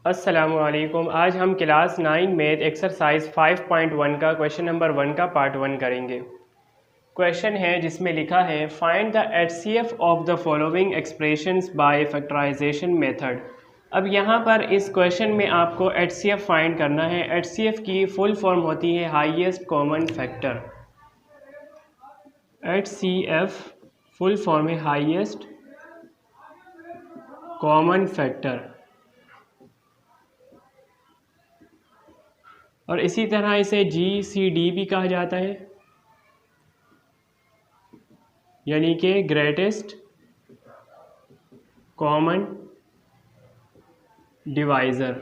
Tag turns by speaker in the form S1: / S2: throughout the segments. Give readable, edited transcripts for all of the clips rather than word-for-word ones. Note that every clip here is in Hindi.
S1: अस्सलामुअलैकुम। आज हम क्लास 9 में एक्सरसाइज 5.1 का क्वेश्चन नंबर 1 का पार्ट 1 करेंगे। क्वेश्चन है जिसमें लिखा है find the HCF of the following expressions by factorisation method. अब यहाँ पर इस क्वेश्चन में आपको एचसीएफ फाइंड करना है। एचसीएफ की फुल फॉर्म होती है highest common factor. HCF full form है हाईएस्ट कॉमन फैक्टर। और इसी तरह इसे GCD भी कहा जाता है, यानी कि ग्रेटेस्ट कॉमन डिवाइज़र।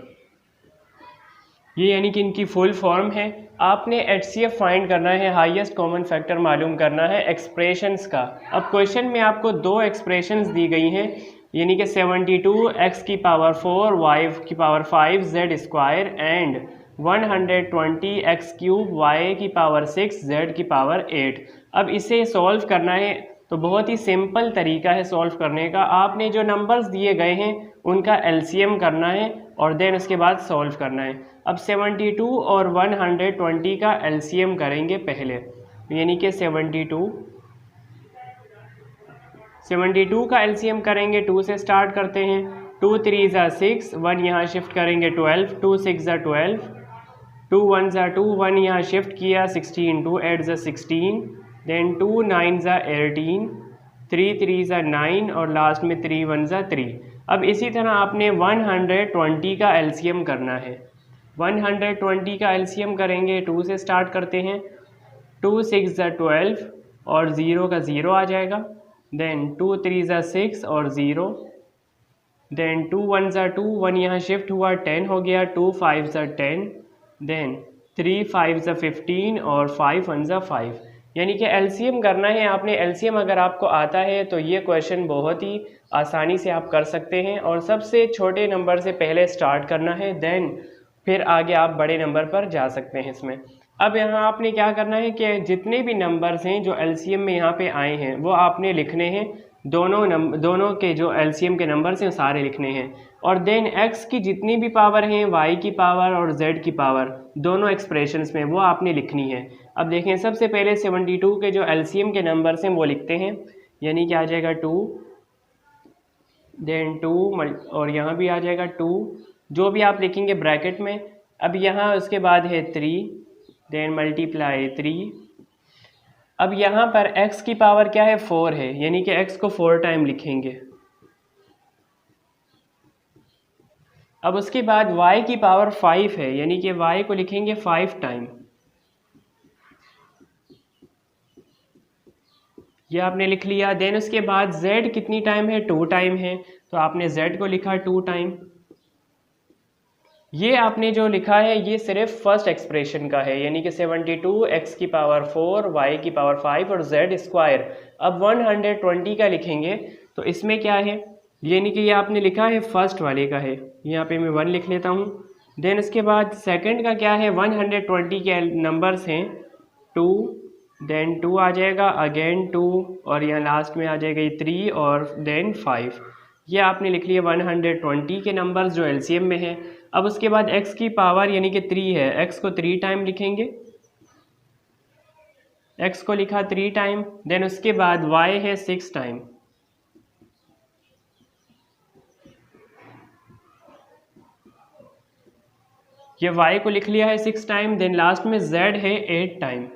S1: ये यानी कि इनकी फुल फॉर्म है। आपने एचसीएफ फाइंड करना है, हाईएस्ट कॉमन फैक्टर मालूम करना है एक्सप्रेशंस का। अब क्वेश्चन में आपको दो एक्सप्रेशंस दी गई हैं, यानी कि 72 x की पावर 4 y की power 5 z square and 120 x cube y की पावर 6 z की पावर 8। अब इसे सॉल्व करना है तो बहुत ही सिंपल तरीका है सॉल्व करने का। आपने जो नंबर्स दिए गए हैं उनका एलसीएम करना है और देन उसके बाद सॉल्व करना है। अब 72 और 120 का एलसीएम करेंगे पहले, यानी कि 72 का एलसीएम करेंगे। 2 से स्टार्ट करते हैं। 2 3 ज़ा 6, 1 यहाँ शिफ्ट करेंगे 12, 2 6 ज़ा 12, 2 1 ज़ा 2, 1 यहाँ शिफ्ट किया 16, 2 8 ज़ा 16, देन 2 9 ज़ा 18, 3 3 ज़ा 9 और लास्ट में 3 1 ज़ा 3। अब इसी तरह आपने 120 का एलसीएम करना है। 120 का एलसीएम करेंगे। 2 से स्टार्ट करते हैं। 2 6 ज़ा 12 और 0 का 0 आ जाएगा। देन 2 3 ज़ा 6 और 0, देन 2 1 ज़ा 2, 1 यहाँ शिफ्ट हुआ 10 हो गया। 2 5 ज़ा 10, देन 3 5 ज़ा 15 और 5 1 ज़ा 5। यानी कि एलसीएम करना है आपने। एलसीएम अगर आपको आता है तो ये क्वेश्चन बहुत ही आसानी से आप कर सकते हैं। और सबसे छोटे नंबर से पहले स्टार्ट करना है, देन फिर आगे आप बड़े नंबर पर जा सकते हैं इसमें। अब यहाँ आपने क्या करना है कि जितने भी नंबर्स हैं जो एलसीएम में यहाँ पे आए हैं वो आपने लिखने हैं। दोनों के जो एलसीएम के नंबर्स हैं सारे लिखने हैं। और देन एक्स की जितनी भी पावर हैं, वाई की पावर और जेड की पावर, दोनों एक्सप्रेशंस में वो आपने लिखनी है। अब देखें, सबसे पहले 72 के जो एलसीएम के नंबर्स हैं वो लिखते हैं, यानी कि आ जाएगा 2, देन 2 और यहाँ भी आ जाएगा 2, जो भी आप लिखेंगे ब्रैकेट में। अब यहाँ उसके बाद है 3, देन मल्टीप्लाई 3। अब यहाँ पर x की पावर क्या है, 4 है, यानी कि x को 4 टाइम लिखेंगे। अब उसके बाद y की पावर 5 है, यानी कि y को लिखेंगे 5 टाइम। ये आपने लिख लिया। देन उसके बाद z कितनी टाइम है, 2 टाइम है, तो आपने z को लिखा 2 टाइम। ये आपने जो लिखा है ये सिर्फ फर्स्ट एक्सप्रेशन का है, यानी कि 72 x की पावर 4 y की पावर 5 और z स्क्वायर। अब 120 का लिखेंगे तो इसमें क्या है, यानी कि ये आपने लिखा है फर्स्ट वाले का है, यहाँ पे मैं 1 लिख लेता हूँ। देन उसके बाद सेकंड का क्या है, 120 के नंबर्स हैं 2, देन 2 आ जाएगा, अगेन 2 और यहाँ लास्ट में आ जाएगा 3 और देन 5। ये आपने लिख लिया 120 के नंबर्स जो एलसीएम में है। अब उसके बाद x की पावर यानी कि 3 है, x को 3 टाइम लिखेंगे। x को लिखा 3 टाइम। देन उसके बाद y है 6 टाइम। ये y को लिख लिया है 6 टाइम। देन लास्ट में z है 8 टाइम।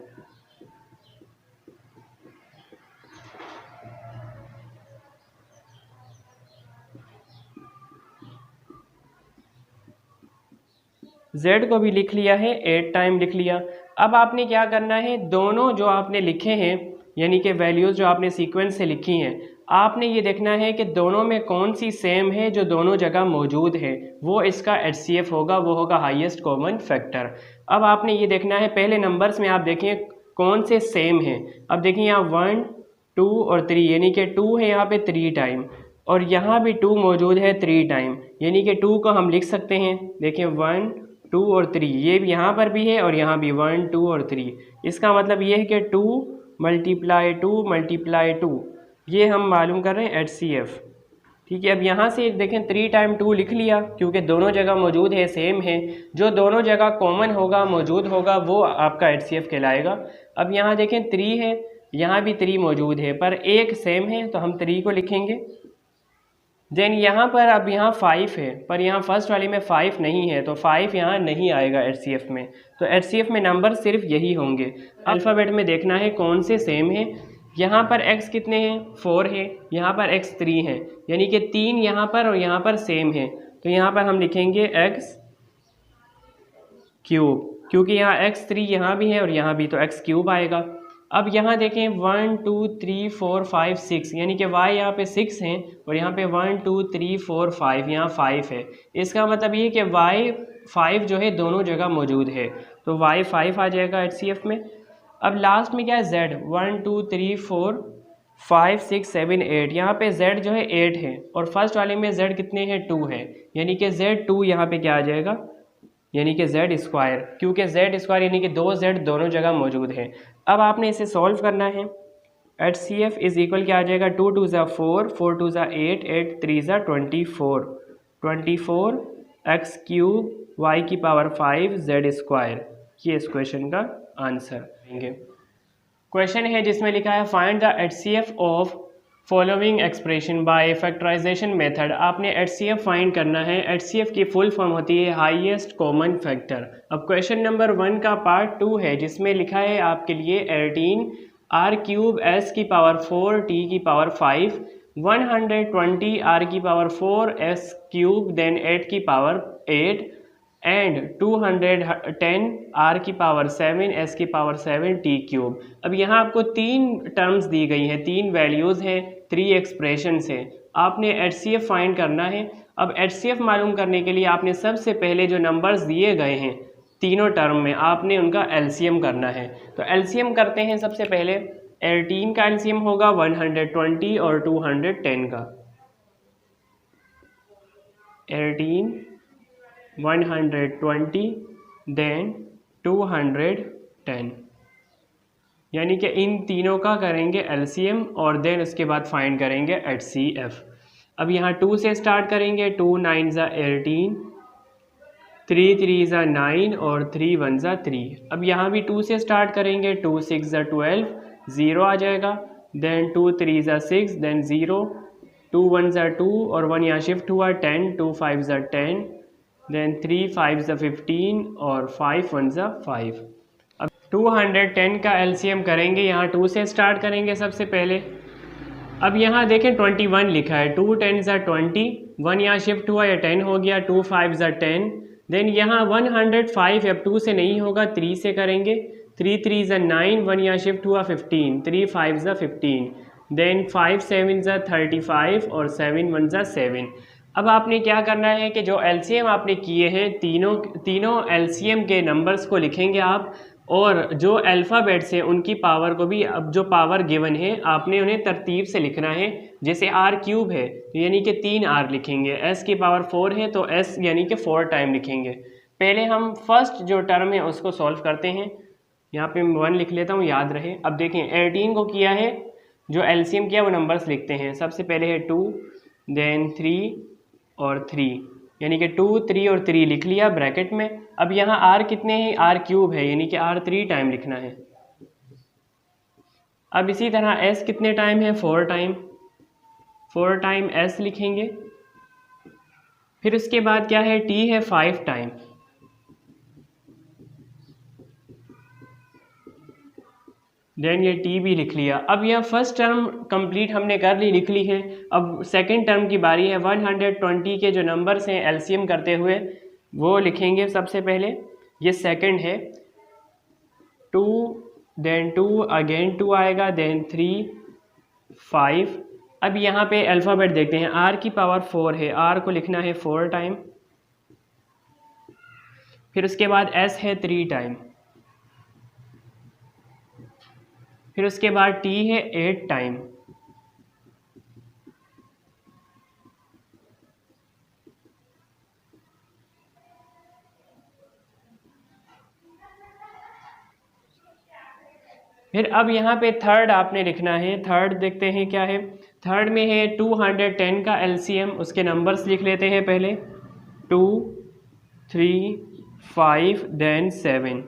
S1: z को भी लिख लिया है 8 टाइम लिख लिया। अब आपने क्या करना है, दोनों जो आपने लिखे हैं यानी कि वैल्यूज़ जो आपने सीक्वेंस से लिखी हैं, आपने ये देखना है कि दोनों में कौन सी सेम है जो दोनों जगह मौजूद है, वो इसका एचसीएफ होगा, वो होगा हाईएस्ट कॉमन फैक्टर। अब आपने ये देखना है, पहले नंबर्स में आप देखें कौन से सेम हैं। अब देखिए यहाँ 1 2 और 3, यानी कि 2 है यहाँ पे 3 टाइम और यहाँ भी 2 मौजूद है 3 टाइम, यानी कि 2 को हम लिख सकते हैं। देखिए 1 2 और 3, ये भी यहाँ पर भी है और यहाँ भी 1 2 और 3। इसका मतलब ये है कि 2 मल्टीप्लाई 2 मल्टीप्लाई 2, ये हम मालूम कर रहे हैं एचसीएफ। ठीक है। अब यहाँ से देखें 3 टाइम 2 लिख लिया क्योंकि दोनों जगह मौजूद है, सेम है। जो दोनों जगह कॉमन होगा, मौजूद होगा, वो आपका HCF कहलाएगा। अब यहाँ देखें 3 है, यहाँ भी 3 मौजूद है पर एक सेम है तो हम 3 को लिखेंगे। देन यहाँ पर अब यहाँ 5 है पर यहाँ फर्स्ट वाली में 5 नहीं है तो 5 यहाँ नहीं आएगा HCF में। तो HCF में नंबर सिर्फ यही होंगे। अल्फ़ाबेट में देखना है कौन से सेम है। यहाँ पर x कितने हैं, 4 है, यहाँ पर x 3 है, यानी कि 3 यहाँ पर और यहाँ पर सेम है। तो यहाँ पर हम लिखेंगे x क्यूब, क्योंकि यहाँ x 3 यहाँ भी है और यहाँ भी, तो x क्यूब आएगा। अब यहाँ देखें 1 2 3 4 5 6, यानी कि y यहाँ पे 6 हैं और यहाँ पे 1 2 3 4 5, यहाँ 5 है। इसका मतलब ये कि y 5 जो है दोनों जगह मौजूद है, तो y 5 आ जाएगा HCF में। अब लास्ट में क्या है, z 1 2 3 4 5 6 7 8, यहाँ पे z जो है 8 है और फर्स्ट वाले में z कितने हैं, 2 है, यानी कि z2 यहाँ पे क्या आ जाएगा, यानी कि z स्क्वायर, क्योंकि z स्क्वायर यानी कि 2z दोनों जगह मौजूद है। अब आपने इसे सॉल्व करना है। HCF इज इक्वल क्या आ जाएगा, 2 2 ज़ा 4, 4 2 ज़ा 8, 8 3 ज़ा 24, 24 x क्यूब y की पावर 5 z स्क्वायर। ये इस क्वेश्चन का आंसर देंगे। क्वेश्चन है जिसमें लिखा है find the HCF of following expression by factorisation method. आपने HCF फाइंड करना है। HCF की फुल फॉर्म होती है हाईएस्ट कॉमन फैक्टर। अब क्वेश्चन नंबर 1 का पार्ट 2 है जिसमें लिखा है आपके लिए 18 r क्यूब s की पावर 4 t की पावर 5 120 r की पावर 4 s क्यूब देन 8 की पावर 8 एंड 210 r की पावर 7 s की पावर 7 t क्यूब। अब यहाँ आपको 3 टर्म्स दी गई हैं, 3 वैल्यूज़ हैं, 3 एक्सप्रेशंस हैं। आपने HCF फाइंड करना है। अब HCF मालूम करने के लिए आपने सबसे पहले जो नंबर्स दिए गए हैं तीनों टर्म में, आपने उनका LCM करना है। तो LCM करते हैं। सबसे पहले 18 का LCM होगा 120 और 210 का। 18 120 देन 210, यानी कि इन तीनों का करेंगे LCM और देन उसके बाद फाइंड करेंगे HCF। अब यहाँ 2 से स्टार्ट करेंगे, 2 9 ज़ा 18, 3 3 ज़ा 9 और 3 1 ज़ा 3। अब यहाँ भी 2 से स्टार्ट करेंगे, 2 6 ज़ा 12, 0 आ जाएगा, देन 2 3 ज़ा 6, देन 0, 2 1 ज़ा 2 और 1 यहाँ शिफ्ट हुआ, 10, 2 5 ज़ा 10, देन 3 5 ज़ा 15 और 5 1 ज़ा 5। अब 210 का LCM करेंगे। यहाँ 2 से स्टार्ट करेंगे सबसे पहले। अब यहाँ देखें 21 लिखा है, 2 10 ज़ा 20, 1 यहाँ शिफ्ट हुआ या 10 हो गया, 2 5 ज़ा 10, देन यहाँ 105 अब 2 से नहीं होगा, 3 से करेंगे, 3 3 ज़ा 9, 1 यहाँ शिफ्ट हुआ 15, 3 5 ज़ा 15, देन 5 7 ज़ा 35 और 7 1 ज़ा 7। अब आपने क्या करना है कि जो LCM आपने किए हैं तीनों LCM के नंबर्स को लिखेंगे आप, और जो अल्फ़ाबेट्स हैं उनकी पावर को भी, अब जो पावर गिवन है आपने उन्हें तरतीब से लिखना है। जैसे r क्यूब है तो यानी कि 3 r लिखेंगे, s की पावर 4 है तो s यानी कि 4 टाइम लिखेंगे। पहले हम फर्स्ट जो टर्म है उसको सॉल्व करते हैं। यहाँ पे 1 लिख लेता हूँ, याद रहे। अब देखें 18 को किया है, जो LCM किया वो नंबर्स लिखते हैं। सबसे पहले है 2, देन 3 और 3, यानी कि 2 3 और 3 लिख लिया ब्रैकेट में। अब यहाँ r कितने हैं, r क्यूब है, यानी कि r 3 टाइम लिखना है। अब इसी तरह s कितने टाइम है, 4 टाइम, 4 टाइम s लिखेंगे। फिर उसके बाद क्या है, t है 5 टाइम, देन ये t भी लिख लिया। अब यह फर्स्ट टर्म कंप्लीट हमने कर ली, लिख ली है। अब सेकंड टर्म की बारी है। 120 के जो नंबर्स हैं LCM करते हुए वो लिखेंगे सबसे पहले। ये सेकंड है, 2 देन 2 अगेन 2 आएगा, देन 3 5। अब यहाँ पे अल्फ़ाबेट देखते हैं। r की पावर 4 है, r को लिखना है 4 टाइम। फिर उसके बाद s है 3 टाइम। फिर उसके बाद t है 8 टाइम। फिर अब यहाँ पे थर्ड आपने लिखना है। थर्ड देखते हैं क्या है, थर्ड में है 210 का एलसीएम, उसके नंबर्स लिख लेते हैं पहले 2, 3, 5 देन 7।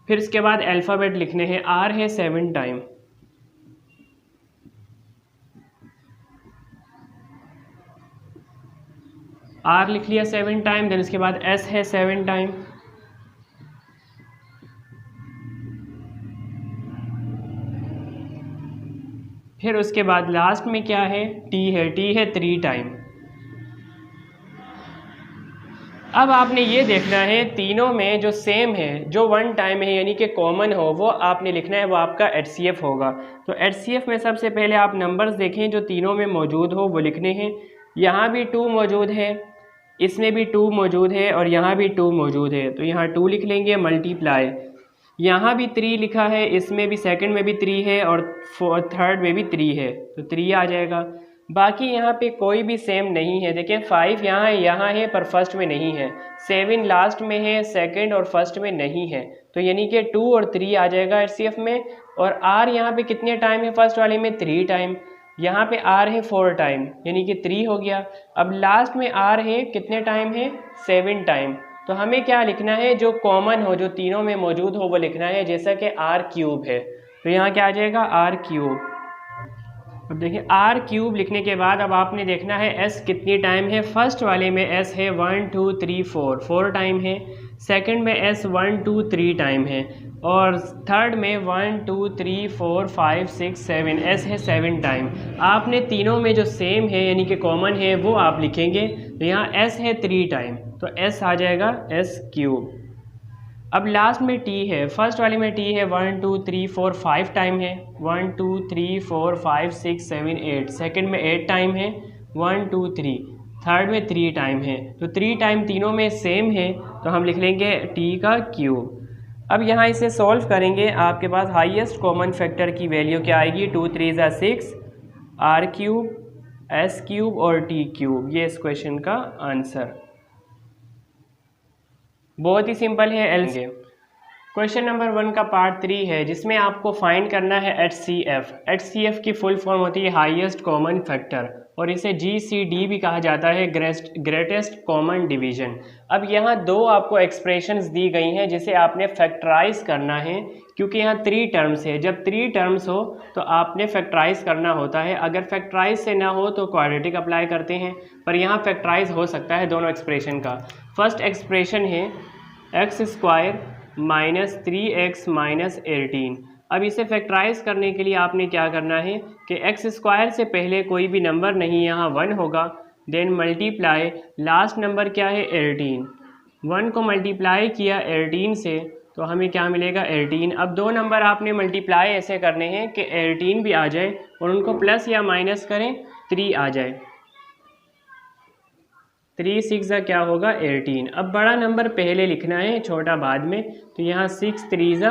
S1: फिर इसके बाद अल्फ़ाबेट लिखने हैं, आर है 7 टाइम, आर लिख लिया 7 टाइम। देन उसके बाद एस है 7 टाइम, फिर उसके बाद लास्ट में क्या है, टी है, टी है 3 टाइम। अब आपने ये देखना है तीनों में जो सेम है, जो 1 टाइम है यानी कि कॉमन हो, वो आपने लिखना है, वो आपका HCF होगा। तो HCF में सबसे पहले आप नंबर्स देखें जो तीनों में मौजूद हो वो लिखने हैं। यहाँ भी 2 मौजूद है, इसमें भी 2 मौजूद है और यहाँ भी 2 मौजूद है, तो यहाँ 2 लिख लेंगे मल्टीप्लाई। यहाँ भी 3 लिखा है, इसमें भी सेकंड में भी 3 है और थर्ड में भी 3 है, तो 3 आ जाएगा। बाकी यहाँ पे कोई भी सेम नहीं है, देखिए 5 यहाँ है पर फर्स्ट में नहीं है, 7 लास्ट में है, सेकंड और फर्स्ट में नहीं है, तो यानी कि 2 और 3 आ जाएगा HCF में। और R यहाँ पे कितने टाइम है, फर्स्ट वाले में 3 टाइम, यहाँ पे R है 4 टाइम यानी कि 3 हो गया। अब लास्ट में R है कितने टाइम है, 7 टाइम। तो हमें क्या लिखना है, जो कॉमन हो, जो तीनों में मौजूद हो वो लिखना है, जैसा कि R क्यूब है, तो यहाँ क्या आ जाएगा R क्यूब। अब देखिए R क्यूब लिखने के बाद अब आपने देखना है S कितनी टाइम है। फर्स्ट वाले में S है 1 2 3 4 टाइम है, सेकंड में S 1 2 3 टाइम है और थर्ड में 1 2 3 4 5 6 7 S है 7 टाइम। आपने तीनों में जो सेम है यानी कि कॉमन है वो आप लिखेंगे, तो यहाँ S है 3 टाइम, तो S आ जाएगा S क्यूब। अब लास्ट में टी है, फर्स्ट वाले में टी है 1 2 3 4 5 टाइम है, 1 2 3 4 5 6 7 8, सेकंड में 8 टाइम है, 1 2 3, थर्ड में 3 टाइम है, तो 3 टाइम तीनों में सेम है, तो हम लिख लेंगे टी का क्यूब। अब यहाँ इसे सॉल्व करेंगे, आपके पास हाईएस्ट कॉमन फैक्टर की वैल्यू क्या आएगी, 2 3 ज़ा 6, आर क्यूब, एस क्यूब और टी क्यूब, ये इस क्वेश्चन का आंसर। बहुत ही सिंपल है। एल क्वेश्चन नंबर 1 का पार्ट 3 है, जिसमें आपको फाइंड करना है HCF। HCF की फुल फॉर्म होती है हाईएस्ट कॉमन फैक्टर, और इसे GCD भी कहा जाता है, ग्रेटेस्ट कॉमन डिवीजन। अब यहाँ दो आपको एक्सप्रेशंस दी गई हैं जिसे आपने फैक्टराइज करना है, क्योंकि यहाँ 3 टर्म्स है। जब 3 टर्म्स हो तो आपने फैक्टराइज करना होता है, अगर फैक्टराइज से ना हो तो क्वाड्रेटिक अप्लाई करते हैं, पर यहाँ फैक्टराइज हो सकता है दोनों एक्सप्रेशन का। फर्स्ट एक्सप्रेशन है x² माइनस 3x माइनस 18। अब इसे फैक्टराइज करने के लिए आपने क्या करना है कि x² से पहले कोई भी नंबर नहीं, यहाँ 1 होगा, देन मल्टीप्लाई लास्ट नंबर क्या है 18, 1 को मल्टीप्लाई किया 18 से तो हमें क्या मिलेगा 18। अब दो नंबर आपने मल्टीप्लाई ऐसे करने हैं कि 18 भी आ जाए और उनको प्लस या माइनस करें 3 आ जाए, 3 6 क्या होगा 18। अब बड़ा नंबर पहले लिखना है, छोटा बाद में, तो यहाँ 6 3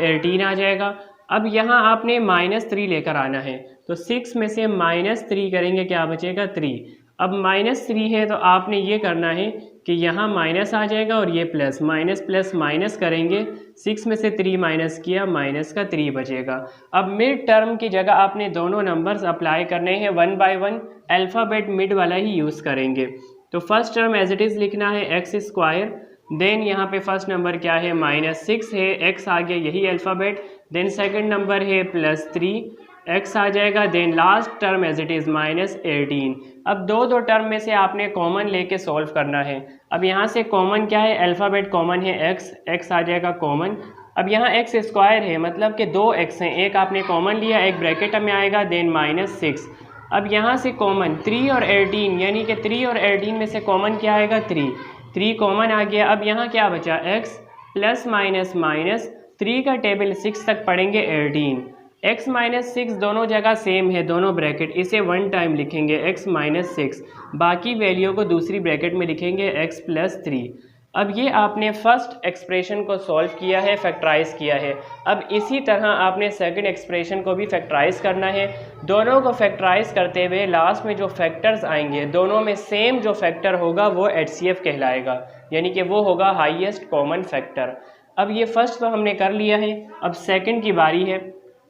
S1: 18 आ जाएगा। अब यहाँ आपने -3 लेकर आना है, तो 6 में से -3 करेंगे, क्या बचेगा 3। अब -3 है तो आपने ये करना है कि यहाँ माइनस आ जाएगा और ये प्लस, माइनस प्लस माइनस करेंगे, 6 में से 3 माइनस किया, माइनस का 3 बचेगा। अब मिड टर्म की जगह आपने दोनों नंबर्स अप्लाई करने हैं 1 बाय 1, अल्फ़ाबेट मिड वाला ही यूज़ करेंगे। तो first term as it is लिखना है x², देन यहाँ पे फर्स्ट नंबर क्या है -6 है, x आ गया यही अल्फ़ाबेट, देन सेकंड नंबर है +3, x आ जाएगा, then last term as it is -18। अब दो टर्म में से आपने कॉमन लेके सॉल्व करना है। अब यहाँ से कॉमन क्या है, अल्फ़ाबेट कॉमन है x आ जाएगा कॉमन। अब यहाँ x² है, मतलब कि 2 x हैं, एक आपने कॉमन लिया, एक ब्रैकेट में आएगा, देन -6। अब यहाँ से कॉमन 3 और 18, यानी कि 3 और 18 में से कॉमन क्या आएगा 3 कॉमन आ गया। अब यहाँ क्या बचा x प्लस माइनस माइनस, 3 का टेबल 6 तक पढ़ेंगे 18, x माइनस 6 दोनों जगह सेम है, दोनों ब्रैकेट, इसे 1 टाइम लिखेंगे x माइनस 6, बाकी वैल्यू को दूसरी ब्रैकेट में लिखेंगे x प्लस 3। अब ये आपने फर्स्ट एक्सप्रेशन को सॉल्व किया है, फैक्टराइज किया है। अब इसी तरह आपने सेकंड एक्सप्रेशन को भी फैक्टराइज करना है। दोनों को फैक्टराइज करते हुए लास्ट में जो फैक्टर्स आएंगे, दोनों में सेम जो फैक्टर होगा वो HCF कहलाएगा, यानी कि वो होगा हाईएस्ट कॉमन फैक्टर। अब ये फर्स्ट तो हमने कर लिया है, अब सेकंड की बारी है।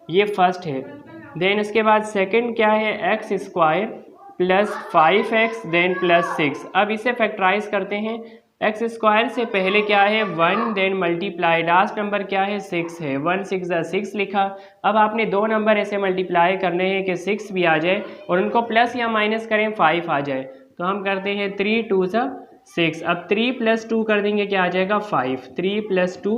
S1: ये फर्स्ट है, देन उसके बाद सेकंड क्या है x square plus 5x then plus 6। अब इसे फैक्टराइज करते हैं। एक्स स्क्वायर से पहले क्या है 1 देन मल्टीप्लाई लास्ट नंबर क्या है 6 है, 1 6 6 लिखा। अब आपने दो नंबर ऐसे मल्टीप्लाई करने हैं कि 6 भी आ जाए और उनको प्लस या माइनस करें 5 आ जाए। तो हम करते हैं 3 2 6। अब 3 + 2 कर देंगे क्या आ जाएगा 5, 3 + 2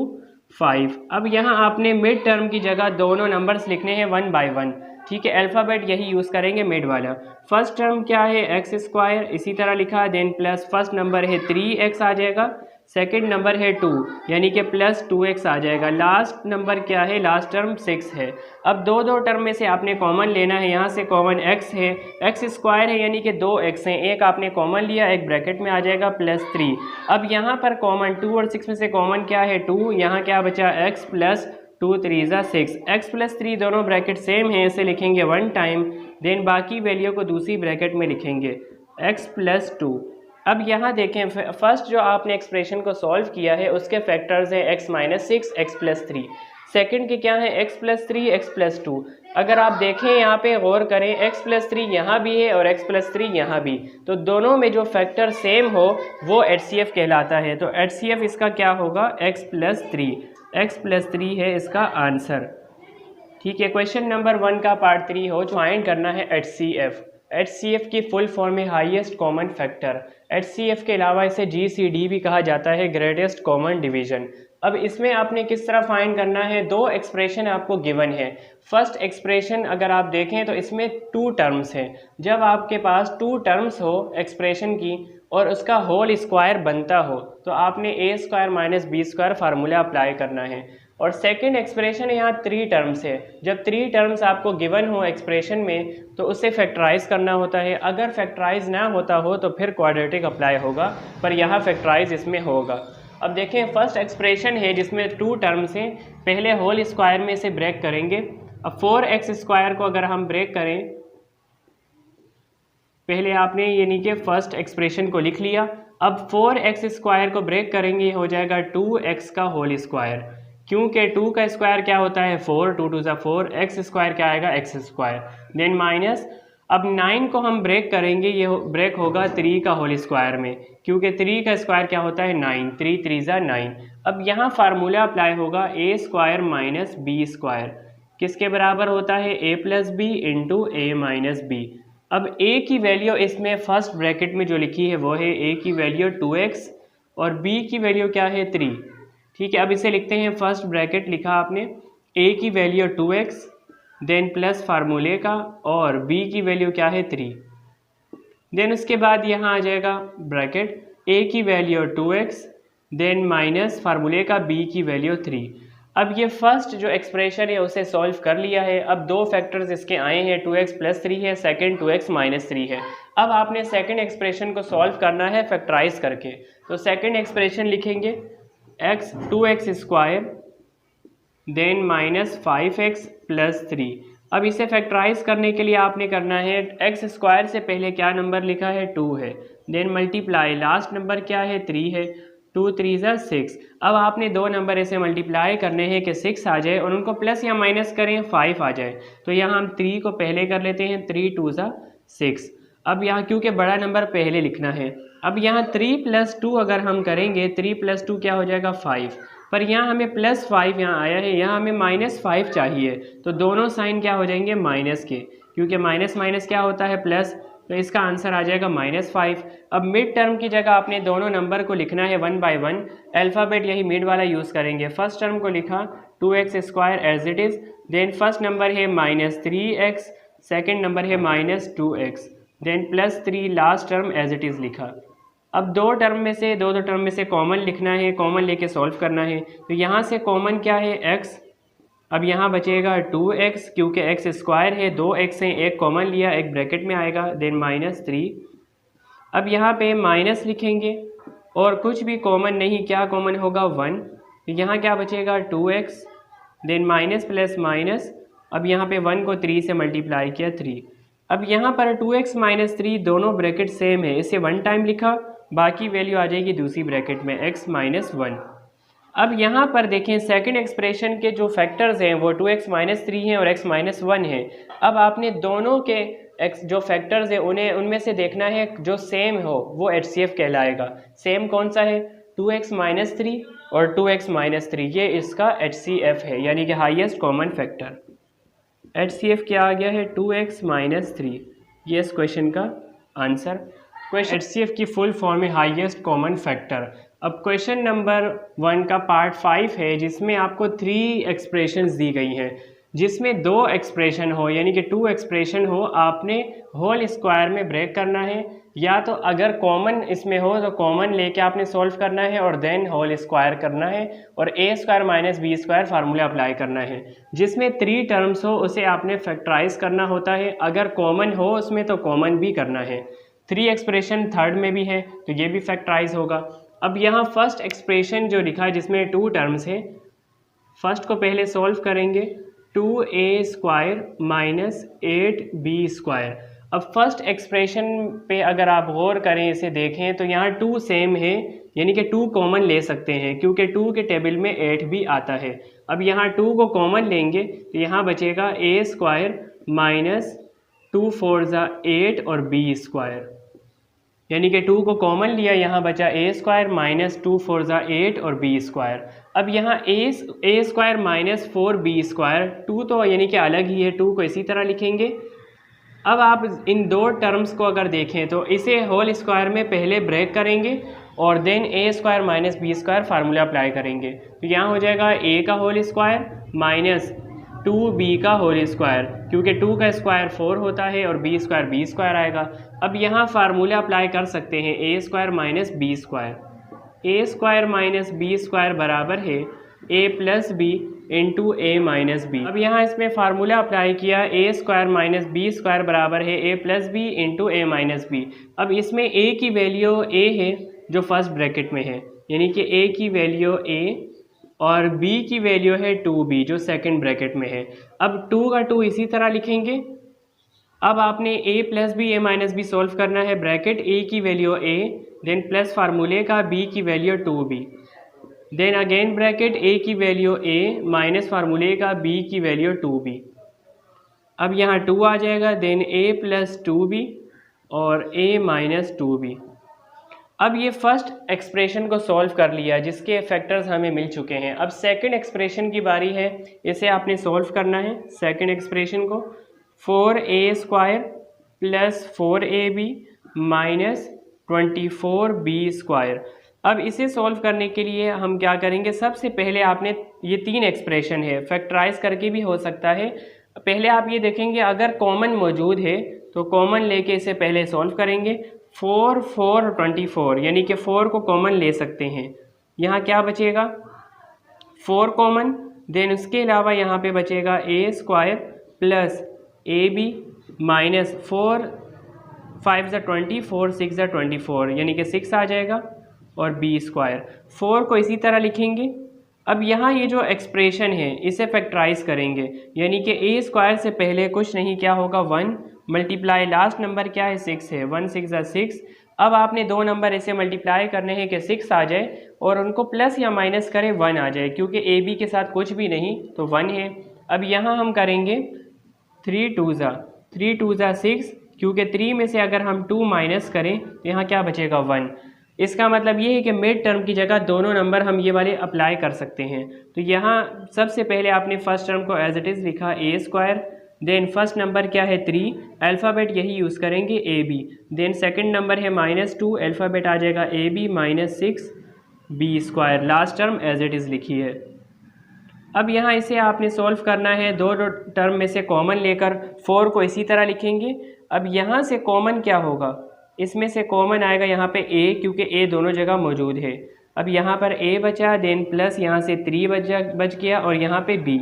S1: 5। अब यहाँ आपने मिड टर्म की जगह दोनों नंबर्स लिखने हैं 1 बाय 1, ठीक है। अल्फ़ाबेट यही यूज़ करेंगे मिड वाला। फर्स्ट टर्म क्या है एक्स स्क्वायर, इसी तरह लिखा, देन प्लस फर्स्ट नंबर है 3x आ जाएगा, सेकंड नंबर है 2 यानी कि प्लस 2x आ जाएगा, लास्ट नंबर क्या है लास्ट टर्म 6 है। अब दो टर्म में से आपने कॉमन लेना है, यहाँ से कॉमन x है, एक्स स्क्वायर है यानी कि 2x हैं, एक आपने कॉमन लिया, एक ब्रैकेट में आ जाएगा +3। अब यहाँ पर कॉमन 2 और 6 में से कॉमन क्या है 2, यहाँ क्या बचा x + 2 3 6, x + 3 दोनों ब्रैकेट सेम है, इसे लिखेंगे 1 टाइम, देन बाकी वैल्यू को दूसरी ब्रैकेट में लिखेंगे x + 2। अब यहाँ देखें फर्स्ट जो आपने एक्सप्रेशन को सॉल्व किया है उसके फैक्टर्स हैं x - 6 x + 3, सेकंड के क्या है x + 3 x + 2। अगर आप देखें यहाँ पे गौर करें x + 3 यहाँ भी है और x + 3 यहाँ भी, तो दोनों में जो फैक्टर सेम हो वो HCF कहलाता है। तो HCF इसका क्या होगा x + 3, x + 3 है इसका आंसर, ठीक है। क्वेश्चन नंबर 1 का पार्ट 3 हो, फाइंड करना है HCF। HCF की फुल फॉर्म है हाईएस्ट कॉमन फैक्टर। HCF के अलावा इसे GCD भी कहा जाता है, ग्रेटेस्ट कॉमन डिवीजन। अब इसमें आपने किस तरह फाइंड करना है, दो एक्सप्रेशन आपको गिवन है। फर्स्ट एक्सप्रेशन अगर आप देखें तो इसमें 2 टर्म्स हैं। जब आपके पास 2 टर्म्स हो एक्सप्रेशन की और उसका होल स्क्वायर बनता हो तो आपने a² - b² फार्मूला अप्लाई करना है। और सेकंड एक्सप्रेशन यहाँ 3 टर्म्स है। जब 3 टर्म्स आपको गिवन हो एक्सप्रेशन में तो उसे फैक्टराइज करना होता है। अगर फैक्टराइज ना होता हो तो फिर क्वाड्रेटिक अप्लाई होगा, पर यहाँ फैक्टराइज इसमें होगा। अब देखें फर्स्ट एक्सप्रेशन है जिसमें 2 टर्म्स हैं, पहले होल स्क्वायर में इसे ब्रेक करेंगे। अब 4x² को अगर हम ब्रेक करें, पहले आपने यानी कि फर्स्ट एक्सप्रेशन को लिख लिया। अब 4x² को ब्रेक करेंगे, हो जाएगा 2x का होल स्क्वायर, क्योंकि 2 का स्क्वायर क्या होता है 4, 2 2 4, x² क्या आएगा x², देन माइनस। अब 9 को हम ब्रेक करेंगे, ये ब्रेक होगा 3 का होल स्क्वायर में, क्योंकि 3 का स्क्वायर क्या होता है 9, 3 3 9। अब यहाँ फार्मूला अप्लाई होगा a² - b², किसके बराबर होता है a + b × a - b। अब a की वैल्यू इसमें फर्स्ट ब्रैकेट में जो लिखी है वो है a की वैल्यू 2x और b की वैल्यू क्या है 3, ठीक है। अब इसे लिखते हैं, फर्स्ट ब्रैकेट लिखा आपने, a की वैल्यू 2x देन प्लस फार्मूले का और b की वैल्यू क्या है 3, देन उसके बाद यहाँ आ जाएगा ब्रैकेट a की वैल्यू 2x देन माइनस फार्मूले का b की वैल्यू 3। अब ये फर्स्ट जो एक्सप्रेशन है उसे सॉल्व कर लिया है। अब दो फैक्टर्स इसके आए हैं, 2x + 3 है, सेकंड 2x - 3 है। अब आपने सेकंड एक्सप्रेशन को सॉल्व करना है फैक्टराइज करके। तो सेकंड एक्सप्रेशन लिखेंगे x 2x² देन -5x + 3। अब इसे फैक्टराइज करने के लिए आपने करना है, x² से पहले क्या नंबर लिखा है 2 है, देन मल्टीप्लाई लास्ट नंबर क्या है 3 है, 2 3 6। अब आपने दो नंबर ऐसे मल्टीप्लाई करने हैं कि 6 आ जाए और उनको प्लस या माइनस करें 5 आ जाए। तो यहाँ हम 3 को पहले कर लेते हैं, 3 2 6। अब यहाँ क्योंकि बड़ा नंबर पहले लिखना है, अब यहाँ 3 + 2 अगर हम करेंगे, 3 + 2 क्या हो जाएगा 5, पर यहाँ हमें +5 यहाँ आया है, यहाँ हमें -5 चाहिए, तो दोनों साइन क्या हो जाएंगे माइनस के, क्योंकि माइनस माइनस क्या होता है प्लस, तो इसका आंसर आ जाएगा -5। अब मिड टर्म की जगह आपने दोनों नंबर को लिखना है 1 बाय 1, अल्फ़ाबेट यही मिड वाला यूज़ करेंगे। फर्स्ट टर्म को लिखा 2x² as it is, then first number है -3x, सेकंड नंबर है -2x, then +3 last term as it is लिखा। अब दो टर्म में से कॉमन लिखना है, कॉमन लेके सॉल्व करना है। तो यहाँ से कॉमन क्या है x, अब यहाँ बचेगा 2x, क्योंकि x² है, 2x हैं, एक कॉमन लिया, एक ब्रैकेट में आएगा, देन -3। अब यहाँ पे माइनस लिखेंगे और कुछ भी कॉमन नहीं, क्या कॉमन होगा 1, यहाँ क्या बचेगा 2x, then minus plus minus, अब यहाँ पे 1 को 3 से मल्टीप्लाई किया 3। अब यहाँ पर 2x - 3 दोनों ब्रैकेट सेम है, इसे 1 टाइम लिखा, बाकी वैल्यू आ जाएगी दूसरी ब्रैकेट में x - 1। अब यहाँ पर देखें सेकंड एक्सप्रेशन के जो फैक्टर्स हैं वो 2x माइनस 3 हैं और x माइनस 1 है। अब आपने दोनों के x जो फैक्टर्स हैं उनमें से देखना है जो सेम हो वो HCF कहलाएगा। सेम कौन सा है? 2x माइनस 3 और 2x माइनस 3, ये इसका HCF है, यानी कि हाईएस्ट कॉमन फैक्टर। HCF क्या आ गया है? 2x माइनस 3, ये इस क्वेश्चन का आंसर। क्वेश्चन HCF की फुल फॉर्म है हाईएस्ट कॉमन फैक्टर। अब क्वेश्चन नंबर 1 का पार्ट 5 है जिसमें आपको 3 एक्सप्रेशंस दी गई हैं, जिसमें 2 एक्सप्रेशन हो यानी कि 2 एक्सप्रेशन हो, आपने होल स्क्वायर में ब्रेक करना है, या तो अगर कॉमन इसमें हो तो कॉमन लेके आपने सॉल्व करना है और देन होल स्क्वायर करना है और A square minus B square formula apply करना है। जिसमें 3 टर्म्स हो उसे आपने फैक्टराइज करना होता है, अगर कॉमन हो उसमें तो कॉमन भी करना है। 3 एक्सप्रेशन थर्ड में भी है तो ये भी फैक्टराइज होगा। अब यहाँ फर्स्ट एक्सप्रेशन जो लिखा है जिसमें 2 टर्म्स है, फर्स्ट को पहले सॉल्व करेंगे, 2a square minus 8b square. अब फर्स्ट एक्सप्रेशन पे अगर आप गौर करें, इसे देखें तो यहाँ 2 सेम है, यानी कि 2 कॉमन ले सकते हैं क्योंकि 2 के टेबल में 8 भी आता है। अब यहाँ 2 को कॉमन लेंगे तो यहाँ बचेगा a स्क्वायर माइनस 2 4 ज़ा 8 और b स्क्वायर, यानी कि 2 को कॉमन लिया, यहाँ बचा a स्क्वायर माइनस 2 4 ज़ा 8 और b स्क्वायर। अब यहाँ a square minus 4b square, 2 तो यानी कि अलग ही है, 2 को इसी तरह लिखेंगे। अब आप इन 2 टर्म्स को अगर देखें तो इसे होल स्क्वायर में पहले ब्रेक करेंगे और then a square minus b square formula apply करेंगे, तो यहाँ हो जाएगा a का होल स्क्वायर माइनस 2b का होल स्क्वायर, क्योंकि 2 का स्क्वायर 4 होता है और b स्क्वायर आएगा। अब यहाँ फार्मूला अप्लाई कर सकते हैं a square minus b square. a square minus b square बराबर है a plus B into a minus B. अब यहाँ इसमें फार्मूला अप्लाई किया, a square minus b square बराबर है a plus B into a minus B. अब इसमें a की वैल्यू a है जो फर्स्ट ब्रैकेट में है, यानी कि a की वैल्यू a और b की वैल्यू है 2b जो सेकंड ब्रैकेट में है। अब 2 का 2 इसी तरह लिखेंगे। अब आपने a plus B a minus B solve करना है, ब्रैकेट a की वैल्यू a देन प्लस फार्मूले का b की value 2b, then again bracket a की वैल्यू a माइनस फार्मूले का b की वैल्यू 2b। अब यहाँ 2 आ जाएगा, देन a प्लस 2b और a माइनस 2b। अब ये फर्स्ट एक्सप्रेशन को सॉल्व कर लिया जिसके फैक्टर्स हमें मिल चुके हैं। अब सेकंड एक्सप्रेशन की बारी है, इसे आपने सॉल्व करना है। सेकंड एक्सप्रेशन को 4a square plus 4ab minus 24b square. अब इसे सॉल्व करने के लिए हम क्या करेंगे, सबसे पहले आपने ये 3 एक्सप्रेशन है, फैक्टराइज करके भी हो सकता है। पहले आप ये देखेंगे अगर कॉमन मौजूद है तो कॉमन लेके इसे पहले सॉल्व करेंगे। 4 4 24, यानी कि 4 को कॉमन ले सकते हैं, यहाँ क्या बचेगा 4 कॉमन, देन उसके अलावा यहाँ पे बचेगा a square plus ab minus 4 5 ज़ा 24 6 ज़ा 24, यानी कि 6 आ जाएगा और b स्क्वायर। 4 को इसी तरह लिखेंगे। अब यहाँ ये जो एक्सप्रेशन है इसे फैक्टराइज करेंगे, यानी कि a स्क्वायर से पहले कुछ नहीं, क्या होगा 1 मल्टीप्लाई लास्ट नंबर क्या है 6 है, 1 6 ज़ा 6। अब आपने 2 नंबर ऐसे मल्टीप्लाई करने हैं कि 6 आ जाए और उनको प्लस या माइनस करें 1 आ जाए, क्योंकि ए बी के साथ कुछ भी नहीं तो 1 है। अब यहाँ हम करेंगे 3 2 ज़ा 6, क्योंकि 3 में से अगर हम 2 माइनस करें तो यहाँ क्या बचेगा 1। इसका मतलब ये है कि मिड टर्म की जगह दोनों नंबर हम ये वाले अप्लाई कर सकते हैं। तो यहाँ सबसे पहले आपने फर्स्ट टर्म को एज इट इज़ लिखा a square, then first number क्या है 3, अल्फ़ाबेट यही यूज़ करेंगे ab, देन सेकंड नंबर है -2, अल्फ़ाबेट आ जाएगा ab minus 6b square, last term as it is लिखी है। अब यहाँ इसे आपने सॉल्व करना है, दो टर्म में से कॉमन लेकर 4 को इसी तरह लिखेंगे। अब यहाँ से कॉमन क्या होगा, इसमें से कॉमन आएगा यहाँ पे a, क्योंकि a दोनों जगह मौजूद है। अब यहाँ पर a बचा, देन प्लस यहाँ से 3 बच गया और यहाँ पे b,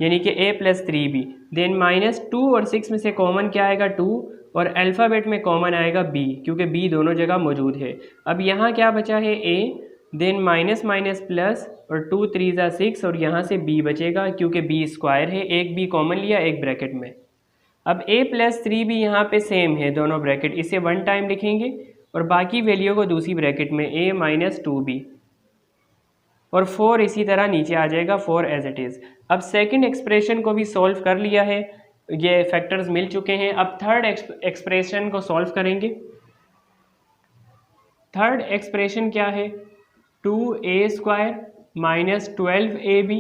S1: यानी कि a प्लस 3b, देन -2 और 6 में से कॉमन क्या आएगा 2 और अल्फ़ाबेट में कॉमन आएगा b, क्योंकि b दोनों जगह मौजूद है। अब यहाँ क्या बचा है a, then minus minus plus और 2 3 ज़ा 6 और यहाँ से b बचेगा, क्योंकि b स्क्वायर है, एक b कॉमन लिया एक ब्रैकेट में। अब a प्लस 3b यहाँ पे सेम है दोनों ब्रैकेट, इसे 1 टाइम लिखेंगे और बाकी वैल्यू को दूसरी ब्रैकेट में a माइनस 2b। और 4 इसी तरह नीचे आ जाएगा 4 एज इट इज़। अब सेकंड एक्सप्रेशन को भी सॉल्व कर लिया है, ये फैक्टर्स मिल चुके हैं। अब थर्ड एक्सप्रेशन को सॉल्व करेंगे। थर्ड एक्सप्रेशन क्या है, 2a² minus 12ab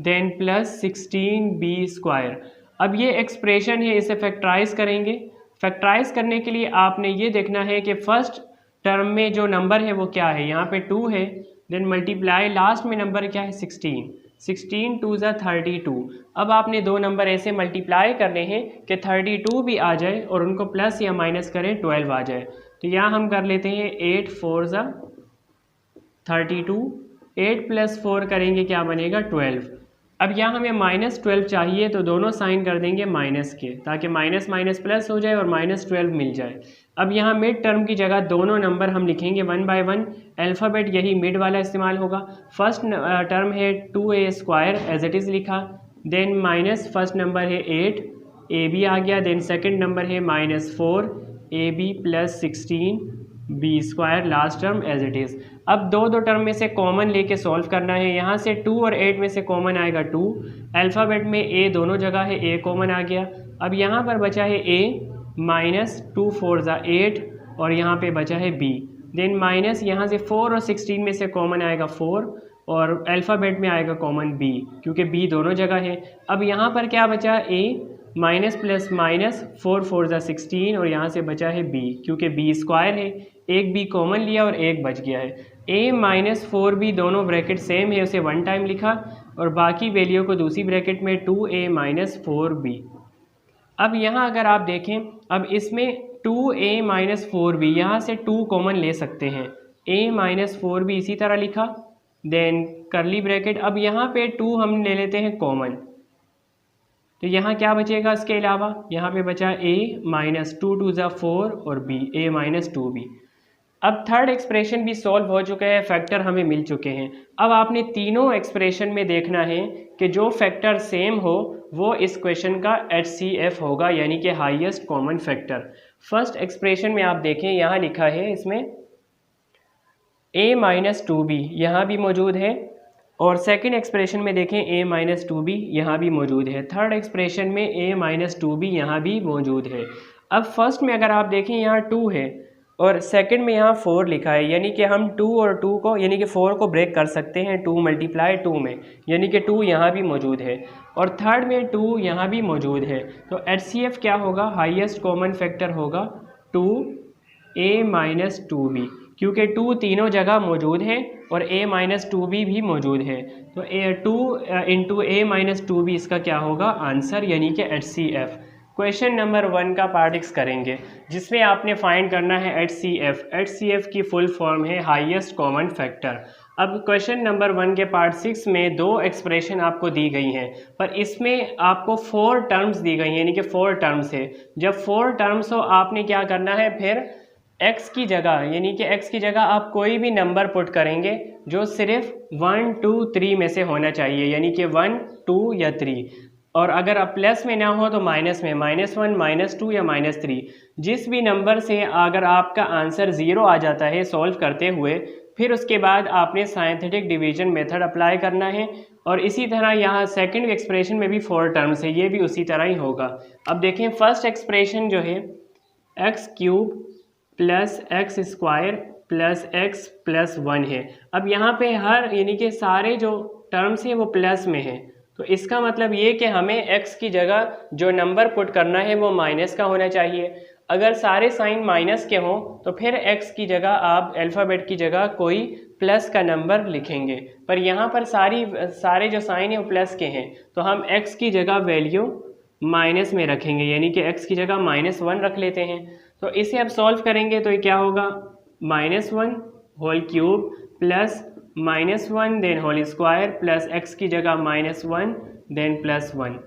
S1: then plus 16b²। अब ये एक्सप्रेशन है, इसे फैक्टराइज करेंगे। फैक्टराइज करने के लिए आपने ये देखना है कि फर्स्ट टर्म में जो नंबर है वो क्या है, यहाँ पे 2 है, देन मल्टीप्लाई लास्ट में नंबर क्या है 16, 16 2 ज़ा 32। अब आपने दो नंबर ऐसे मल्टीप्लाई करने हैं कि 32 भी आ जाए और उनको प्लस या माइनस करें 12 आ जाए। तो यहाँ हम कर लेते हैं 8 4 ज़ा 32, 8 प्लस 4 करेंगे क्या बनेगा 12। अब यहाँ हमें -12 चाहिए तो दोनों साइन कर देंगे माइनस के, ताकि माइनस माइनस प्लस हो जाए और -12 मिल जाए। अब यहाँ मिड टर्म की जगह दोनों नंबर हम लिखेंगे 1 बाय 1, अल्फ़ाबेट यही मिड वाला इस्तेमाल होगा। फर्स्ट टर्म है 2a² एज इट इज़ लिखा, देन माइनस फर्स्ट नंबर है 8 ab आ गया, देन सेकंड नंबर है -4 ab plus 16b² last term as it is. अब दो टर्म में से कॉमन लेके सॉल्व करना है। यहाँ से 2 और 8 में से कॉमन आएगा 2, अल्फ़ाबेट में a दोनों जगह है, a कॉमन आ गया। अब यहाँ पर बचा है a माइनस 2 4 ज़ा 8 और यहाँ पे बचा है b, देन माइनस यहाँ से 4 और 16 में से कॉमन आएगा 4 और अल्फ़ाबेट में आएगा कॉमन b, क्योंकि b दोनों जगह है। अब यहाँ पर क्या बचा, a माइनस प्लस माइनस 4 4 ज़ा 16 और यहाँ से बचा है b, क्योंकि b² है, एक b कॉमन लिया और एक बच गया है। a माइनस 4b दोनों ब्रैकेट सेम है, उसे 1 टाइम लिखा और बाकी वैल्यू को दूसरी ब्रैकेट में 2a माइनस 4b। अब यहाँ अगर आप देखें, अब इसमें 2a माइनस 4b, यहाँ से 2 कॉमन ले सकते हैं, a माइनस 4b इसी तरह लिखा, देन करली ब्रैकेट। अब यहाँ पे 2 हम ले लेते हैं कॉमन, तो यहाँ क्या बचेगा इसके अलावा, यहाँ पे बचा a माइनस 2 2 ज़ा 4 और b, a माइनस 2b। अब थर्ड एक्सप्रेशन भी सॉल्व हो चुका है, फैक्टर हमें मिल चुके हैं। अब आपने तीनों एक्सप्रेशन में देखना है कि जो फैक्टर सेम हो वो इस क्वेश्चन का HCF होगा, यानी कि highest common factor. First expression में आप देखें, यहाँ लिखा है इसमें a माइनस 2b यहाँ भी मौजूद है, और सेकंड एक्सप्रेशन में देखें a माइनस 2b यहाँ भी मौजूद है, थर्ड एक्सप्रेशन में a माइनस 2b यहाँ भी मौजूद है। अब फर्स्ट में अगर आप देखें यहाँ 2 है और सेकंड में यहाँ 4 लिखा है, यानी कि हम 2 और 2 को यानी कि 4 को ब्रेक कर सकते हैं 2 मल्टीप्लाई 2 में, यानी कि 2 यहाँ भी मौजूद है और थर्ड में 2 यहाँ भी मौजूद है। तो HCF क्या होगा, हाईएस्ट कॉमन फैक्टर होगा 2a माइनस 2b, क्योंकि 2 तीनों जगह मौजूद है और a माइनस 2b भी मौजूद है। तो 2 इंटू a माइनस 2b इसका क्या होगा आंसर, यानी कि HCF। क्वेश्चन नंबर 1 का पार्ट एक्स करेंगे, जिसमें आपने फाइंड करना है HCF। HCF की फुल फॉर्म है हाईएस्ट कॉमन फैक्टर। अब क्वेश्चन नंबर 1 के पार्ट 6 में 2 एक्सप्रेशन आपको दी गई हैं, पर इसमें आपको 4 टर्म्स दी गई हैं, यानी कि 4 टर्म्स है। जब 4 टर्म्स हो आपने क्या करना है, फिर x की जगह यानी कि x की जगह आप कोई भी नंबर पुट करेंगे जो सिर्फ 1 2 3 में से होना चाहिए, यानी कि 1 2 या 3, और अगर आप प्लस में ना हो तो माइनस में, -1 -2 या -3। जिस भी नंबर से अगर आपका आंसर 0 आ जाता है सॉल्व करते हुए, फिर उसके बाद आपने साइंटिफिक डिवीजन मेथड अप्लाई करना है। और इसी तरह यहाँ सेकंड एक्सप्रेशन में भी 4 टर्म्स है, ये भी उसी तरह ही होगा। अब देखें फर्स्ट एक्सप्रेशन जो है x³ plus x² plus x plus 1 है। अब यहाँ पे हर यानी कि सारे जो टर्म्स हैं वो प्लस में है, तो इसका मतलब ये कि हमें x की जगह जो नंबर पुट करना है वो माइनस का होना चाहिए। अगर सारे साइन माइनस के हों तो फिर x की जगह आप अल्फ़ाबेट की जगह कोई प्लस का नंबर लिखेंगे, पर यहाँ पर सारे जो साइन है वो प्लस के हैं, तो हम x की जगह वैल्यू माइनस में रखेंगे, यानी कि x की जगह -1 रख लेते हैं। तो इसे अब सॉल्व करेंगे तो ये क्या होगा, -1 whole cube plus -1 then whole square plus x की जगह -1 देन +1।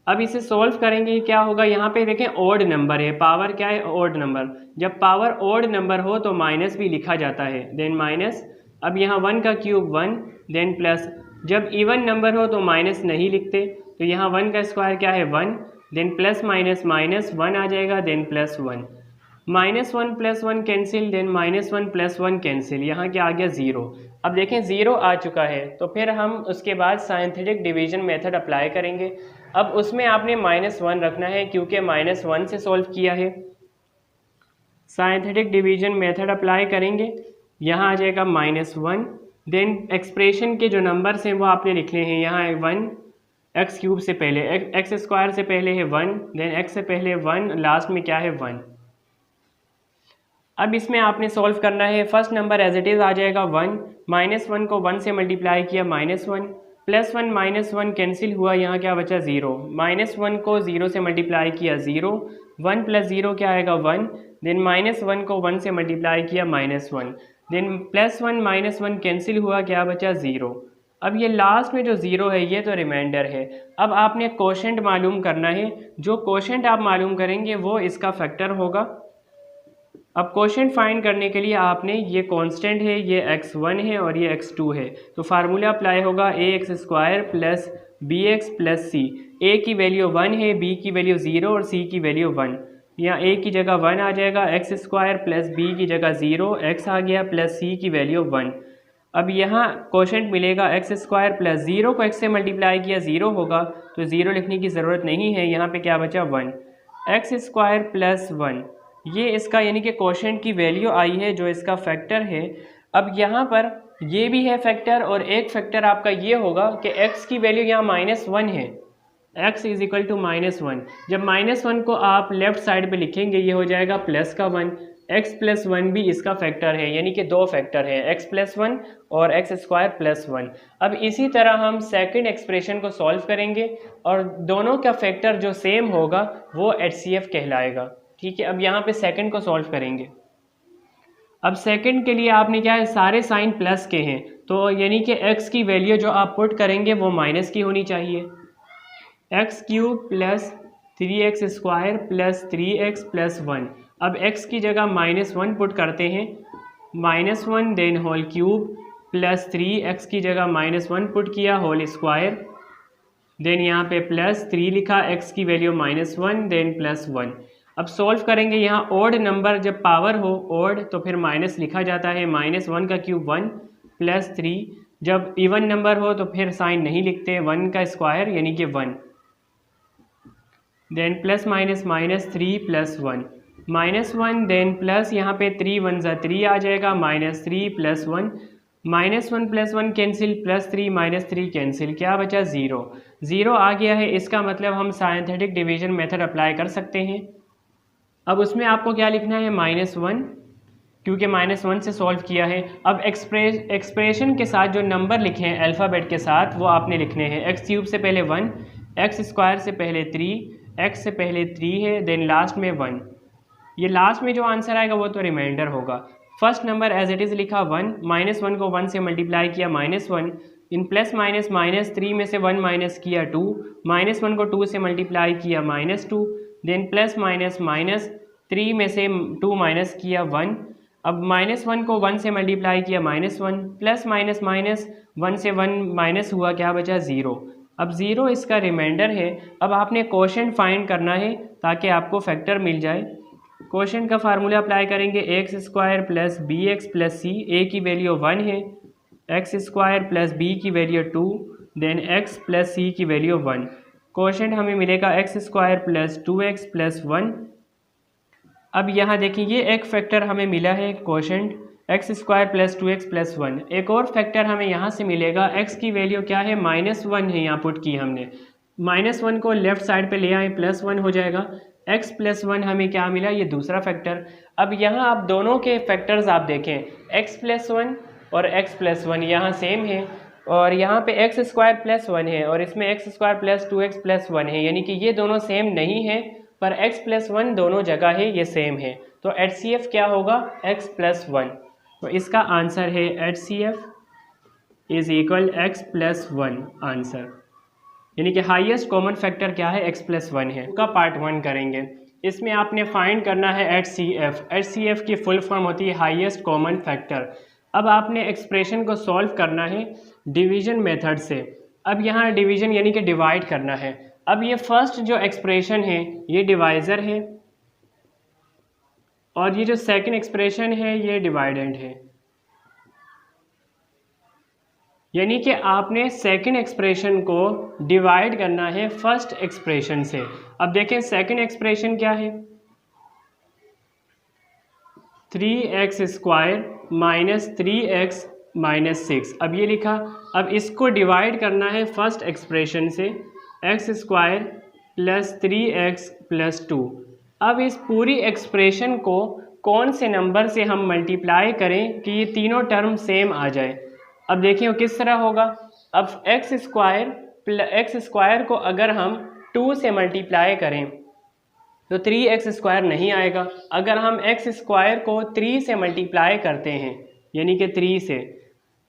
S1: अब इसे सॉल्व करेंगे क्या होगा, यहाँ पे देखें ओड नंबर है, पावर क्या है ओड नंबर। जब पावर ओड नंबर हो तो माइनस भी लिखा जाता है, देन माइनस। अब यहाँ 1 का क्यूब 1 देन प्लस। जब इवन नंबर हो तो माइनस नहीं लिखते, तो यहाँ 1 का स्क्वायर क्या है 1 देन प्लस माइनस -1 आ जाएगा देन +1। -1 + 1 कैंसिल, देन -1 + 1 कैंसिल, यहाँ क्या आ गया 0। अब देखें 0 आ चुका है, तो फिर हम उसके बाद साइंथेटिक डिवीजन मेथड अप्लाई करेंगे। अब उसमें आपने -1 रखना है क्योंकि -1 से सॉल्व किया है। साइंथेटिक डिवीजन मेथड अप्लाई करेंगे, यहाँ आ जाएगा -1, देन एक्सप्रेशन के जो नंबर्स हैं वो आपने लिखने हैं। यहाँ है 1, x³ से पहले x² से पहले है 1, देन x से पहले 1, लास्ट में क्या है 1। अब इसमें आपने सॉल्व करना है। First number as it is आ जाएगा 1, -1 को 1 से मल्टीप्लाई किया -1, +1 -1 कैंसिल हुआ, यहाँ क्या बचा 0। -1 को 0 से मल्टीप्लाई किया 0, 1 + 0 क्या आएगा 1, देन -1 को 1 से मल्टीप्लाई किया -1, देन +1 -1 कैंसिल हुआ, क्या बचा 0। अब ये लास्ट में जो 0 है ये तो रिमाइंडर है। अब आपने कोशेंट मालूम करना है, जो कोशेंट आप मालूम करेंगे वो इसका फैक्टर होगा। अब कोशेंट फाइंड करने के लिए आपने ये कांस्टेंट है, ये x1 है और ये x2 है, तो फार्मूला अप्लाई होगा ax² + bx + c। a की वैल्यू 1 है, b की वैल्यू 0 और c की वैल्यू 1। यहाँ a की जगह 1 आ जाएगा, x² + b की जगह 0, x आ गया, प्लस c की वैल्यू 1। अब यहाँ कोशेंट मिलेगा x² + 0 को x से मल्टीप्लाई किया 0 होगा, तो 0 लिखने की ज़रूरत नहीं है, यहाँ पे क्या बचा 1। x² + 1 ये इसका यानी कि कोशेंट की वैल्यू आई है जो इसका फैक्टर है। अब यहाँ पर ये भी है फैक्टर और एक फैक्टर आपका ये होगा कि x की वैल्यू यहाँ -1 है, x = -1। जब -1 को आप लेफ़्ट साइड पे लिखेंगे ये हो जाएगा प्लस का 1, x + 1 भी इसका फैक्टर है, यानी कि दो फैक्टर है, x + 1 और x² + 1। अब इसी तरह हम सेकंड एक्सप्रेशन को सॉल्व करेंगे और दोनों का फैक्टर जो सेम होगा वो HCF कहलाएगा। ठीक है, अब यहाँ पे सेकंड को सॉल्व करेंगे। अब सेकंड के लिए आपने क्या है, सारे साइन प्लस के हैं, तो यानी कि x की वैल्यू जो आप पुट करेंगे वो माइनस की होनी चाहिए। x³ + 3x² + 3x + 1। अब x की जगह -1 पुट करते हैं, -1 देन होल क्यूब + 3x की जगह -1 पुट किया होल स्क्वायर, देन यहाँ पे +3 लिखा, x की वैल्यू -1 देन +1। अब सॉल्व करेंगे, यहाँ ओड नंबर जब पावर हो ओड तो फिर माइनस लिखा जाता है, -1 का क्यूब 1 + 3, जब इवन नंबर हो तो फिर साइन नहीं लिखते, 1 का स्क्वायर यानी कि 1, देन +- -3 + 1, -1 देन प्लस, यहाँ पे 3 1 ज़ा 3 आ जाएगा, -3 + 1, -1 + 1 कैंसिल, +3 -3 कैंसिल, क्या बचा 0। 0 आ गया है, इसका मतलब हम साइंथेटिक डिवीजन मेथड अप्लाई कर सकते हैं। अब उसमें आपको क्या लिखना है, -1, क्योंकि -1 से सॉल्व किया है। अब एक्सप्रेशन के साथ जो नंबर लिखे हैं अल्फ़ाबेट के साथ वो आपने लिखने हैं। x³ से पहले 1, x² से पहले 3, x से पहले 3 है, देन लास्ट में 1। ये लास्ट में जो आंसर आएगा वो तो रिमाइंडर होगा। First number as it is लिखा 1, -1 को 1 से मल्टीप्लाई किया -1, इन +- 3 में से 1 माइनस किया 2, -1 को 2 से मल्टीप्लाई किया -2, देन +- 3 में से 2 माइनस किया 1। अब -1 को 1 से मल्टीप्लाई किया -1, +- 1 से 1 माइनस हुआ, क्या बचा 0। अब 0 इसका रिमाइंडर है। अब आपने कोशेंट फाइंड करना है ताकि आपको फैक्टर मिल जाए। कोशेंट का फार्मूला अप्लाई करेंगे, ax² + bx + c। a की वैल्यू 1 है, x² + b की वैल्यू 2, देन x + c की वैल्यू 1। कोशेंट हमें मिलेगा x² + 2x + 1। अब यहाँ देखिए ये एक फैक्टर हमें मिला है कोशेंट x² + 2x + 1। एक और फैक्टर हमें यहाँ से मिलेगा, x की वैल्यू क्या है, -1 है, यहाँ पुट की हमने, -1 को लेफ़्ट साइड पे ले आए, +1 हो जाएगा, x + 1 हमें क्या मिला, ये दूसरा फैक्टर। अब यहाँ आप दोनों के फैक्टर्स आप देखें, x + 1 और x + 1 यहाँ सेम है, और यहाँ पे x² + 1 है और इसमें x² + 2x + 1 है, यानी कि ये दोनों सेम नहीं है, पर x + 1 दोनों जगह है, ये सेम है, तो HCF क्या होगा, x + 1। तो इसका आंसर है HCF = x + 1 आंसर, यानी कि हाईएस्ट कॉमन फैक्टर क्या है, x + 1 है। का पार्ट 1 करेंगे, इसमें आपने फाइंड करना है HCF। HCF की फुल फॉर्म होती है हाईएस्ट कॉमन फैक्टर। अब आपने एक्सप्रेशन को सॉल्व करना है डिवीजन मेथड से। अब यहाँ डिवीजन यानी कि डिवाइड करना है। अब ये फर्स्ट जो एक्सप्रेशन है ये डिवाइज़र है, और ये जो सेकंड एक्सप्रेशन है ये डिवाइडेंड है, यानी कि आपने सेकंड एक्सप्रेशन को डिवाइड करना है फर्स्ट एक्सप्रेशन से। अब देखें सेकंड एक्सप्रेशन क्या है, 3x² माइनस 3x माइनस 6। अब ये लिखा, अब इसको डिवाइड करना है फर्स्ट एक्सप्रेशन से, x² प्लस 3x प्लस 2। अब इस पूरी एक्सप्रेशन को कौन से नंबर से हम मल्टीप्लाई करें कि ये तीनों टर्म सेम आ जाए। अब देखिए वो किस तरह होगा। अब x² को अगर हम 2 से मल्टीप्लाई करें तो 3x² नहीं आएगा। अगर हम x² को 3 से मल्टीप्लाई करते हैं, यानी कि 3 से,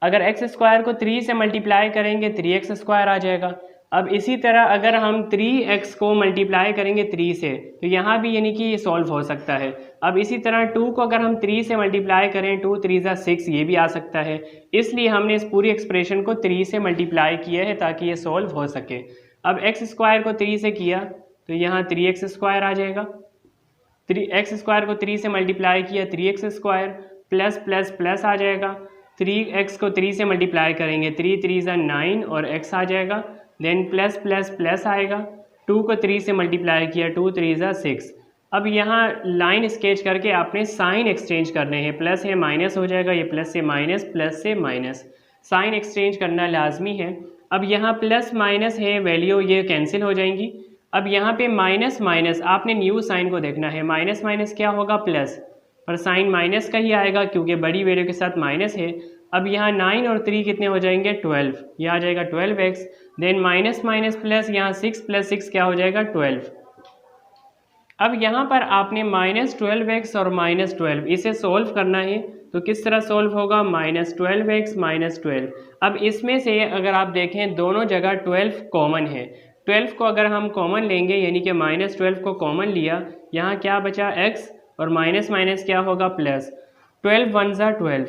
S1: अगर x² को 3 से मल्टीप्लाई करेंगे 3x² आ जाएगा। अब इसी तरह अगर हम 3x को मल्टीप्लाई करेंगे 3 से तो यहाँ भी यानी कि ये सॉल्व हो सकता है। अब इसी तरह 2 को अगर हम 3 से मल्टीप्लाई करें 2 3 6, ये भी आ सकता है। इसलिए हमने इस पूरी एक्सप्रेशन को 3 से मल्टीप्लाई किया है ताकि ये सॉल्व हो सके। अब x² को 3 से किया तो यहाँ 3x² आ जाएगा। x² को 3 से मल्टीप्लाई किया 3x² प्लस प्लस प्लस आ जाएगा। 3x को 3 से मल्टीप्लाई करेंगे 3 3 9 और x आ जाएगा। देन प्लस प्लस प्लस आएगा। 2 को 3 से मल्टीप्लाई किया 2 3 6। अब यहाँ लाइन स्केच करके आपने साइन एक्सचेंज करने हैं, प्लस है माइनस हो जाएगा, ये प्लस से माइनस, प्लस से माइनस, साइन एक्सचेंज करना लाजमी है। अब यहाँ प्लस माइनस है, वैल्यू ये कैंसिल हो जाएंगी। अब यहाँ पे माइनस माइनस आपने न्यू साइन को देखना है, माइनस माइनस क्या होगा प्लस, पर साइन माइनस का ही आएगा क्योंकि बड़ी वैल्यू के साथ माइनस है। अब यहाँ 9 और 3 कितने हो जाएंगे 12, ये आ जाएगा 12x। Then minus minus plus, यहाँ 6 प्लस 6 क्या हो जाएगा 12। अब यहाँ पर आपने -12x और -12 इसे सोल्व करना है, तो किस तरह सोल्व होगा, -12x -12। अब इसमें से अगर आप देखें दोनों जगह 12 कॉमन है, 12 को अगर हम कॉमन लेंगे यानी कि -12 को कॉमन लिया, यहाँ क्या बचा x और माइनस माइनस क्या होगा प्लस, 12 1 ज़ा 12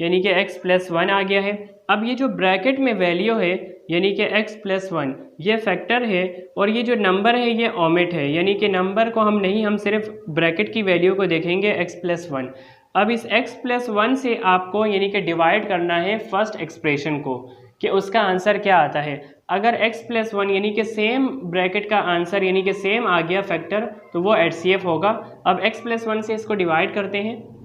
S1: यानी कि x + 1 आ गया है। अब ये जो ब्रैकेट में वैल्यू है यानी कि x + 1 ये फैक्टर है और ये जो नंबर है ये ओमिट है, यानी कि नंबर को हम नहीं, हम सिर्फ ब्रैकेट की वैल्यू को देखेंगे x + 1। अब इस x + 1 से आपको यानी कि डिवाइड करना है फर्स्ट एक्सप्रेशन को कि उसका आंसर क्या आता है। अगर x + 1 यानी कि सेम ब्रैकेट का आंसर यानी कि सेम आ गया फैक्टर, तो वो HCF होगा। अब x + 1 से इसको डिवाइड करते हैं।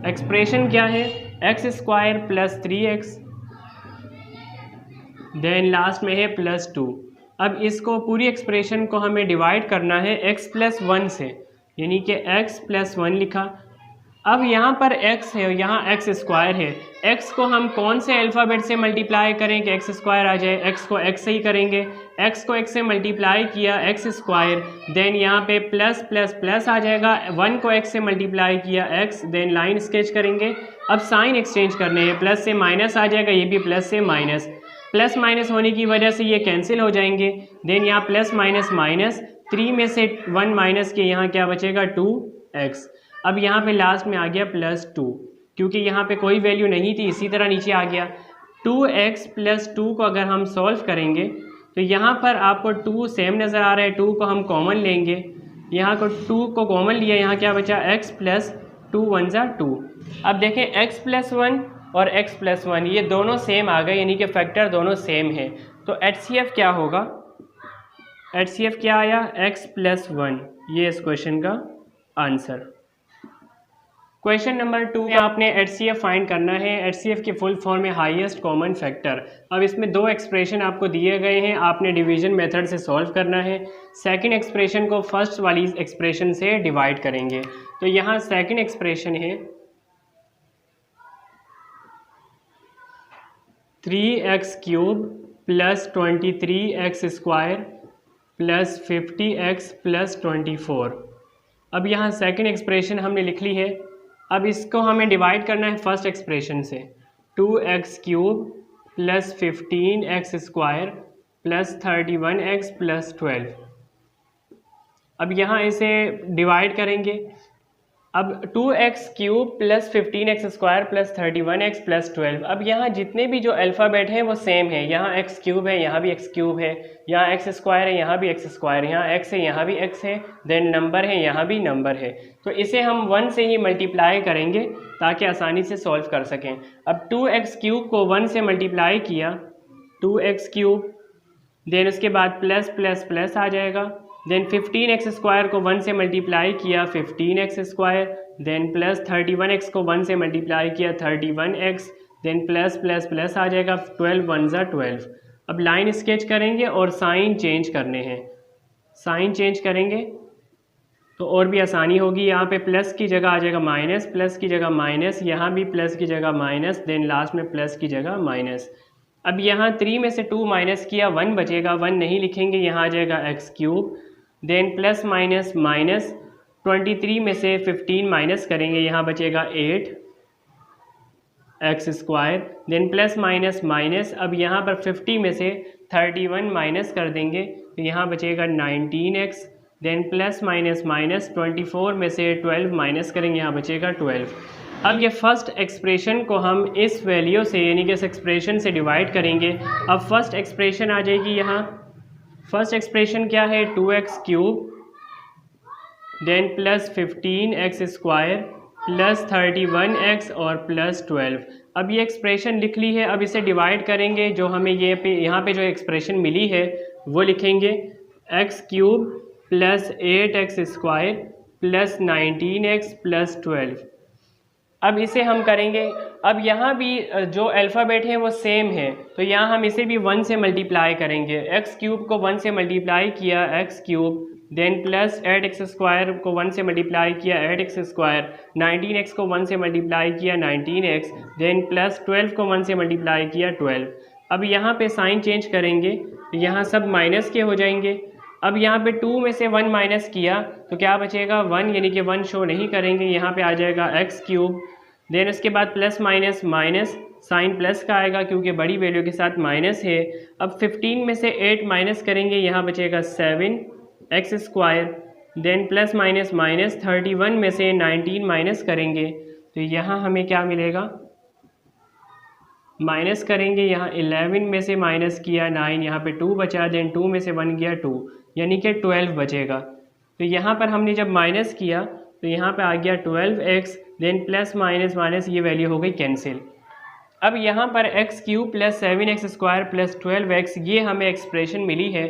S1: एक्सप्रेशन क्या है, x² + 3x, देन लास्ट में है +2। अब इसको पूरी एक्सप्रेशन को हमें डिवाइड करना है x + 1 से, यानी कि x + 1 लिखा। अब यहाँ पर x है, यहाँ x² है, x को हम कौन से अल्फ़ाबेट से मल्टीप्लाई करें कि x² आ जाए, x को x से ही करेंगे। x को x से मल्टीप्लाई किया x², देन यहाँ पे प्लस प्लस प्लस आ जाएगा, 1 को x से मल्टीप्लाई किया x, देन लाइन स्केच करेंगे। अब साइन एक्सचेंज करने हैं, प्लस से माइनस आ जाएगा, ये भी प्लस से माइनस, प्लस माइनस होने की वजह से ये कैंसिल हो जाएंगे। देन यहाँ प्लस माइनस माइनस, 3 में से 1 माइनस के यहाँ क्या बचेगा 2x। अब यहाँ पे लास्ट में आ गया +2, क्योंकि यहाँ पे कोई वैल्यू नहीं थी इसी तरह नीचे आ गया। 2x + 2 को अगर हम सॉल्व करेंगे तो यहाँ पर आपको 2 सेम नज़र आ रहा है, 2 को हम कॉमन लेंगे, यहाँ को 2 को कॉमन लिया, यहाँ क्या बचा x + 2 1 ज़ा 2। अब देखें x + 1 और x + 1 ये दोनों सेम आ गए, यानी कि फैक्टर दोनों सेम है। तो HCF क्या होगा, HCF क्या आया x + 1, ये इस क्वेश्चन का आंसर। क्वेश्चन नंबर 2 में आपने HCF फाइंड करना है। HCF की फुल फॉर्म है हाईएस्ट कॉमन फैक्टर। अब इसमें 2 एक्सप्रेशन आपको दिए गए हैं, आपने डिवीजन मेथड से सॉल्व करना है। सेकंड एक्सप्रेशन को फर्स्ट वाली एक्सप्रेशन से डिवाइड करेंगे। तो यहाँ सेकंड एक्सप्रेशन है 3x³ + 23x² + 50x + 24। अब यहाँ सेकंड एक्सप्रेशन हमने लिख ली है। अब इसको हमें डिवाइड करना है फर्स्ट एक्सप्रेशन से, 2x³ + 15x² + 31x + 12। अब यहाँ इसे डिवाइड करेंगे, अब 2x cube plus 15x square plus 31x plus 12। अब यहाँ जितने भी जो अल्फ़ाबेट हैं वो सेम है। यहाँ x क्यूब है, यहाँ भी x क्यूब है, यहाँ x स्क्वायर है, यहाँ भी x स्क्वायर, यहाँ x है, यहाँ भी x है, देन नंबर है, यहाँ भी नंबर है। तो इसे हम 1 से ही मल्टीप्लाई करेंगे ताकि आसानी से सॉल्व कर सकें। अब 2x क्यूब को 1 से मल्टीप्लाई किया, 2x क्यूब, देन उसके बाद प्लस प्लस प्लस आ जाएगा। देन 15x स्क्वायर को 1 से मल्टीप्लाई किया, 15x square, then plus 31x को 1 से मल्टीप्लाई किया, 31x, then plus plus plus आ जाएगा, 12 1 ज़ा 12। अब लाइन स्केच करेंगे और साइन चेंज करने हैं। साइन चेंज करेंगे तो और भी आसानी होगी। यहाँ पे प्लस की जगह आ जाएगा माइनस, प्लस की जगह माइनस, यहाँ भी प्लस की जगह माइनस, देन लास्ट में प्लस की जगह माइनस। अब यहाँ 3 में से 2 माइनस किया, 1 बचेगा, 1 नहीं लिखेंगे, यहाँ आ जाएगा x cube, then plus minus minus, 23 में से 15 माइनस करेंगे, यहाँ बचेगा 8 x square, then plus minus minus. अब यहाँ पर 50 में से 31 माइनस कर देंगे तो यहाँ बचेगा 19x, then plus minus minus, 24 में से 12 माइनस करेंगे, यहाँ बचेगा 12। अब ये फर्स्ट एक्सप्रेशन को हम इस वैल्यू से यानी कि इस एक्सप्रेशन से डिवाइड करेंगे। अब फर्स्ट एक्सप्रेशन आ जाएगी यहाँ। फर्स्ट एक्सप्रेशन क्या है, 2x cube, then plus 15x square plus 31x और प्लस 12। अब ये एक्सप्रेशन लिख ली है। अब इसे डिवाइड करेंगे, जो हमें यहाँ पे जो एक्सप्रेशन मिली है वो लिखेंगे, x cube plus 8x square plus 19x plus 12। अब इसे हम करेंगे। अब यहाँ भी जो अल्फ़ाबेट है वो सेम है, तो यहाँ हम इसे भी 1 से मल्टीप्लाई करेंगे। x क्यूब को 1 से मल्टीप्लाई किया, x cube, then plus 8x square को 1 से मल्टीप्लाई किया, 8x स्क्वायर, 19x को 1 से मल्टीप्लाई किया, 19x, देन प्लस 12 को 1 से मल्टीप्लाई किया, 12। अब यहाँ पे साइन चेंज करेंगे, यहाँ सब माइनस के हो जाएंगे। अब यहाँ पे 2 में से 1 माइनस किया तो क्या बचेगा, 1, यानी कि 1 शो नहीं करेंगे, यहाँ पे आ जाएगा x क्यूब, देन उसके बाद plus minus minus, sign plus का आएगा क्योंकि बड़ी वैल्यू के साथ माइनस है। अब 15 में से 8 माइनस करेंगे, यहाँ बचेगा 7x square, then plus minus minus, 31 में से 19 माइनस करेंगे तो यहाँ हमें क्या मिलेगा, माइनस करेंगे, यहाँ 11 में से माइनस किया 9, यहाँ पे 2 बचा, देन 2 में से 1 गया 2, यानी कि 12 बचेगा। तो यहाँ पर हमने जब माइनस किया तो यहाँ पे आ गया 12x, then plus minus minus, ये वैल्यू हो गई कैंसिल। अब यहाँ पर x cube plus 7x square plus 12x, ये हमें एक्सप्रेशन मिली है।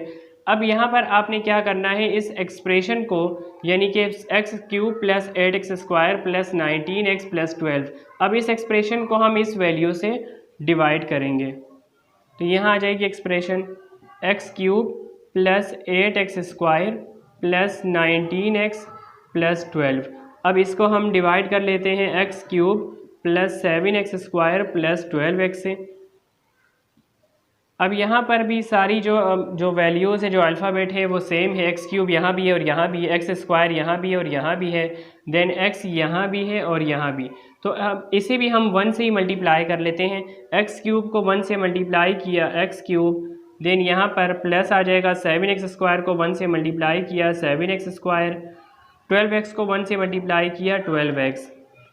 S1: अब यहाँ पर आपने क्या करना है, इस एक्सप्रेशन को यानी कि x cube plus 8x square plus 19x plus 12, अब इस एक्सप्रेशन को हम इस वैल्यू से डिवाइड करेंगे तो यहाँ आ जाएगी expression x cube plus 8x square plus 19x plus 12। अब इसको हम डिवाइड कर लेते हैं x cube plus 7x square plus 12x से। अब यहाँ पर भी सारी जो वैल्यूज़ है, जो अल्फ़ाबेट है वो सेम है। x क्यूब यहाँ भी है और यहाँ भी है, x स्क्वायर यहाँ भी है और यहाँ भी है, देन x यहाँ भी है और यहाँ भी। तो अब इसे भी हम 1 से ही मल्टीप्लाई कर लेते हैं। x क्यूब को 1 से मल्टीप्लाई किया, x क्यूब, देन यहाँ पर प्लस आ जाएगा, 7x स्क्वायर को 1 से मल्टीप्लाई किया, 7x स्क्वायर, 12x को 1 से मल्टीप्लाई किया, 12x।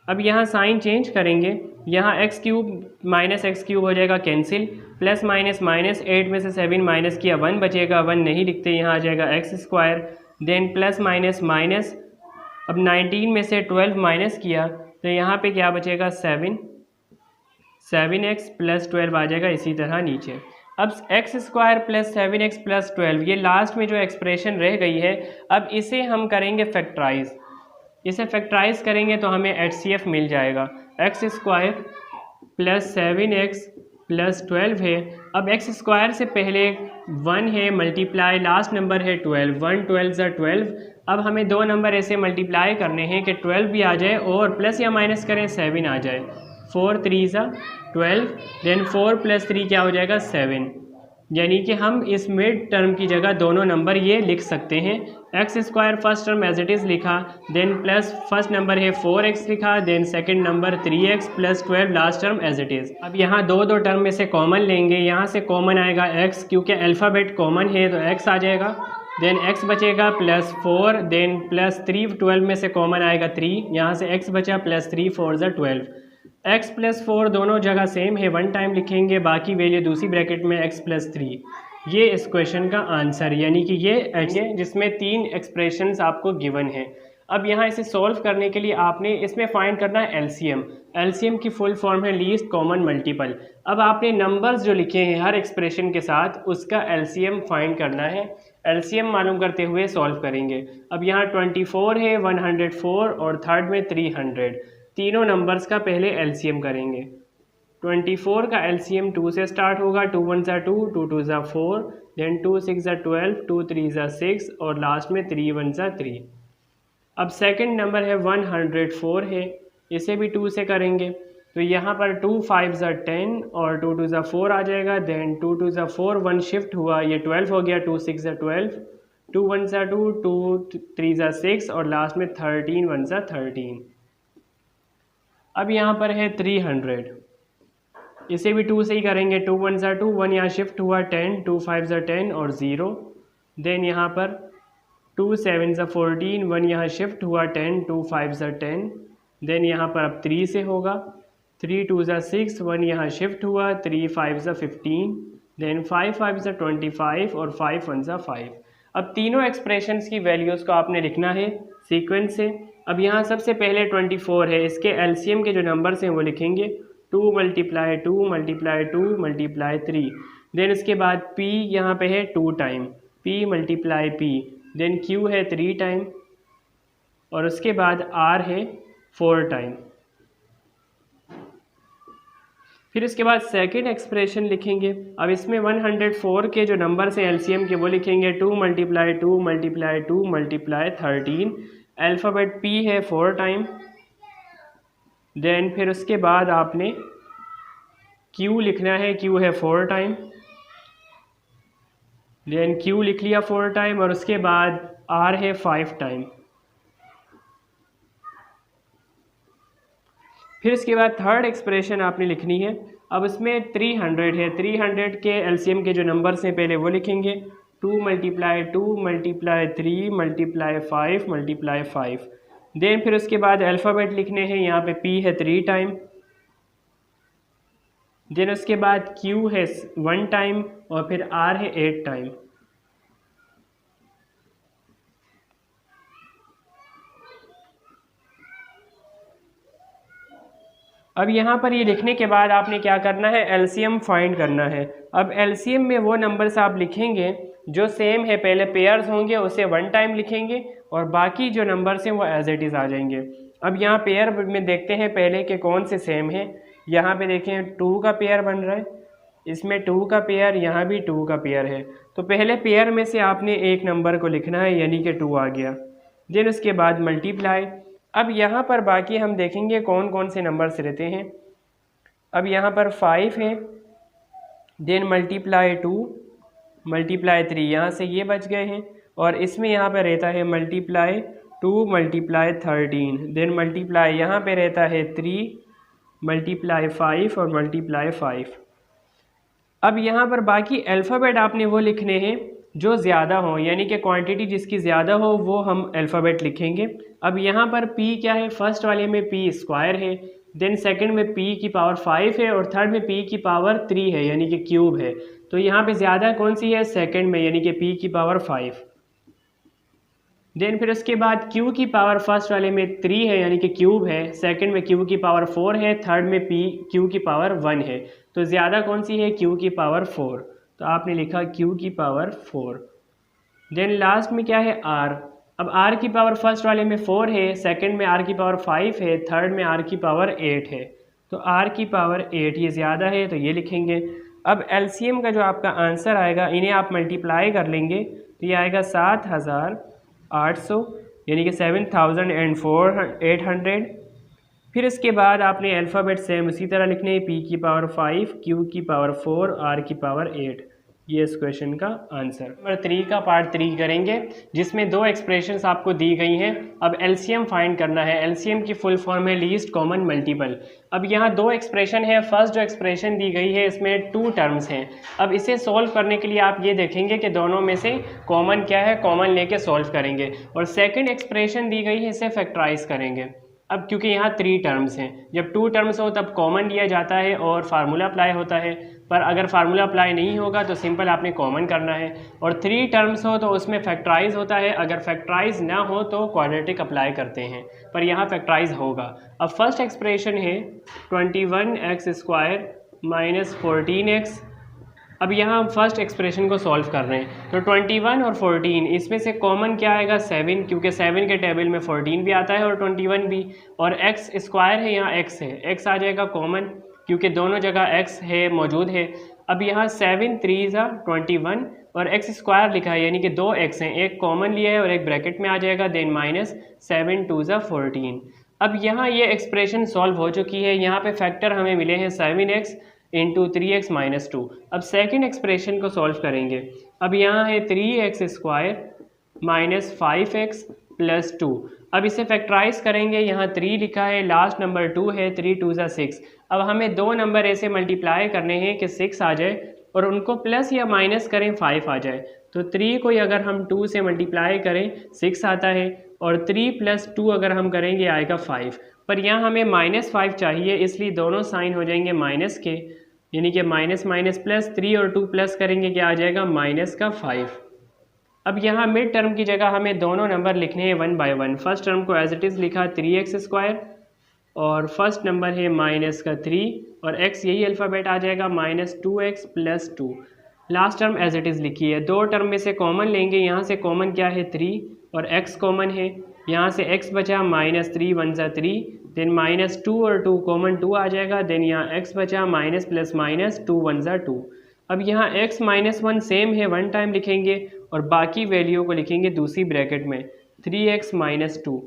S1: अब यहाँ साइन चेंज करेंगे, यहाँ x cube minus x cube हो जाएगा कैंसिल, प्लस माइनस माइनस, 8 में से 7 माइनस किया, 1 बचेगा, 1 नहीं लिखते, यहाँ आ जाएगा x square, then plus minus minus. अब 19 में से 12 माइनस किया तो यहाँ पे क्या बचेगा, 7x प्लस 12 आ जाएगा, इसी तरह नीचे। अब x स्क्वायर प्लस 7x प्लस 12, ये लास्ट में जो एक्सप्रेशन रह गई है, अब इसे हम करेंगे फैक्टराइज। इसे फैक्टराइज करेंगे तो हमें HCF मिल जाएगा, x स्क्वायर प्लस 7x प्लस 12 है। अब x स्क्वायर से पहले 1 है, मल्टीप्लाई लास्ट नंबर है 12, 1 12 ज़ा 12। अब हमें 2 नंबर ऐसे मल्टीप्लाई करने हैं कि 12 भी आ जाए और प्लस या माइनस करें 7 आ जाए, 4 3 ज़ा 12, देन 4 प्लस 3 क्या हो जाएगा, 7। यानी कि हम इस मिड टर्म की जगह दोनों नंबर ये लिख सकते हैं। x square first term as it is लिखा, देन प्लस फर्स्ट नंबर है 4x लिखा, then second number 3x plus 12 last term as it is. अब यहाँ दो टर्म में से कॉमन लेंगे, यहाँ से कॉमन आएगा x, क्योंकि अल्फ़ाबेट कॉमन है तो x आ जाएगा, देन x बचेगा +4, देन +3, 12 में से कॉमन आएगा 3, यहाँ से x बचा +3 4 ज़ा 12, x +4 दोनों जगह सेम है, 1 टाइम लिखेंगे, बाकी वैल्यू दूसरी ब्रैकेट में x +3। ये इस क्वेश्चन का आंसर, यानी कि ये जिसमें 3 एक्सप्रेशंस आपको गिवन है। अब यहाँ इसे सॉल्व करने के लिए आपने इसमें फाइंड करना है एलसीएम। एलसीएम की फुल फॉर्म है लीस्ट कॉमन मल्टीपल। अब आपने नंबर्स जो लिखे हैं हर एक्सप्रेशन के साथ उसका एलसीएम फाइंड करना है। एलसीएम मालूम करते हुए सॉल्व करेंगे। अब यहाँ 24 है, 104 और थर्ड में 300, तीनों नंबर्स का पहले एलसीएम करेंगे। 24 का एलसीएम 2 से स्टार्ट होगा, 2 1 ज़ा 2, 2 2 ज़ा 4, देन 2 6 ज़ा 12, 2 3 ज़ा 6 और लास्ट में 3 1 ज़ा 3। अब सेकंड नंबर है 104 है, इसे भी 2 से करेंगे, तो यहाँ पर 2 5 ज़ा 10 और 2 2 ज़ा 4 आ जाएगा, देन 2 2 ज़ा 4 1 शिफ्ट हुआ, ये 12 हो गया, 2 6 ज़ा 12, 2 1 ज़ा 2, 2 3 ज़ा 6 और लास्ट में 13 1 ज़ा 13। अब यहाँ पर है 300, इसे भी 2 से ही करेंगे, 2 1 ज़ा 2, 1 यहाँ शिफ्ट हुआ, 10, 2 5 ज़ा 10 और 0, देन यहाँ पर 2 7 ज़ा 14, 1 यहाँ शिफ्ट हुआ, 10, 2 5 ज़ा 10, देन यहाँ पर अब 3 से होगा, 3 2 ज़ा 6, 1 यहाँ शिफ्ट हुआ, 3 5 ज़ा 15, देन 5 5 ज़ा 25 और 5 1 ज़ा 5। अब तीनों एक्सप्रेशंस की वैल्यूज़ को आपने लिखना है सीक्वेंस से। अब यहाँ सबसे पहले 24 है, इसके एलसीएम के जो नंबर्स हैं वो लिखेंगे, 2 × 2 × 2 × 3, देन इसके बाद p यहाँ पे है 2 time, p × p, then q है 3 टाइम और उसके बाद r है 4 टाइम। फिर इसके बाद सेकंड एक्सप्रेशन लिखेंगे। अब इसमें 104 के जो नंबर्स हैं एलसीएम के वो लिखेंगे, 2 × 2 × 2 × 13, अल्फ़ाबेट p है 4 टाइम, देन फिर उसके बाद आपने q लिखना है, q है 4 टाइम, देन q लिख लिया 4 टाइम और उसके बाद r है 5 टाइम। फिर इसके बाद थर्ड एक्सप्रेशन आपने लिखनी है। अब इसमें 300 है, 300 के एलसीएम के जो नंबर्स हैं पहले वो लिखेंगे, 2 × 2 × 3 × 5 × 5, देन फिर उसके बाद अल्फ़ाबेट लिखने हैं, यहाँ पे p है 3 टाइम, देन उसके बाद q है 1 टाइम और फिर r है 8 टाइम। अब यहाँ पर ये लिखने के बाद आपने क्या करना है, एलसीएम फाइंड करना है। अब एलसीएम में वो नंबर्स आप लिखेंगे जो सेम है, पहले पेयर्स होंगे उसे 1 टाइम लिखेंगे और बाकी जो नंबर्स हैं वो एज इट इज़ आ जाएंगे। अब यहाँ पेयर में देखते हैं पहले के कौन से सेम है। यहाँ पे देखें 2 का पेयर बन रहा है, इसमें 2 का पेयर, यहाँ भी 2 का पेयर है, तो पहले पेयर में से आपने एक नंबर को लिखना है, यानी कि 2 आ गया, देन उसके बाद मल्टीप्लाई। अब यहाँ पर बाकी हम देखेंगे कौन कौन से नंबर्स रहते हैं। अब यहाँ पर 5 है, देन मल्टीप्लाई 2 × 3, यहाँ से ये बच गए हैं, और इसमें यहाँ पर रहता है मल्टीप्लाई 2 × 13, देन मल्टीप्लाई यहाँ पे रहता है 3 × 5 और मल्टीप्लाई 5। अब यहाँ पर बाकी अल्फ़ाबेट आपने वो लिखने हैं जो ज़्यादा हो, यानी कि क्वांटिटी जिसकी ज़्यादा हो वो हम अल्फ़ाबेट लिखेंगे। अब यहाँ पर p क्या है, फर्स्ट वाले में p² है, देन सेकंड में p की पावर 5 है और थर्ड में p की पावर 3 है, यानी कि क्यूब है, तो यहाँ पे ज़्यादा कौन सी है, सेकंड में, यानी कि p की पावर 5। देन फिर उसके बाद q की पावर फर्स्ट वाले में 3 है, यानी कि क्यूब है, सेकंड में q की पावर 4 है, थर्ड में q की पावर 1 है, तो ज़्यादा कौन सी है, q की पावर 4, तो आपने लिखा q की पावर 4। देन लास्ट में क्या है, r। अब r की पावर फर्स्ट वाले में 4 है, सेकंड में r की पावर 5 है, थर्ड में r की पावर 8 है, तो r की पावर 8 ये ज़्यादा है, तो ये लिखेंगे। अब एलसीएम का जो आपका आंसर आएगा, इन्हें आप मल्टीप्लाई कर लेंगे तो ये आएगा 7800, यानी कि 7800। फिर इसके बाद आपने अल्फ़ाबेट सेम उसी तरह लिखने हैं, p की पावर 5, q की पावर 4, r की पावर 8। ये इस क्वेश्चन का आंसर। नंबर 3 का पार्ट 3 करेंगे जिसमें दो एक्सप्रेशंस आपको दी गई हैं। अब एलसीएम फाइंड करना है। एलसीएम की फुल फॉर्म है लीस्ट कॉमन मल्टीपल। अब यहाँ दो एक्सप्रेशन है। फर्स्ट जो एक्सप्रेशन दी गई है इसमें 2 टर्म्स हैं। अब इसे सॉल्व करने के लिए आप ये देखेंगे कि दोनों में से कॉमन क्या है, कॉमन लेके सॉल्व करेंगे। और सेकेंड एक्सप्रेशन दी गई है, इसे फैक्टराइज करेंगे। अब क्योंकि यहाँ 3 टर्म्स हैं, जब 2 टर्म्स हो तब कॉमन लिया जाता है और फार्मूला अप्लाई होता है। पर अगर फार्मूला अप्लाई नहीं होगा तो सिंपल आपने कॉमन करना है। और 3 टर्म्स हो तो उसमें फैक्टराइज होता है, अगर फैक्टराइज ना हो तो क्वाड्रेटिक अप्लाई करते हैं, पर यहाँ फैक्टराइज होगा। अब फर्स्ट एक्सप्रेशन है 21x² माइनस 14x। अब यहाँ हम फर्स्ट एक्सप्रेशन को सॉल्व कर रहे हैं। तो 21 और 14 इसमें से कॉमन क्या आएगा, 7, क्योंकि 7 के टेबल में 14 भी आता है और 21 भी। और x² है, यहाँ x है, x आ जाएगा कॉमन क्योंकि दोनों जगह x है मौजूद है। अब यहाँ 7 3 21 और x² लिखा है, यानी कि 2 x हैं, एक कॉमन लिया है और एक ब्रैकेट में आ जाएगा, देन माइनस 7 2 14। अब यहाँ ये एक्सप्रेशन सॉल्व हो चुकी है। यहाँ पे फैक्टर हमें मिले हैं 7x इंटू 3x माइनस 2। अब सेकेंड एक्सप्रेशन को सॉल्व करेंगे। अब यहाँ है 3x² माइनस 5x प्लस 2। अब इसे फैक्टराइज करेंगे। यहाँ 3 लिखा है, लास्ट नंबर 2 है, 3 2 6। अब हमें दो नंबर ऐसे मल्टीप्लाई करने हैं कि 6 आ जाए और उनको प्लस या माइनस करें 5 आ जाए। तो 3 को अगर हम 2 से मल्टीप्लाई करें 6 आता है और 3 प्लस 2 अगर हम करेंगे आएगा 5। पर यहाँ हमें -5 चाहिए, इसलिए दोनों साइन हो जाएंगे माइनस के, यानी कि माइनस माइनस प्लस, 3 और 2 प्लस करेंगे क्या आ जाएगा, माइनस का 5। अब यहाँ मिड टर्म की जगह हमें दोनों नंबर लिखने हैं 1 बाय 1। फर्स्ट टर्म को एज इट इज़ लिखा 3x² और फर्स्ट नंबर है माइनस का 3 और x यही अल्फ़ाबेट आ जाएगा -2x plus 2। Last term as it is लिखी है। दो टर्म में से कॉमन लेंगे। यहाँ से कॉमन क्या है, 3 और x कॉमन है। यहाँ से x बचा -3 1 3, देन -2 और 2 कॉमन 2 आ जाएगा, देन यहाँ x बचा माइनस प्लस माइनस 2 1 2। अब यहाँ x -1 सेम है, 1 टाइम लिखेंगे और बाकी वैल्यू को लिखेंगे दूसरी ब्रैकेट में 3x - 2।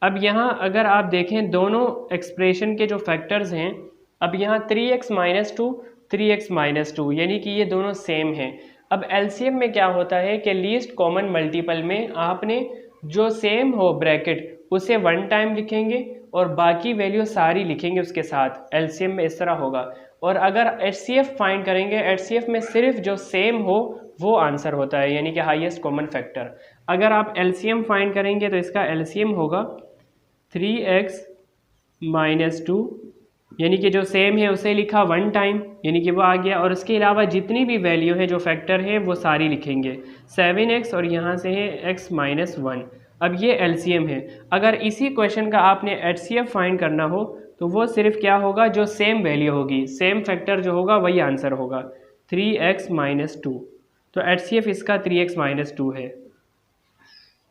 S1: अब यहाँ अगर आप देखें दोनों एक्सप्रेशन के जो फैक्टर्स हैं, अब यहाँ 3x - 2 3x - 2, यानी कि ये दोनों सेम हैं। अब एलसीएम में क्या होता है कि लीस्ट कॉमन मल्टीपल में आपने जो सेम हो ब्रैकेट उसे 1 टाइम लिखेंगे और बाकी वैल्यू सारी लिखेंगे उसके साथ। एलसीएम में इस तरह होगा। और अगर एचसीएफ फाइंड करेंगे, एचसीएफ में सिर्फ जो सेम हो वो आंसर होता है, यानी कि हाईएस्ट कॉमन फैक्टर। अगर आप एलसीएम फाइंड करेंगे तो इसका एलसीएम होगा 3x - 2, यानी कि जो सेम है उसे लिखा 1 टाइम, यानी कि वो आ गया। और उसके अलावा जितनी भी वैल्यू है जो फैक्टर है वो सारी लिखेंगे, 7x और यहाँ से है x - 1। अब ये एलसीएम है। अगर इसी क्वेश्चन का आपने एचसीएफ फाइंड करना हो तो वो सिर्फ क्या होगा, जो सेम वैल्यू होगी, सेम फैक्टर जो होगा वही आंसर होगा, 3x - 2। तो एचसीएफ इसका 3x - 2 है।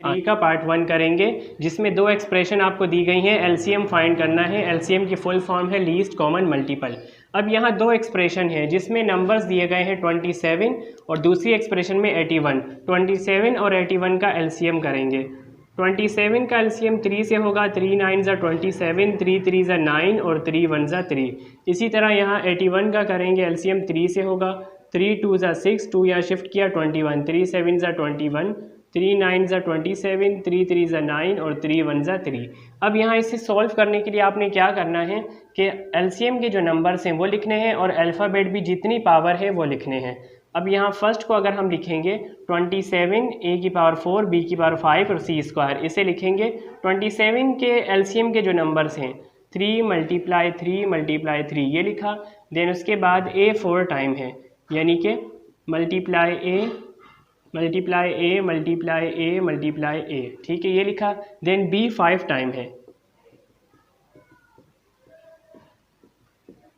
S1: ई का पार्ट 1 करेंगे जिसमें दो एक्सप्रेशन आपको दी गई हैं। एलसीएम फाइंड करना है। एलसीएम की फुल फॉर्म है लीस्ट कॉमन मल्टीपल। अब यहाँ दो एक्सप्रेशन हैं जिसमें नंबर्स दिए गए हैं 27 और दूसरी एक्सप्रेशन में 81। 27 और 81 का एलसीएम करेंगे। 27 का एलसीएम 3 से होगा, 3 9 27, 3 3 9 और 3 1 3। इसी तरह यहाँ 81 का करेंगे, एलसीएम 3 से होगा, 3 2 6, 2 यहाँ शिफ्ट किया 21, 3 7 21, 3 9 27, 3 3 9 और 3 1 3। अब यहाँ इसे सॉल्व करने के लिए आपने क्या करना है कि एलसीएम के जो नंबर्स हैं वो लिखने हैं और अल्फ़ाबेट भी जितनी पावर है वो लिखने हैं। अब यहाँ फर्स्ट को अगर हम लिखेंगे 27 a की पावर 4 b की पावर 5 और c², इसे लिखेंगे। 27 के एलसीएम के जो नंबर्स हैं 3 × 3 × 3 ये लिखा। देन उसके बाद a 4 टाइम है, यानी कि मल्टीप्लाई a मल्टीप्लाई a, ठीक है, ये लिखा। देन b 5 टाइम है,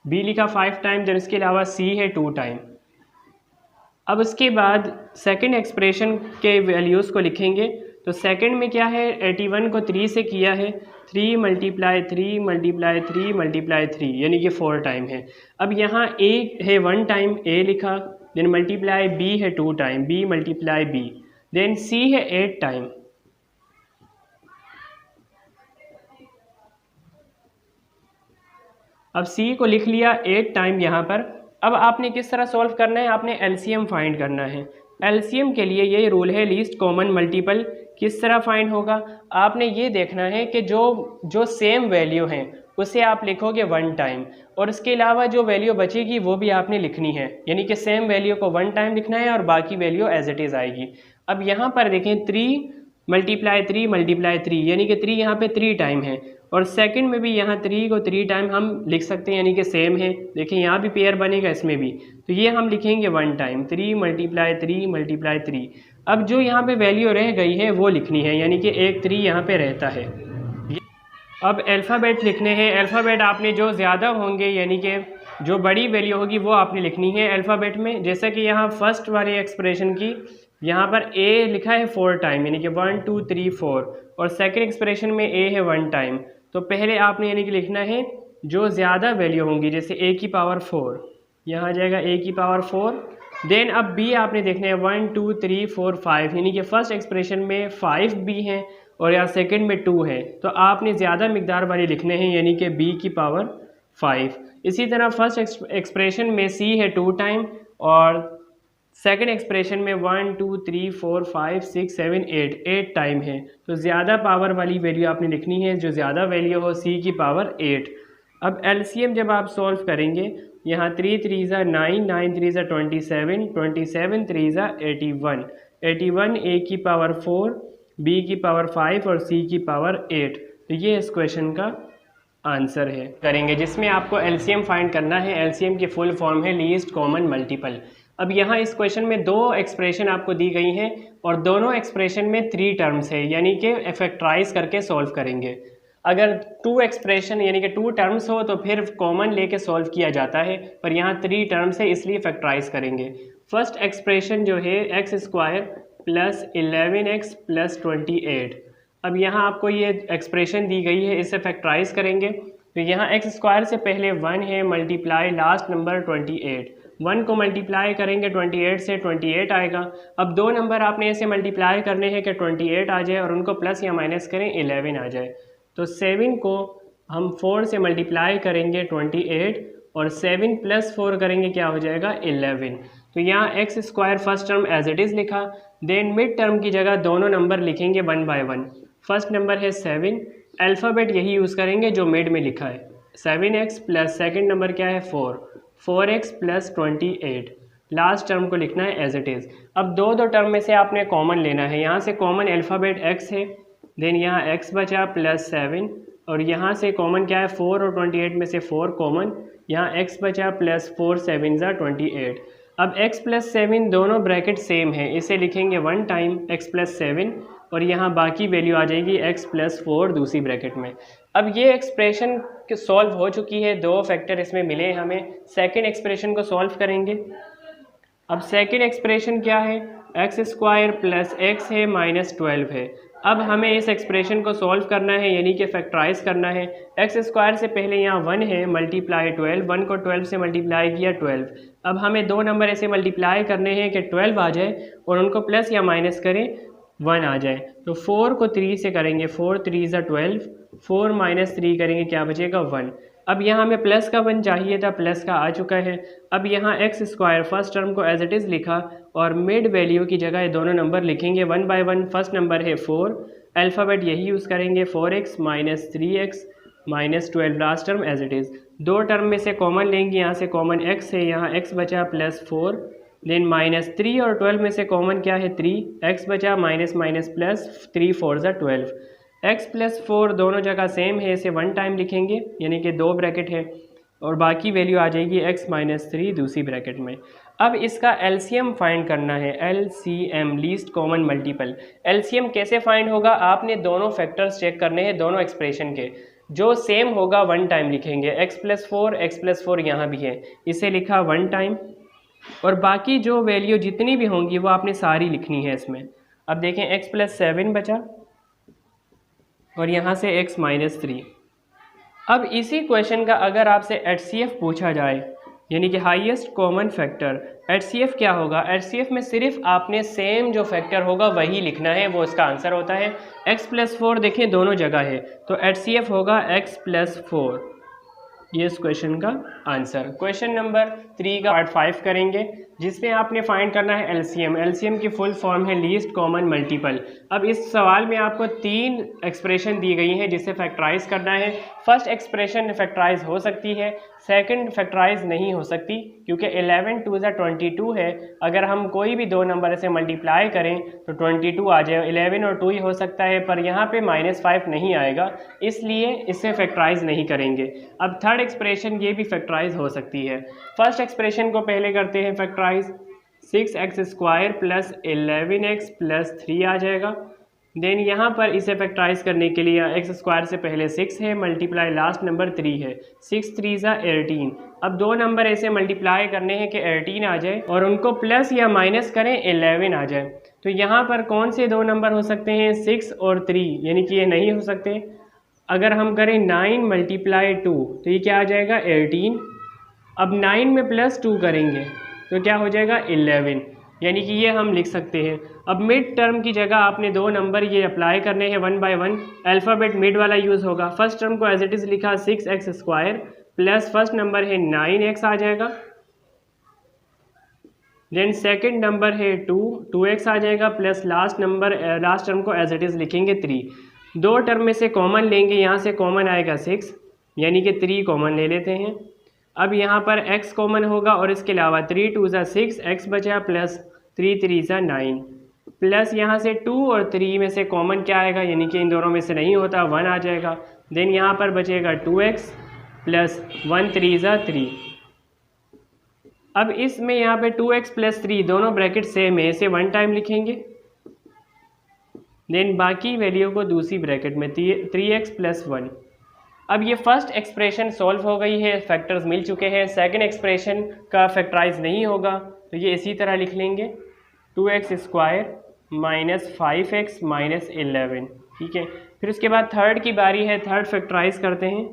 S1: b लिखा 5 टाइम। देन उसके अलावा c है 2 टाइम। अब उसके बाद सेकंड एक्सप्रेशन के वैल्यूज़ को लिखेंगे। तो सेकंड में क्या है, 81 को 3 से किया है, 3 × 3 × 3, यानी कि 4 टाइम है। अब यहाँ a है 1 टाइम, a लिखा। देन मल्टीप्लाई b है 2 time, b multiply b। Then c है 8 टाइम। अब c को लिख लिया 8 टाइम यहाँ पर। अब आपने किस तरह सॉल्व करना है, आपने एलसीएम फाइंड करना है। एलसीएम के लिए ये रूल है लीस्ट कॉमन मल्टीपल। किस तरह फाइंड होगा, आपने ये देखना है कि जो सेम वैल्यू हैं उसे आप लिखोगे 1 टाइम, और उसके अलावा जो वैल्यू बचेगी वो भी आपने लिखनी है, यानी कि सेम वैल्यू को 1 टाइम लिखना है और बाकी वैल्यू एज इट इज़ आएगी। अब यहाँ पर देखें 3 मल्टीप्लाई 3 मल्टीप्लाई 3, यानी कि 3 यहाँ पे 3 टाइम है, और सेकंड में भी यहाँ 3 को 3 टाइम हम लिख सकते हैं, यानी कि सेम है। देखिए यहाँ भी पेयर बनेगा, इसमें भी, तो ये हम लिखेंगे 1 टाइम, 3 मल्टीप्लाई 3 मल्टीप्लाई 3। अब जो यहाँ पे वैल्यू रह गई है वो लिखनी है, यानी कि एक 3 यहाँ पे रहता है। अब अल्फ़ाबेट लिखने हैं। अल्फ़ाबेट आपने जो ज़्यादा होंगे, यानी कि जो बड़ी वैल्यू होगी वो आपने लिखनी है अल्फ़ाबेट में। जैसा कि यहाँ फर्स्ट वाली एक्सप्रेशन की यहाँ पर a लिखा है 4 टाइम, यानी कि 1 2 3 4, और सेकंड एक्सप्रेशन में a है 1 टाइम। तो पहले आपने यानी कि लिखना है जो ज़्यादा वैल्यू होंगी, जैसे a की पावर 4, यहाँ आ जाएगा a की पावर 4। देन अब b आपने देखना है 1 2 3 4 5, यानी कि फर्स्ट एक्सप्रेशन में 5 b हैं और यहाँ सेकंड में 2 है, तो आपने ज़्यादा मिकदार वाले लिखने हैं, यानी कि b की पावर 5। इसी तरह फर्स्ट एक्सप्रेशन में c है 2 टाइम और सेकंड एक्सप्रेशन में 1 2 3 4 5 6 7 8 टाइम है, तो ज़्यादा पावर वाली वैल्यू आपने लिखनी है, जो ज़्यादा वैल्यू हो c की पावर 8। अब एलसीएम जब आप सॉल्व करेंगे, यहाँ 3 3 ज़ा 9, 9 3 ज़ा 27, 27 3 ज़ा 81, 81 a की पावर 4, b की पावर 5 और c की पावर 8। तो ये इस क्वेश्चन का आंसर है करेंगे, जिसमें आपको एलसीएम फाइंड करना है। एलसीएम की फुल फॉर्म है लीस्ट कॉमन मल्टीपल। अब यहाँ इस क्वेश्चन में 2 एक्सप्रेशन आपको दी गई हैं और दोनों एक्सप्रेशन में 3 टर्म्स है, यानी कि फैक्टराइज करके सॉल्व करेंगे। अगर 2 एक्सप्रेशन यानी कि 2 टर्म्स हो तो फिर कॉमन लेके सॉल्व किया जाता है, पर यहाँ 3 टर्म्स है इसलिए फैक्टराइज करेंगे। फर्स्ट एक्सप्रेशन जो है x square plus 11x plus 28। अब यहाँ आपको ये एक्सप्रेशन दी गई है, इससे फैक्टराइज करेंगे। तो यहाँ एक्स स्क्वायर से पहले 1 है, मल्टीप्लाई लास्ट नंबर 28, 1 को मल्टीप्लाई करेंगे 28 से 28 आएगा। अब 2 नंबर आपने ऐसे मल्टीप्लाई करने हैं कि 28 आ जाए और उनको प्लस या माइनस करें 11 आ जाए। तो 7 को हम 4 से मल्टीप्लाई करेंगे 28 और 7 प्लस 4 करेंगे, क्या हो जाएगा 11। तो यहाँ X square first term as it is लिखा। देन मिड टर्म की जगह दोनों नंबर लिखेंगे 1 बाय 1। फर्स्ट नंबर है 7, अल्फ़ाबेट यही यूज़ करेंगे जो मिड में लिखा है, 7x प्लस सेकेंड नंबर क्या है 4, 4x प्लस 28। लास्ट टर्म को लिखना है एज इट इज़। अब दो टर्म में से आपने कॉमन लेना है। यहाँ से कॉमन अल्फ़ाबेट x है, देन यहाँ x बचा प्लस 7, और यहाँ से कॉमन क्या है 4 और 28 में से 4 कॉमन, यहाँ x बचा प्लस 4 7 ज़ा 28। अब x प्लस 7 दोनों ब्रैकेट सेम है, इसे लिखेंगे 1 टाइम x प्लस 7, और यहाँ बाकी वैल्यू आ जाएगी x प्लस 4 दूसरी ब्रैकेट में। अब ये एक्सप्रेशन सॉल्व हो चुकी है, 2 फैक्टर इसमें मिले हमें। सेकंड एक्सप्रेशन को सॉल्व करेंगे। अब सेकंड एक्सप्रेशन क्या है, एक्स स्क्वायर प्लस एक्स है माइनस 12 है। अब हमें इस एक्सप्रेशन को सॉल्व करना है, यानी कि फैक्टराइज करना है। एक्स स्क्वायर से पहले यहाँ 1 है, मल्टीप्लाई 12, 1 को 12 से मल्टीप्लाई किया 12। अब हमें 2 नंबर ऐसे मल्टीप्लाई करने हैं कि 12 आ जाए और उनको प्लस या माइनस करें 1 आ जाए। तो 4 को 3 से करेंगे, 4 3 ज़ा 12, 4 माइनस 3 करेंगे, क्या बचेगा 1। अब यहाँ हमें प्लस का 1 चाहिए था, प्लस का आ चुका है। अब यहाँ एक्स स्क्वायर फर्स्ट टर्म को एज इट इज़ लिखा और मिड वैल्यू की जगह ये दोनों नंबर लिखेंगे 1 बाय 1। फर्स्ट नंबर है 4, अल्फ़ाबेट यही यूज़ करेंगे, 4x minus 3x minus 12, last term as it is. 2 term में से कॉमन लेंगे, यहाँ से कॉमन x है, यहाँ x बचा प्लस 4, देन माइनस 3 और 12 में से कॉमन क्या है 3, x बचा माइनस माइनस प्लस 3 4 ज़ा 12। x प्लस 4 दोनों जगह सेम है, इसे 1 टाइम लिखेंगे, यानी कि 2 ब्रैकेट है, और बाकी वैल्यू आ जाएगी x माइनस 3 दूसरी ब्रैकेट में। अब इसका एलसीएम फाइंड करना है, LCM least common multiple. LCM कैसे फाइंड होगा, आपने दोनों फैक्टर्स चेक करने हैं दोनों एक्सप्रेशन के, जो सेम होगा 1 टाइम लिखेंगे। x प्लस 4 यहाँ भी है, इसे लिखा 1 टाइम, और बाकी जो वैल्यू जितनी भी होंगी वो आपने सारी लिखनी है इसमें। अब देखें x प्लस 7 बचा और यहाँ से x माइनस 3। अब इसी क्वेश्चन का अगर आपसे HCF पूछा जाए, यानी कि हाईएस्ट कॉमन फैक्टर, HCF क्या होगा, HCF में सिर्फ आपने सेम जो फैक्टर होगा वही लिखना है, वो इसका आंसर होता है। x प्लस 4 देखें दोनों जगह है, तो HCF होगा x प्लस 4, ये इस क्वेश्चन का आंसर। क्वेश्चन नंबर 3 का पार्ट 5 करेंगे, जिसमें आपने फाइंड करना है एलसीएम। एलसीएम की फुल फॉर्म है लीस्ट कॉमन मल्टीपल। अब इस सवाल में आपको 3 एक्सप्रेशन दी गई हैं जिसे फैक्टराइज करना है। फर्स्ट एक्सप्रेशन फैक्टराइज हो सकती है, सेकंड फैक्टराइज नहीं हो सकती, क्योंकि 11 2 22 है। अगर हम कोई भी दो नंबर से मल्टीप्लाई करें तो 22 आ जाए। 11 और 2 ही हो सकता है, पर यहाँ पे -5 नहीं आएगा, इसलिए इससे फैक्टराइज नहीं करेंगे। अब थर्ड एक्सप्रेशन ये भी फैक्टराइज हो सकती है। फर्स्ट एक्सप्रेशन को पहले करते हैं factorise. 6x² plus 11x plus 3 आ जाएगा। देन यहाँ पर इसे फैक्टराइज करने के लिए x² से पहले 6 है, मल्टीप्लाई लास्ट नंबर 3 है। 6 3 18। अब दो नंबर ऐसे मल्टीप्लाई करने हैं कि 18 आ जाए और उनको प्लस या माइनस करें 11 आ जाए। तो यहाँ पर कौन से दो नंबर हो सकते हैं? 6 और 3, यानी कि ये नहीं हो सकते। अगर हम करें 9 मल्टीप्लाई 2 तो ये क्या आ जाएगा? 18। अब 9 में प्लस 2 करेंगे तो क्या हो जाएगा? 11, यानी कि ये हम लिख सकते हैं। अब मिड टर्म की जगह आपने दो नंबर ये अप्लाई करने हैं 1 बाय 1। अल्फ़ाबेट मिड वाला यूज़ होगा। फर्स्ट टर्म को एज इट इज़ लिखा 6x² प्लस फर्स्ट नंबर है 9x आ जाएगा। देन सेकंड नंबर है 2x आ जाएगा प्लस लास्ट टर्म को एज इट इज़ लिखेंगे 3। दो टर्म में से कॉमन लेंगे, यहाँ से कॉमन आएगा 6, यानी कि 3 कॉमन ले लेते हैं। अब यहाँ पर x कॉमन होगा और इसके अलावा 3 2 6 x बचा प्लस 3 3 9 प्लस यहाँ से 2 और 3 में से कॉमन क्या आएगा, यानी कि इन दोनों में से नहीं होता, 1 आ जाएगा। देन यहाँ पर बचेगा 2x प्लस 1 3 3। अब इसमें यहाँ पे 2x प्लस 3 दोनों ब्रैकेट सेम है, इसे 1 टाइम लिखेंगे। देन बाकी वैल्यू को दूसरी ब्रैकेट में 3x प्लस 1। अब ये फर्स्ट एक्सप्रेशन सॉल्व हो गई है, फैक्टर्स मिल चुके हैं। सेकंड एक्सप्रेशन का फैक्टराइज नहीं होगा तो ये इसी तरह लिख लेंगे 2x² माइनस 5x माइनस 11, ठीक है। फिर उसके बाद थर्ड की बारी है, थर्ड फैक्टराइज करते हैं।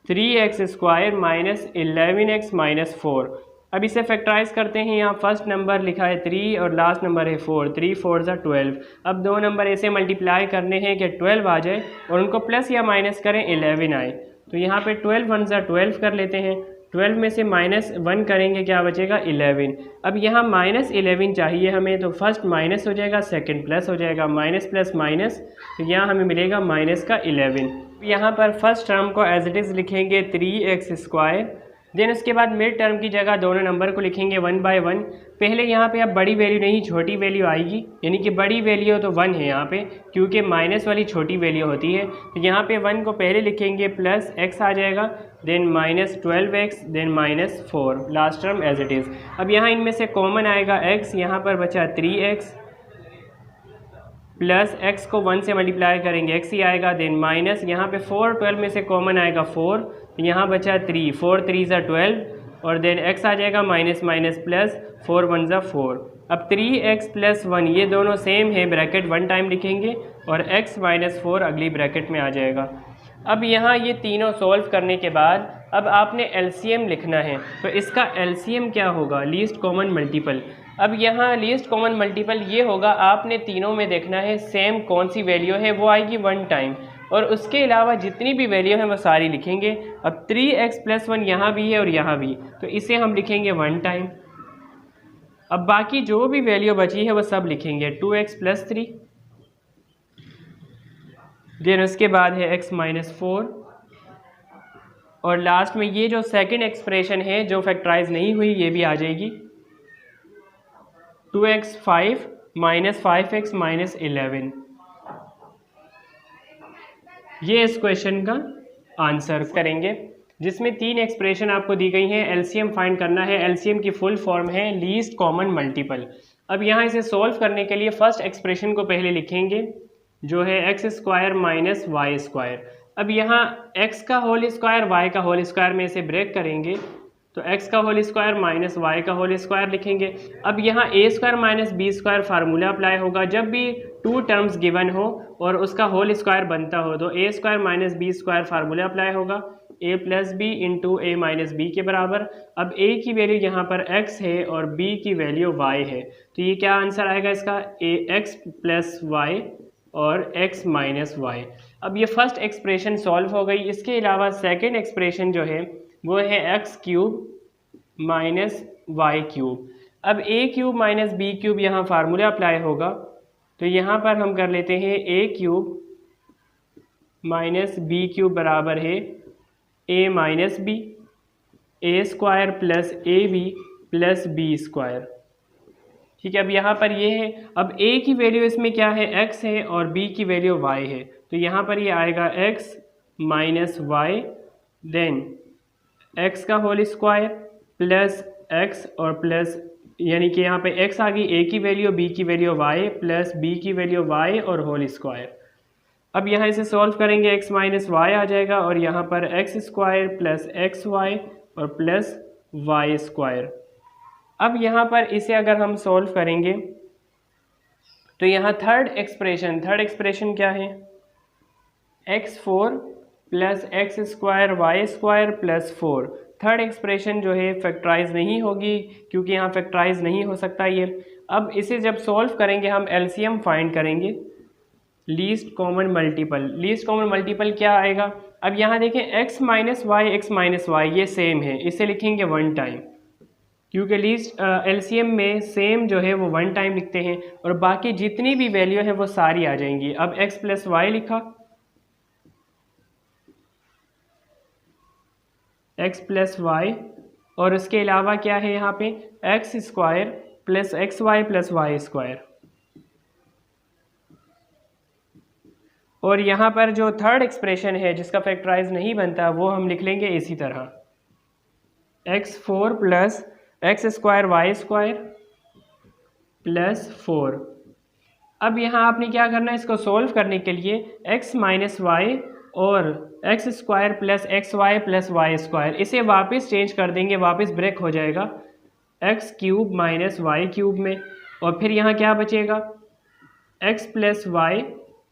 S1: 3x² minus 11x minus 4। अब इसे फैक्टराइज करते हैं। यहाँ फर्स्ट नंबर लिखा है 3 और लास्ट नंबर है 4, 3 4 12। अब दो नंबर ऐसे मल्टीप्लाई करने हैं कि 12 आ जाए और उनको प्लस या माइनस करें 11 आए। तो यहाँ पे 12 1 12 कर लेते हैं। 12 में से -1 करेंगे, क्या बचेगा? 11। अब यहाँ -11 चाहिए हमें, तो फर्स्ट माइनस हो जाएगा, सेकंड प्लस हो जाएगा, माइनस प्लस माइनस, तो यहाँ हमें मिलेगा माइनस का 11। यहाँ पर फर्स्ट टर्म को एज इट इज़ लिखेंगे 3x²। देन उसके बाद मिड टर्म की जगह दोनों नंबर को लिखेंगे 1 बाय 1। पहले यहाँ पे अब बड़ी वैल्यू नहीं छोटी वैल्यू आएगी, यानी कि बड़ी वैल्यू तो 1 है यहाँ पे, क्योंकि माइनस वाली छोटी वैल्यू होती है। तो यहाँ पे 1 को पहले लिखेंगे प्लस x आ जाएगा, then minus 12x, then minus 4, last term as it is. अब यहाँ इनमें से कॉमन आएगा x, यहाँ पर बचा 3x प्लस x को 1 से मल्टीप्लाई करेंगे x ही आएगा, देन माइनस यहाँ पे 4 12 में से कॉमन आएगा 4, तो यहाँ बचा 3, 4 3 12 और देन x आ जाएगा माइनस माइनस प्लस 4 1 4। अब 3x प्लस 1 ये दोनों सेम है, ब्रैकेट 1 टाइम लिखेंगे और x माइनस 4 अगली ब्रैकेट में आ जाएगा। अब यहाँ ये तीनों सॉल्व करने के बाद अब आपने एलसीएम लिखना है, तो इसका एलसीएम क्या होगा? Least common multiple. अब यहाँ लीस्ट कॉमन मल्टीपल ये होगा, आपने तीनों में देखना है सेम कौन सी वैल्यू है, वो आएगी 1 टाइम, और उसके अलावा जितनी भी वैल्यू है वो सारी लिखेंगे। अब 3x प्लस 1 यहाँ भी है और यहाँ भी, तो इसे हम लिखेंगे 1 टाइम। अब बाकी जो भी वैल्यू बची है वो सब लिखेंगे 2x प्लस 3। देन उसके बाद है x माइनस 4, और लास्ट में ये जो सेकंड एक्सप्रेशन है जो फैक्टराइज नहीं हुई ये भी आ जाएगी 2x 5 माइनस 5x माइनस 11। ये इस क्वेश्चन का आंसर करेंगे, जिसमें 3 एक्सप्रेशन आपको दी गई हैं। एलसीएम फाइंड करना है। एलसीएम की फुल फॉर्म है लीस्ट कॉमन मल्टीपल। अब यहाँ इसे सॉल्व करने के लिए फर्स्ट एक्सप्रेशन को पहले लिखेंगे, जो है x² माइनस y²। अब यहाँ x का होल स्क्वायर y का होल स्क्वायर में इसे ब्रेक करेंगे, तो x का होल स्क्वायर माइनस y का होल स्क्वायर लिखेंगे। अब यहाँ a² minus b² formula apply होगा। जब भी 2 टर्म्स गिवन हो और उसका होल स्क्वायर बनता हो तो a² minus b² formula apply होगा, a plus B into a minus B के बराबर। अब a की वैल्यू यहाँ पर x है और b की वैल्यू y है, तो ये क्या आंसर आएगा इसका? a x प्लस y और x माइनस वाई। अब ये फर्स्ट एक्सप्रेशन सॉल्व हो गई। इसके अलावा सेकंड एक्सप्रेशन जो है वो है X cube minus Y cube. अब A cube minus B cube यहाँ फार्मूला अप्लाई होगा, तो यहाँ पर हम कर लेते हैं A cube minus B cube बराबर है A minus B, A square plus A B plus B square. ठीक है, अब यहाँ पर ये है, अब a की वैल्यू इसमें क्या है, x है, और b की वैल्यू y है, तो यहाँ पर ये आएगा x minus Y, then x का होल स्क्वायर प्लस x और प्लस, यानी कि यहाँ पे x आ गई, a की वैल्यू, b की वैल्यू y प्लस b की वैल्यू y और होल स्क्वायर। अब यहाँ इसे सॉल्व करेंगे, x माइनस वाई आ जाएगा और यहाँ पर x स्क्वायर प्लस एक्स वाई और प्लस वाई स्क्वायर। अब यहाँ पर इसे अगर हम सॉल्व करेंगे तो यहाँ थर्ड एक्सप्रेशन क्या है, x4 plus X square Y square plus 4। Third expression जो है फैक्टराइज नहीं होगी क्योंकि यहाँ फैक्टराइज नहीं हो सकता ये। अब इसे जब सॉल्व करेंगे हम एलसीएम फाइंड करेंगे, लीस्ट कॉमन मल्टीपल क्या आएगा। अब यहाँ देखें x माइनस वाई ये सेम है, इसे लिखेंगे 1 टाइम, क्योंकि लीस्ट एलसीएम में सेम जो है वो 1 टाइम लिखते हैं और बाकी जितनी भी वैल्यू है वो सारी आ जाएंगी। अब x प्लस वाई लिखा, x प्लस वाई, और उसके अलावा क्या है यहाँ पे X square plus X Y plus Y square. और यहाँ पर जो थर्ड एक्सप्रेशन है जिसका फैक्टराइज नहीं बनता वो हम लिख लेंगे इसी तरह, x4 plus X square Y square plus 4। अब यहाँ आपने क्या करना है, इसको सोल्व करने के लिए x माइनस वाई और X square plus X Y plus Y square, इसे वापस चेंज कर देंगे, वापस ब्रेक हो जाएगा X cube minus Y cube में, और फिर यहाँ क्या बचेगा x प्लस वाई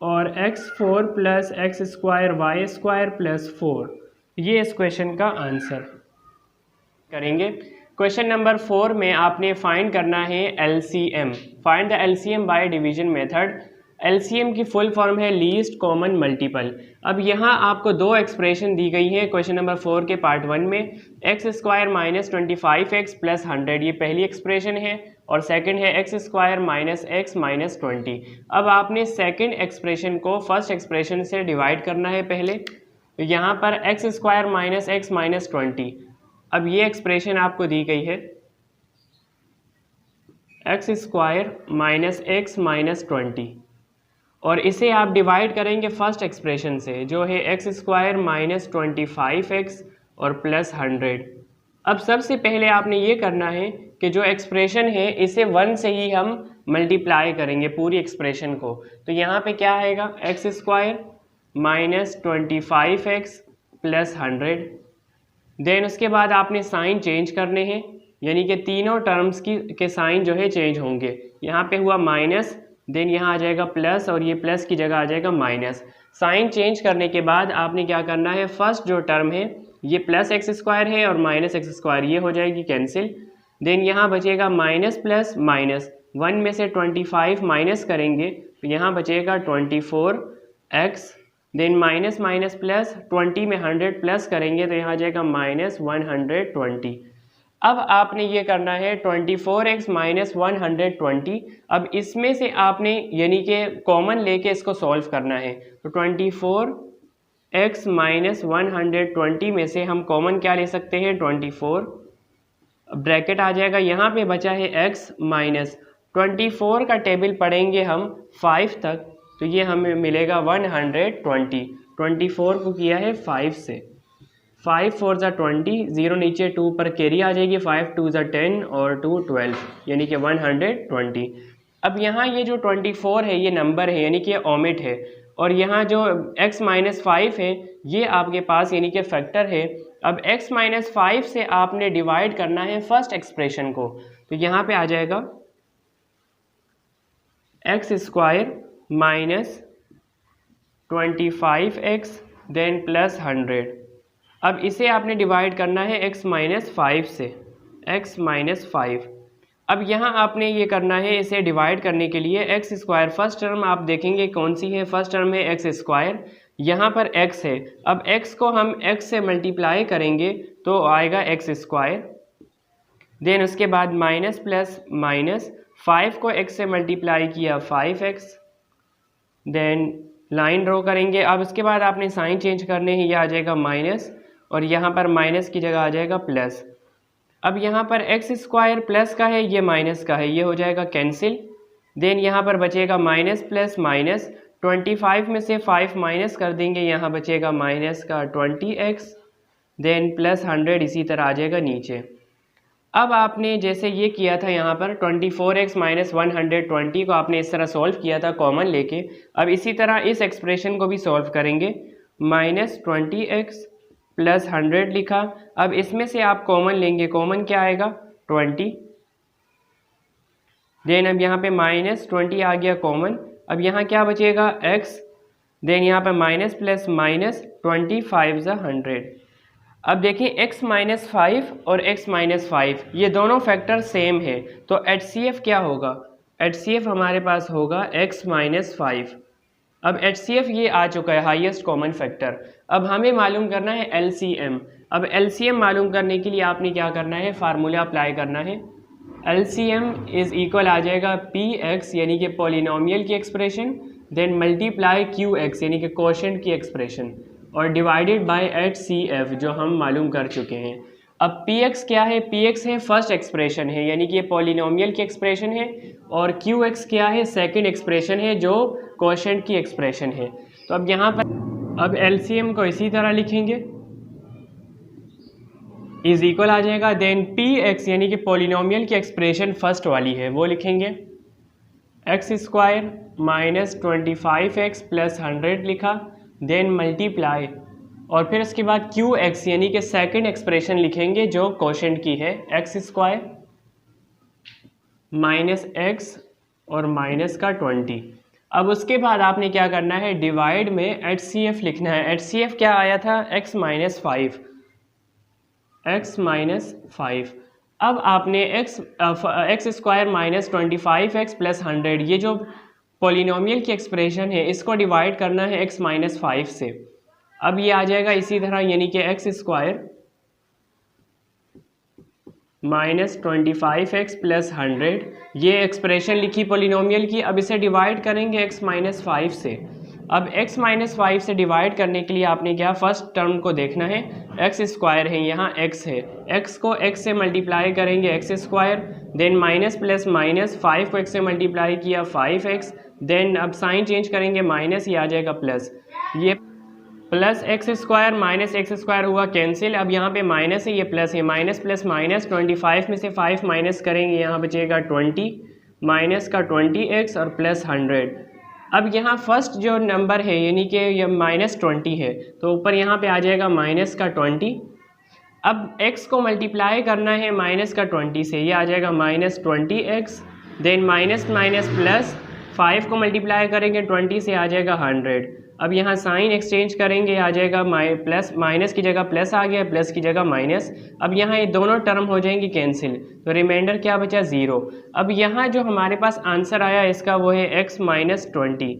S1: और x4 plus X square Y square plus 4। ये इस क्वेश्चन का आंसर करेंगे। क्वेश्चन नंबर 4 में आपने फाइंड करना है LCM, find the LCM by division method. LCM की फुल फॉर्म है लीस्ट कॉमन मल्टीपल। अब यहाँ आपको दो एक्सप्रेशन दी गई है क्वेश्चन नंबर 4 के पार्ट 1 में, x square minus 25x plus 100 ये पहली एक्सप्रेशन है, और सेकंड है x square minus x minus 20। अब आपने सेकंड एक्सप्रेशन को फर्स्ट एक्सप्रेशन से डिवाइड करना है पहले, तो यहाँ पर x square minus x minus 20। अब ये एक्सप्रेशन आपको दी गई है x square minus x minus 20, और इसे आप डिवाइड करेंगे फर्स्ट एक्सप्रेशन से जो है एक्स स्क्वायर माइनस 25x और प्लस 100। अब सबसे पहले आपने ये करना है कि जो एक्सप्रेशन है इसे 1 से ही हम मल्टीप्लाई करेंगे पूरी एक्सप्रेशन को, तो यहाँ पे क्या आएगा X square minus 25x plus 100। Then उसके बाद आपने साइन चेंज करने हैं, यानी कि तीनों टर्म्स के साइन जो है चेंज होंगे। यहाँ पे हुआ माइनस, देन यहाँ आ जाएगा प्लस, और ये प्लस की जगह आ जाएगा माइनस। साइन चेंज करने के बाद आपने क्या करना है, फर्स्ट जो टर्म है ये प्लस एक्स स्क्वायर है और माइनस एक्स स्क्वायर, ये हो जाएगी कैंसिल। देन यहाँ बचेगा माइनस प्लस माइनस, 1 में से 25 माइनस करेंगे तो यहाँ बचेगा 24x, then minus minus plus, 20 में 100 प्लस करेंगे तो यहाँ आ जाएगा माइनस 120। अब आपने ये करना है 24x माइनस 120। अब इसमें से आपने यानी कि कॉमन लेके इसको सॉल्व करना है, तो 24x माइनस 120 में से हम कॉमन क्या ले सकते हैं 24, ब्रैकेट आ जाएगा, यहाँ पे बचा है x माइनस 24 का टेबल पढ़ेंगे हम 5 तक, तो ये हमें मिलेगा 120। 24 को किया है 5 से, 5 4 ज़ा 20, 0 नीचे 2 पर कैरी आ जाएगी, 5 2 ज़ा 10 और 2 12, यानी कि 120। अब यहाँ ये जो 24 है ये नंबर है यानी कि ओमिट है, और यहाँ जो x माइनस 5 है ये आपके पास यानी कि फैक्टर है। अब x माइनस 5 से आपने डिवाइड करना है फर्स्ट एक्सप्रेशन को, तो यहाँ पे आ जाएगा X square minus 25x then plus 100। अब इसे आपने डिवाइड करना है x माइनस 5 से, x माइनस 5, अब यहाँ आपने ये करना है, इसे डिवाइड करने के लिए एक्स स्क्वायर, फर्स्ट टर्म आप देखेंगे कौन सी है, फर्स्ट टर्म है एक्स स्क्वायर, यहाँ पर x है। अब x को हम x से मल्टीप्लाई करेंगे तो आएगा एक्स स्क्वायर, देन उसके बाद माइनस प्लस माइनस, 5 को x से मल्टीप्लाई किया 5x, देन लाइन ड्रॉ करेंगे। अब उसके बाद आपने साइन चेंज करने हैं, ये आ जाएगा माइनस और यहाँ पर माइनस की जगह आ जाएगा प्लस। अब यहाँ पर एक्स स्क्वायर प्लस का है, ये माइनस का है, ये हो जाएगा कैंसिल। देन यहाँ पर बचेगा माइनस प्लस माइनस, 25 में से 5 माइनस कर देंगे, यहाँ बचेगा माइनस का 20x, देन प्लस 100 इसी तरह आ जाएगा नीचे। अब आपने जैसे ये किया था यहाँ पर 24x माइनस 120 को आपने इस तरह सॉल्व किया था कॉमन लेके, अब इसी तरह इस एक्सप्रेशन को भी सॉल्व करेंगे। माइनस 20x प्लस 100 लिखा, अब इसमें से आप कॉमन लेंगे, कॉमन क्या आएगा 20, देन अब यहाँ पे माइनस 20 आ गया कॉमन, अब यहाँ क्या बचेगा x, देन यहाँ पे माइनस प्लस माइनस 25 = 100। अब देखिए x माइनस 5 और x माइनस 5 ये दोनों फैक्टर सेम है, तो HCF क्या होगा, HCF हमारे पास होगा x माइनस 5। अब HCF ये आ चुका है, हाईएस्ट कॉमन फैक्टर। अब हमें मालूम करना है LCM। अब LCM मालूम करने के लिए आपने क्या करना है, फार्मूला अप्लाई करना है। LCM इज इक्वल आ जाएगा PX यानी कि पॉलिनोमियल की एक्सप्रेशन, देन मल्टीप्लाई QX यानी कि कोशेंट की एक्सप्रेशन, और डिवाइडेड बाय HCF जो हम मालूम कर चुके हैं। अब PX क्या है, PX है फर्स्ट एक्सप्रेशन है यानी कि ये पॉलिनोमियल की एक्सप्रेशन है, और QX क्या है, सेकंड एक्सप्रेशन है जो कोशेंट की एक्सप्रेशन है। तो अब यहाँ पर अब LCM को इसी तरह लिखेंगे, इज इक्वल आ जाएगा, देन PX यानी कि पॉलिनोमियल की एक्सप्रेशन फर्स्ट वाली है वो लिखेंगे, x square minus 25x plus 100 लिखा, देन मल्टीप्लाई, और फिर उसके बाद QX यानी कि सेकंड एक्सप्रेशन लिखेंगे जो कोशेंट की है, एक्स स्क्वायर माइनस x और माइनस का 20। अब उसके बाद आपने क्या करना है, डिवाइड में HCF लिखना है। HCF क्या आया था, x माइनस 5, x माइनस 5। अब आपने x square minus 25x plus 100 ये जो पॉलिनोमियल की एक्सप्रेशन है इसको डिवाइड करना है x माइनस 5 से। अब ये आ जाएगा इसी तरह यानी कि x square minus 25x plus 100 ये एक्सप्रेशन लिखी पॉलिनोमियल की। अब इसे डिवाइड करेंगे x माइनस 5 से। अब x माइनस 5 से डिवाइड करने के लिए आपने क्या, फर्स्ट टर्म को देखना है, एक्स स्क्वायर है यहाँ x है, x को x से मल्टीप्लाई करेंगे X square, then minus plus minus, 5 को x से मल्टीप्लाई किया 5x, देन अब साइन चेंज करेंगे माइनस, ये आ जाएगा प्लस, ये plus X square minus X square हुआ कैंसिल। अब यहाँ पे माइनस है, ये प्लस है, माइनस प्लस माइनस, 25 में से 5 माइनस करेंगे, यहाँ बचेगा 20 माइनस का 20x और प्लस 100। अब यहाँ फर्स्ट जो नंबर है यानी कि ये माइनस 20 है तो ऊपर यहाँ पे आ जाएगा माइनस का 20। अब x को मल्टीप्लाई करना है माइनस का 20 से, ये आ जाएगा minus 20x, then minus minus plus, 5 को मल्टीप्लाई करेंगे 20 से आ जाएगा 100। अब यहाँ साइन एक्सचेंज करेंगे, आ जाएगा प्लस, माइनस की जगह प्लस आ गया, प्लस की जगह माइनस। अब यहाँ ये दोनों टर्म हो जाएंगी कैंसिल, तो रिमाइंडर क्या बचा 0। अब यहाँ जो हमारे पास आंसर आया इसका वो है x माइनस 20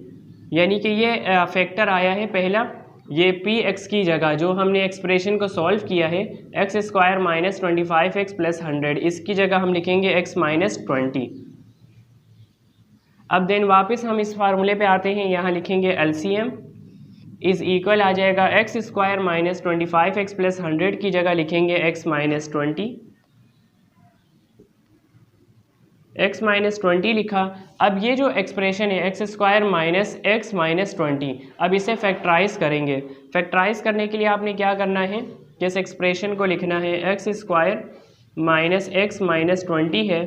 S1: यानी कि ये फैक्टर आया है पहला, ये PX की जगह जो हमने एक्सप्रेशन को सॉल्व किया है x square minus 25x plus 100 इसकी जगह हम लिखेंगे x माइनस 20। अब देन वापस हम इस फार्मूले पे आते हैं, यहाँ लिखेंगे LCM इज इक्वल आ जाएगा X square minus 25x plus 100 की जगह लिखेंगे x माइनस 20, x माइनस 20 लिखा। अब ये जो एक्सप्रेशन है x square minus x minus 20, अब इसे फैक्टराइज करेंगे। फैक्टराइज करने के लिए आपने क्या करना है कि इस एक्सप्रेशन को लिखना है x square minus x minus 20 है,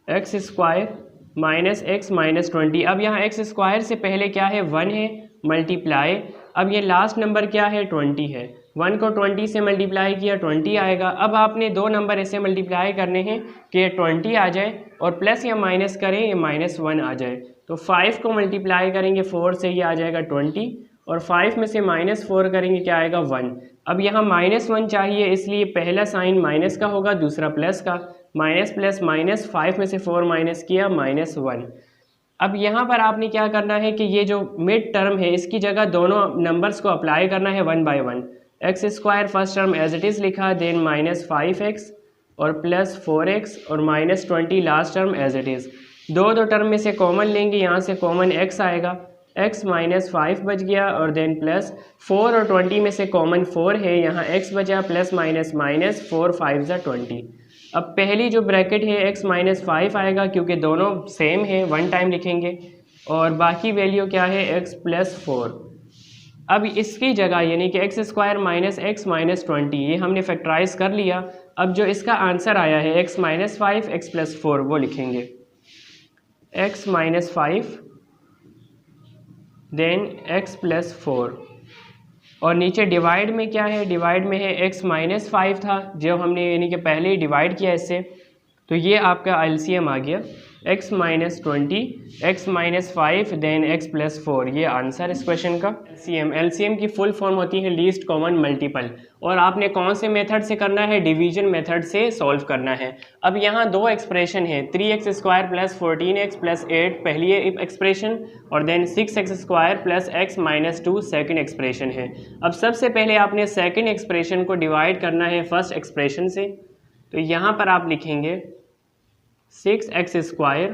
S1: x square minus x minus 20। अब यहाँ एक्स स्क्वायर से पहले क्या है 1 है, मल्टीप्लाई, अब ये लास्ट नंबर क्या है 20 है, 1 को 20 से मल्टीप्लाई किया 20 आएगा। अब आपने दो नंबर ऐसे मल्टीप्लाई करने हैं कि ये 20 आ जाए और प्लस या माइनस करें ये -1 आ जाए। तो 5 को मल्टीप्लाई करेंगे 4 से, ये आ जाएगा 20, और 5 में से -4 करेंगे क्या आएगा 1। अब यहाँ -1 चाहिए, इसलिए पहला साइन माइनस का होगा, दूसरा प्लस का। माइनस प्लस माइनस, 5 में से 4 माइनस किया, -1। अब यहाँ पर आपने क्या करना है कि ये जो मिड टर्म है इसकी जगह दोनों नंबर्स को अप्लाई करना है 1 by 1। X square first term as it is लिखा, देन -5x और +4x और -20 last term as it is. दो टर्म में से कॉमन लेंगे, यहाँ से कॉमन x आएगा, x -5 बच गया और देन +4 और 20 में से कॉमन 4 है, यहाँ x बचा, प्लस माइनस माइनस, 4 5 = 20। अब पहली जो ब्रैकेट है x -5 आएगा क्योंकि दोनों सेम है, 1 टाइम लिखेंगे, और बाकी वैल्यू क्या है x +4। अब इसकी जगह यानी कि x² - x -20 ये हमने फैक्टराइज कर लिया। अब जो इसका आंसर आया है x -5 x +4 वो लिखेंगे, x -5 देन x +4, और नीचे डिवाइड में क्या है, डिवाइड में है x -5 था जो हमने यानी कि पहले ही डिवाइड किया इससे, तो ये आपका एलसीएम आ गया x -20 x -5 देन x +4। ये आंसर इस क्वेश्चन का। एलसीएम की फुल फॉर्म होती है लीस्ट कॉमन मल्टीपल, और आपने कौन से मेथड से करना है, डिवीजन मेथड से सॉल्व करना है। अब यहाँ दो एक्सप्रेशन है, 3x² + 14x + 8 पहली एक्सप्रेशन, और then 6x² + x -2 second expression है। अब सबसे पहले आपने सेकेंड एक्सप्रेशन को डिवाइड करना है फर्स्ट एक्सप्रेशन से, तो यहाँ पर आप लिखेंगे 6x²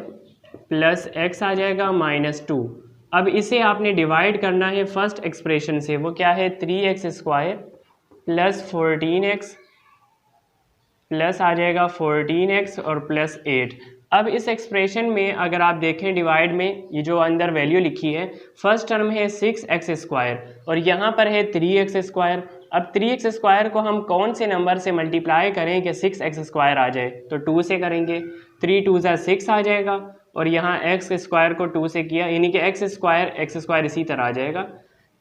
S1: + x आ जाएगा -2। अब इसे आपने डिवाइड करना है फर्स्ट एक्सप्रेशन से, वो क्या है 3x² + 14x प्लस आ जाएगा 14x और +8। अब इस एक्सप्रेशन में अगर आप देखें डिवाइड में, ये जो अंदर वैल्यू लिखी है, फर्स्ट टर्म है 6x² और यहाँ पर है 3x²। अब 3x² को हम कौन से नंबर से मल्टीप्लाई करें कि 6x² आ जाए, तो 2 से करेंगे, 3 2 = 6 आ जाएगा, और यहाँ x² को 2 से किया यानी कि x² इसी तरह आ जाएगा।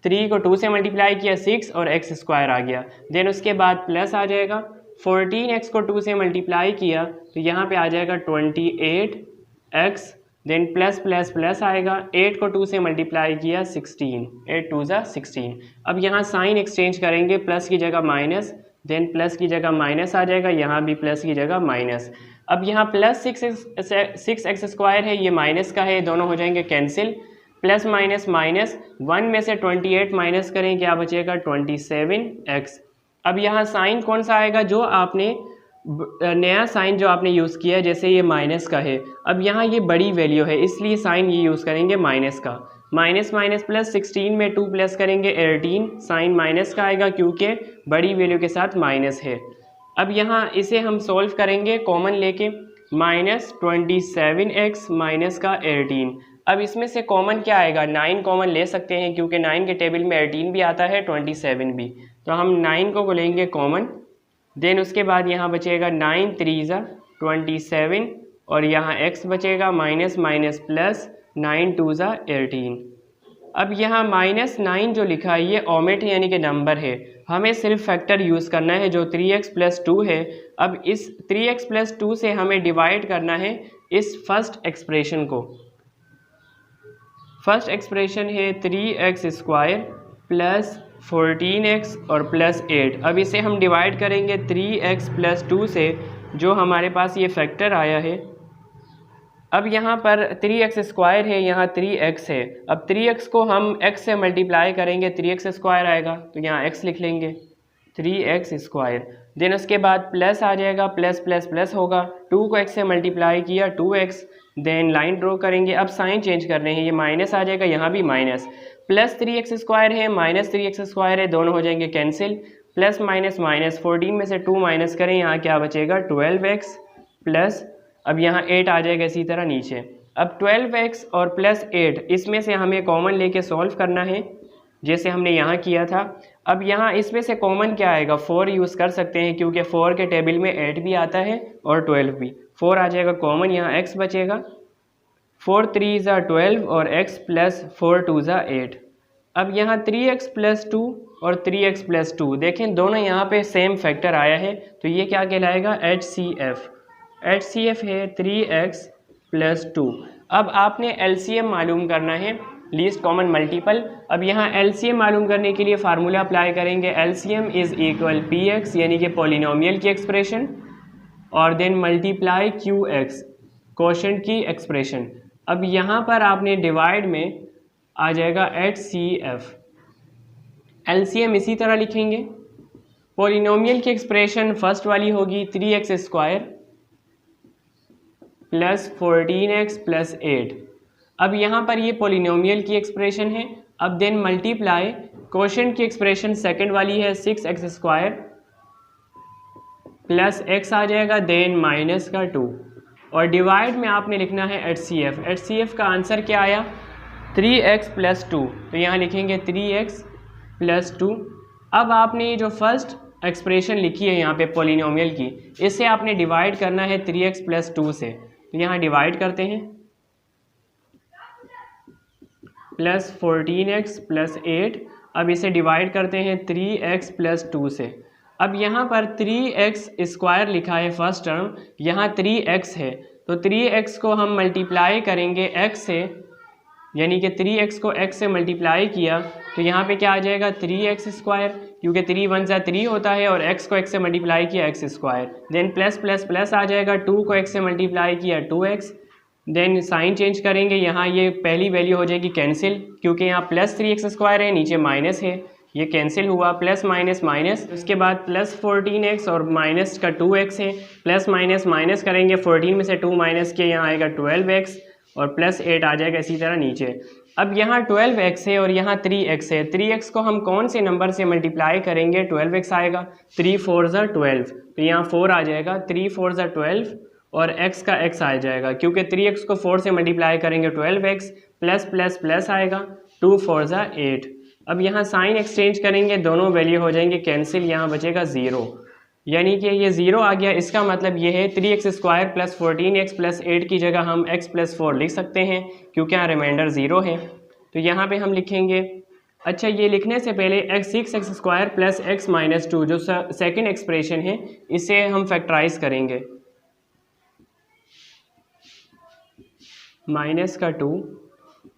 S1: 3 को 2 से मल्टीप्लाई किया 6 और x² आ गया, देन उसके बाद प्लस आ जाएगा, 14x को 2 से मल्टीप्लाई किया तो यहाँ पे आ जाएगा 28x, then plus plus plus आएगा, 8 को 2 से मल्टीप्लाई किया 16, 8 2 = 16। अब यहाँ साइन एक्सचेंज करेंगे, प्लस की जगह माइनस, देन प्लस की जगह माइनस आ जाएगा, यहाँ भी प्लस की जगह माइनस। अब यहाँ +6x² है, ये माइनस का है, दोनों हो जाएंगे कैंसिल, प्लस माइनस माइनस, 1 में से 28 माइनस करें, क्या बचेगा 27x। अब यहाँ साइन कौन सा आएगा, जो आपने नया साइन जो आपने यूज़ किया है, जैसे ये माइनस का है, अब यहाँ ये बड़ी वैल्यू है इसलिए साइन ये यूज़ करेंगे माइनस का। माइनस माइनस प्लस, 16 में 2 प्लस करेंगे 18, साइन माइनस का आएगा क्योंकि बड़ी वैल्यू के साथ माइनस है। अब यहाँ इसे हम सॉल्व करेंगे कॉमन लेके, -27x माइनस का 18। अब इसमें से कॉमन क्या आएगा, 9 कॉमन ले सकते हैं क्योंकि 9 के टेबल में 18 भी आता है, 27 भी, तो हम 9 को लेंगे कॉमन। देन उसके बाद यहाँ बचेगा 9 3 = 27 और यहाँ x बचेगा माइनस माइनस प्लस, 9 2 = 18। अब यहाँ -9 जो लिखा है ये ओमिट है यानी कि नंबर है, हमें सिर्फ फैक्टर यूज़ करना है जो 3x + 2 है। अब इस 3x + 2 से हमें डिवाइड करना है इस फर्स्ट एक्सप्रेशन को। फर्स्ट एक्सप्रेशन है 3x² + 14x और +8। अब इसे हम डिवाइड करेंगे 3x + 2 से, जो हमारे पास ये फैक्टर आया है। अब यहाँ पर 3x² है, यहाँ 3x है, अब 3x को हम x से मल्टीप्लाई करेंगे, 3x² आएगा, तो यहाँ x लिख लेंगे 3x²। देन उसके बाद प्लस आ जाएगा, प्लस प्लस प्लस होगा, 2 को x से मल्टीप्लाई किया 2x, देन लाइन ड्रॉ करेंगे। अब साइन चेंज कर रहे हैं, ये माइनस आ जाएगा, यहाँ भी माइनस, प्लस 3x² है माइनस 3x² है, दोनों हो जाएंगे कैंसिल, प्लस माइनस माइनस, 14 में से 2 माइनस करें, यहाँ क्या बचेगा 12x प्लस, अब यहाँ 8 आ जाएगा इसी तरह नीचे। अब 12x और +8 इसमें से हमें कॉमन लेके सॉल्व करना है जैसे हमने यहाँ किया था। अब यहाँ इसमें से कॉमन क्या आएगा, 4 यूज़ कर सकते हैं क्योंकि 4 के टेबल में 8 भी आता है और 12 भी, 4 आ जाएगा कॉमन, यहाँ x बचेगा, 4 3 = 12 और x + 4 2 = 8। अब यहाँ 3x + 2 और 3x + 2 देखें दोनों यहाँ पे सेम फैक्टर आया है, तो ये क्या कहलाएगा HCF है 3x + 2। अब आपने LCM मालूम करना है, लीस्ट कॉमन मल्टीपल। अब यहाँ एलसीएम मालूम करने के लिए फार्मूला अप्लाई करेंगे, LCM is equal P X यानी कि पॉलिनोमियल की एक्सप्रेशन और then multiply Q X quotient की एक्सप्रेशन। अब यहाँ पर आपने डिवाइड में आ जाएगा एच सी एफ। एलसीएम इसी तरह लिखेंगे, पॉलिनोमियल की एक्सप्रेशन फर्स्ट वाली होगी 3x square plus 14x plus 8। अब यहाँ पर ये पॉलिनोमियल की एक्सप्रेशन है। अब देन मल्टीप्लाई कोशेंट की एक्सप्रेशन सेकंड वाली है 6x स्क्वायर प्लस x आ जाएगा देन माइनस का 2 और डिवाइड में आपने लिखना है HCF। HCF का आंसर क्या आया 3x प्लस 2, तो यहाँ लिखेंगे 3x प्लस 2। अब आपने ये जो फर्स्ट एक्सप्रेशन लिखी है यहाँ पे पॉलिनोमियल की, इसे आपने डिवाइड करना है 3x प्लस 2 से, तो यहाँ डिवाइड करते हैं प्लस 14x प्लस 8। अब इसे डिवाइड करते हैं 3x प्लस 2 से। अब यहाँ पर 3x स्क्वायर लिखा है फर्स्ट टर्म, यहाँ 3x है, तो 3x को हम मल्टीप्लाई करेंगे x से, यानी कि 3x को x से मल्टीप्लाई किया तो यहाँ पे क्या आ जाएगा 3x स्क्वायर, क्योंकि 3 1 जा 3 होता है और x को x से मल्टीप्लाई किया x square. Then plus plus plus आ जाएगा, 2 को x से मल्टीप्लाई किया 2x। देन साइन चेंज करेंगे, यहाँ ये पहली वैल्यू हो जाएगी कैंसिल, क्योंकि यहाँ प्लस 3x स्क्वायर है, नीचे माइनस है, ये कैंसिल हुआ, प्लस माइनस माइनस। उसके बाद प्लस 14x और माइनस का 2x है, प्लस माइनस माइनस करेंगे, 14 में से 2 माइनस के यहाँ आएगा 12x और प्लस 8 आ जाएगा इसी तरह नीचे। अब यहाँ 12x है और यहाँ 3x है, 3x को हम कौन से नंबर से मल्टीप्लाई करेंगे 12x आएगा, 3 4 ज़ा 12, तो यहाँ 4 आ जाएगा, 3 4 ज़ा 12 और x का x आ जाएगा, क्योंकि 3x को 4 से मल्टीप्लाई करेंगे 12x प्लस प्लस प्लस आएगा 2 4 ज़ा 8। अब यहाँ साइन एक्सचेंज करेंगे, दोनों वैल्यू हो जाएंगे कैंसिल, यहाँ बचेगा 0, यानी कि ये 0 आ गया। इसका मतलब ये है 3x square plus 14x plus 8 की जगह हम x प्लस 4 लिख सकते हैं, क्योंकि यहाँ रिमाइंडर 0 है, तो यहाँ पे हम लिखेंगे। अच्छा, ये लिखने से पहले 6x square plus x minus 2 जो सेकेंड एक्सप्रेशन है, इसे हम फैक्टराइज करेंगे, माइनस का 2।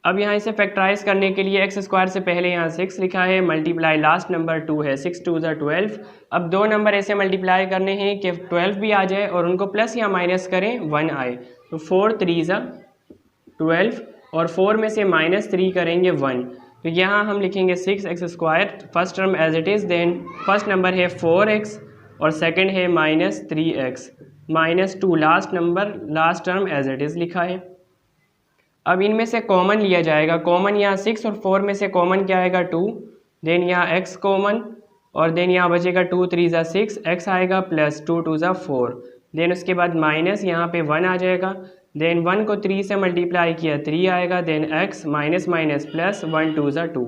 S1: अब यहाँ इसे फैक्टराइज करने के लिए x स्क्वायर से पहले यहाँ 6 लिखा है, मल्टीप्लाई लास्ट नंबर 2 है, 6 2 ज़ा 12। अब दो नंबर ऐसे मल्टीप्लाई करने हैं कि 12 भी आ जाए और उनको प्लस या माइनस करें 1 आए, तो 4 3 ज़ा 12 और 4 में से माइनस 3 करेंगे 1, तो यहाँ हम लिखेंगे 6x square first term as it is, then first number है 4x और सेकेंड है minus 3x minus 2 last number last term as it is लिखा है। अब इनमें से कॉमन लिया जाएगा, कॉमन यहाँ 6 और 4 में से कॉमन क्या आएगा 2, देन यहाँ x कॉमन और देन यहाँ बचेगा 2 3 ज़ा 6, x आएगा प्लस 2 2 ज़ा 4, देन उसके बाद माइनस यहाँ पे 1 आ जाएगा, देन 1 को 3 से मल्टीप्लाई किया 3 आएगा, then x minus minus plus 1 2 ज़ा 2,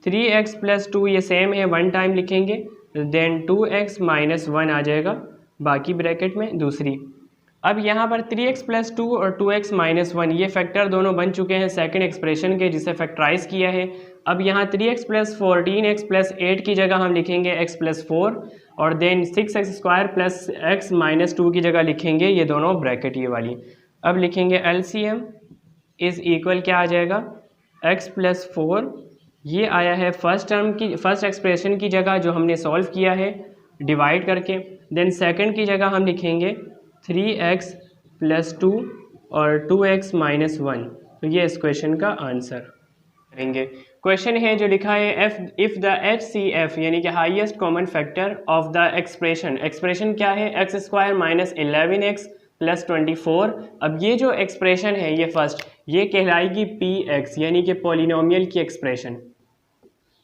S1: 3x प्लस 2 ये सेम है 1 टाइम लिखेंगे, देन 2x माइनस 1 आ जाएगा बाकी ब्रैकेट में दूसरी। अब यहाँ पर 3x प्लस 2 और 2x माइनस 1 ये फैक्टर दोनों बन चुके हैं सेकंड एक्सप्रेशन के, जिसे फैक्टराइज किया है। अब यहाँ 3x प्लस 14x प्लस 8 की जगह हम लिखेंगे x प्लस 4 और then 6x square plus x minus 2 की जगह लिखेंगे ये दोनों ब्रैकेट ये वाली। अब लिखेंगे LCM इज़ इक्वल क्या आ जाएगा x प्लस 4, ये आया है फर्स्ट टर्म की फर्स्ट एक्सप्रेशन की जगह जो हमने सॉल्व किया है डिवाइड करके, देन सेकंड की जगह हम लिखेंगे 3x प्लस 2 और 2x माइनस 1, तो ये इस क्वेश्चन का आंसर करेंगे। क्वेश्चन है जो लिखा है इफ़ द HCF यानी कि highest common factor of the expression, expression क्या है x square minus 11x plus 24। अब ये जो एक्सप्रेशन है ये फर्स्ट ये कहलाएगी PX यानी कि पॉलिनोमियल की expression,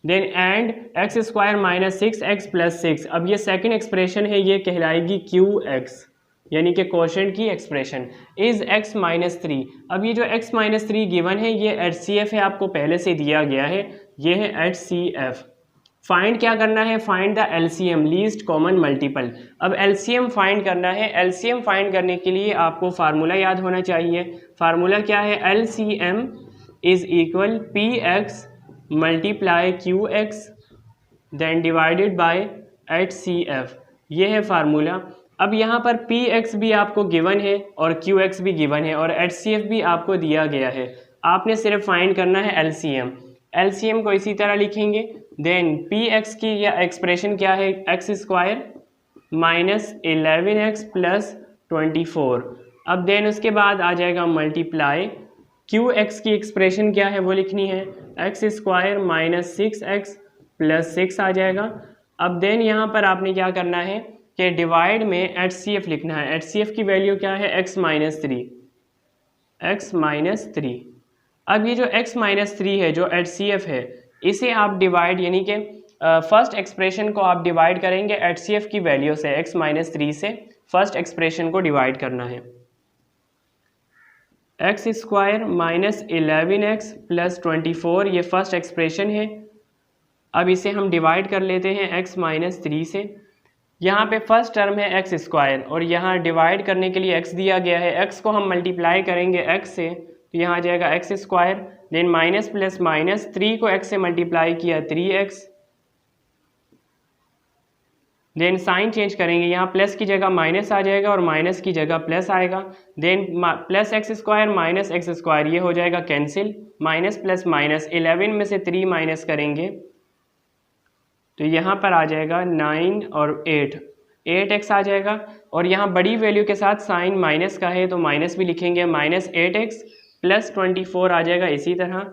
S1: then and x square minus 6x plus 6, अब ये सेकेंड एक्सप्रेशन है ये कहलाएगी QX यानी कि कोशेंट की एक्सप्रेशन, इज़ x माइनस 3। अब ये जो x माइनस 3 गिवन है ये HCF है, आपको पहले से दिया गया है, ये है HCF। फाइंड क्या करना है, find the LCM least common multiple. अब LCM फाइंड करना है, LCM फाइंड करने के लिए आपको फार्मूला याद होना चाहिए। फार्मूला क्या है, LCM is equal PX multiply QX then divided by HCF, ये है फार्मूला। अब यहाँ पर PX भी आपको गिवन है और QX भी गिवन है और HCF भी आपको दिया गया है। आपने सिर्फ फाइंड करना है एलसीएम। एलसीएम को इसी तरह लिखेंगे, देन पी एक्स की या एक्सप्रेशन क्या है, x square minus 11x plus 24। अब देन उसके बाद आ जाएगा मल्टीप्लाई, क्यू एक्स की एक्सप्रेशन क्या है वो लिखनी है, x square minus 6x plus 6 आ जाएगा। अब देन यहाँ पर आपने क्या करना है कि डिवाइड में एच सी एफ लिखना है। एच सी एफ की वैल्यू क्या है, x माइनस 3। अब ये जो x माइनस 3 है जो एच सी एफ है, इसे आप डिवाइड यानी कि फर्स्ट एक्सप्रेशन को आप डिवाइड करेंगे एच सी एफ की वैल्यू से, x माइनस 3 से फर्स्ट एक्सप्रेशन को डिवाइड करना है। X square minus 11x plus 24 ये फर्स्ट एक्सप्रेशन है। अब इसे हम डिवाइड कर लेते हैं x माइनस 3 से। यहाँ पे फर्स्ट टर्म है एक्स स्क्वायर और यहाँ डिवाइड करने के लिए x दिया गया है, x को हम मल्टीप्लाई करेंगे x से, तो यहाँ आ जाएगा X square, then minus plus minus, 3 को x से मल्टीप्लाई किया 3x, देन साइन चेंज करेंगे, यहाँ प्लस की जगह माइनस आ जाएगा और माइनस की जगह प्लस आएगा, then plus X square minus X square ये हो जाएगा कैंसिल, माइनस प्लस माइनस, 11 में से 3 माइनस करेंगे तो यहाँ पर आ जाएगा 9 और 8x आ जाएगा। और यहाँ बड़ी वैल्यू के साथ साइन माइनस का है तो माइनस भी लिखेंगे, माइनस 8x प्लस 24 आ जाएगा इसी तरह।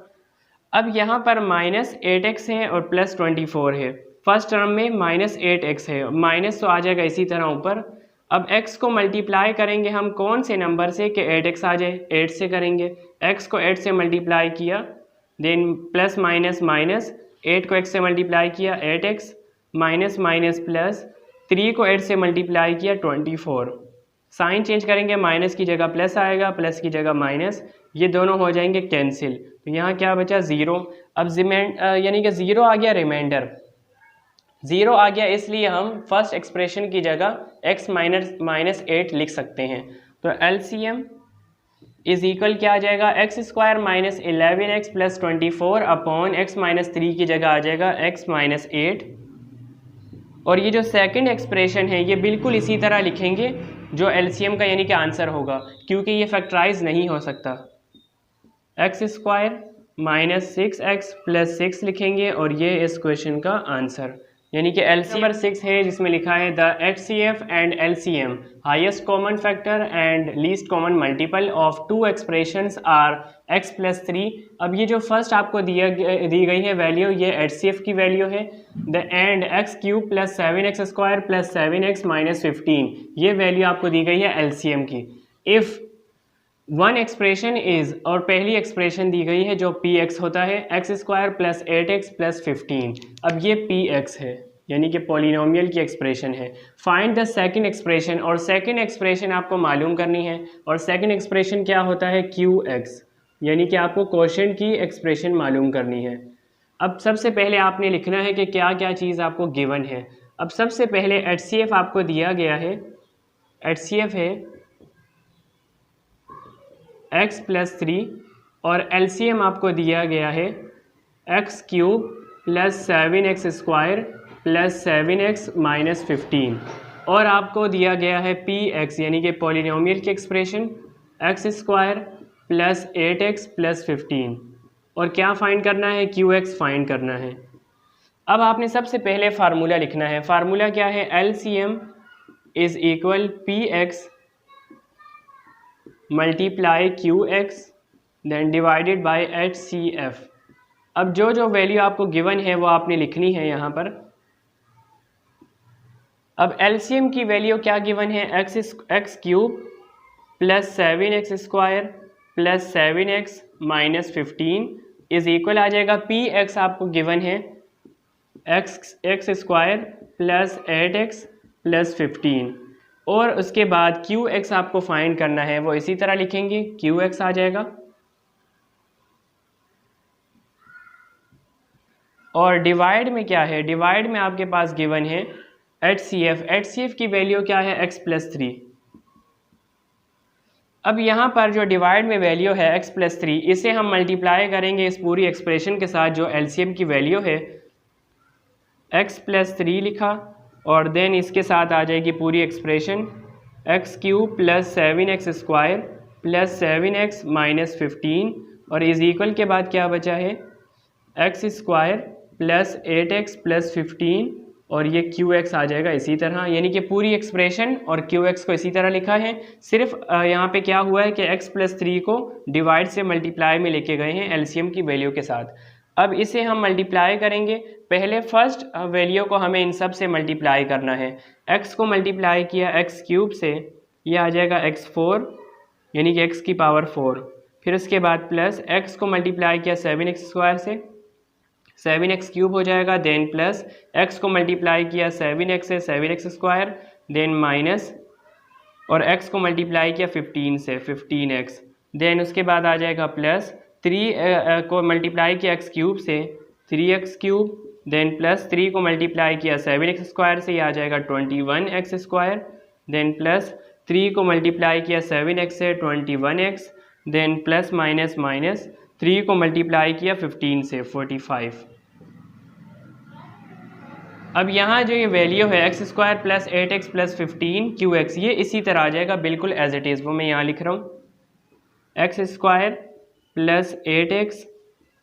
S1: अब यहाँ पर माइनस 8x है और प्लस 24 है, फर्स्ट टर्म में माइनस 8x है, माइनस तो आ जाएगा इसी तरह ऊपर। अब x को मल्टीप्लाई करेंगे हम कौन से नंबर से कि 8x आ जाए, 8 से करेंगे, x को 8 से मल्टीप्लाई किया, देन प्लस माइनस माइनस, 8 को x से मल्टीप्लाई किया 8x, माइनस माइनस प्लस, 3 को 8 से मल्टीप्लाई किया 24, साइन चेंज करेंगे, माइनस की जगह प्लस आएगा, प्लस की जगह माइनस, ये दोनों हो जाएंगे कैंसिल, तो यहाँ क्या बचा 0। अब यानी कि 0 आ गया, रिमाइंडर 0 आ गया, इसलिए हम फर्स्ट एक्सप्रेशन की जगह x माइनस 8 लिख सकते हैं। तो LCM इज इक्वल क्या आ जाएगा, X square minus 11x plus 24 upon x minus 3 की जगह आ जाएगा x माइनस 8। और ये जो सेकंड एक्सप्रेशन है ये बिल्कुल इसी तरह लिखेंगे जो LCM का यानी कि आंसर होगा, क्योंकि ये फैक्टराइज नहीं हो सकता। X square minus 6x plus 6 लिखेंगे और ये इस क्वेश्चन का आंसर, यानी कि LCM नंबर 6 है जिसमें लिखा है the HCF and LCM highest common factor and least common multiple of two expressions are x plus 3। अब ये जो फर्स्ट आपको दी गई है वैल्यू, ये HCF की वैल्यू है, the end x cube plus 7x square plus 7x minus 15, ये वैल्यू आपको दी गई है LCM की। इफ़ वन एक्सप्रेशन इज, और पहली एक्सप्रेशन दी गई है जो px होता है x square plus 8x plus 15, अब ये px है यानी कि पॉलिनोमियल की एक्सप्रेशन है। फाइंड द सेकंड एक्सप्रेशन, और सेकंड एक्सप्रेशन आपको मालूम करनी है, और सेकंड एक्सप्रेशन क्या होता है qx, यानी कि आपको क्वोशिएंट की एक्सप्रेशन मालूम करनी है। अब सबसे पहले आपने लिखना है कि क्या क्या चीज़ आपको गिवन है। अब सबसे पहले HCF आपको दिया गया है, HCF है x प्लस 3 और LCM आपको दिया गया है x cube plus 7x square plus 7x minus 15, और आपको दिया गया है px यानी कि पॉलिनोमियल की एक्सप्रेशन x स्क्वायर प्लस 8x प्लस 15, और क्या फाइंड करना है, qx फाइंड करना है। अब आपने सबसे पहले फार्मूला लिखना है, फार्मूला क्या है, LCM is equal px multiply qx then divided by HCF। अब जो जो वैल्यू आपको गिवन है वो आपने लिखनी है यहाँ पर। अब LCM की वैल्यू क्या गिवन है, x cube plus 7x square plus 7x minus 15 is equal आ जाएगा px आपको गिवन है x स्क्वायर प्लस 8x प्लस 15, और उसके बाद qx आपको फाइंड करना है, वो इसी तरह लिखेंगे qx आ जाएगा। और डिवाइड में क्या है, डिवाइड में आपके पास गिवन है HCF की वैल्यू क्या है x प्लस 3। अब यहाँ पर जो डिवाइड में वैल्यू है x प्लस 3, इसे हम मल्टीप्लाई करेंगे इस पूरी एक्सप्रेशन के साथ जो LCM की वैल्यू है x प्लस 3 लिखा, और देन इसके साथ आ जाएगी पूरी expression x cube plus 7x square plus 7x minus 15, और इज इक्वल के बाद क्या बचा है x square plus 8x plus 15 और ये क्यू एक्स आ जाएगा इसी तरह, यानी कि पूरी एक्सप्रेशन और क्यू एक्स को इसी तरह लिखा है। सिर्फ यहाँ पे क्या हुआ है कि x प्लस 3 को डिवाइड से मल्टीप्लाई में लेके गए हैं एलसीएम की वैल्यू के साथ। अब इसे हम मल्टीप्लाई करेंगे। पहले फर्स्ट वैल्यू को हमें इन सब से मल्टीप्लाई करना है। x को मल्टीप्लाई किया x क्यूब से, ये आ जाएगा x4 यानी कि x की पावर 4। फिर उसके बाद प्लस x को मल्टीप्लाई किया 7x स्क्वायर से, 7x क्यूब हो जाएगा। देन प्लस x को मल्टीप्लाई किया 7x से 7x स्क्वायर, देन माइनस और x को मल्टीप्लाई किया 15 से 15x। देन उसके बाद आ जाएगा प्लस 3 को मल्टीप्लाई किया x क्यूब से 3x क्यूब, देन प्लस 3 को मल्टीप्लाई किया 7x स्क्वायर से, ये आ जाएगा 21x स्क्वायर। देन प्लस 3 को मल्टीप्लाई किया 7x से 21x, then plus minus minus 3 को मल्टीप्लाई किया 15 से 45। अब यहाँ जो ये वैल्यू है x square plus 8x plus 15 Q x, ये इसी तरह आ जाएगा बिल्कुल एज इट इज़। वो मैं यहाँ लिख रहा हूँ x square plus 8x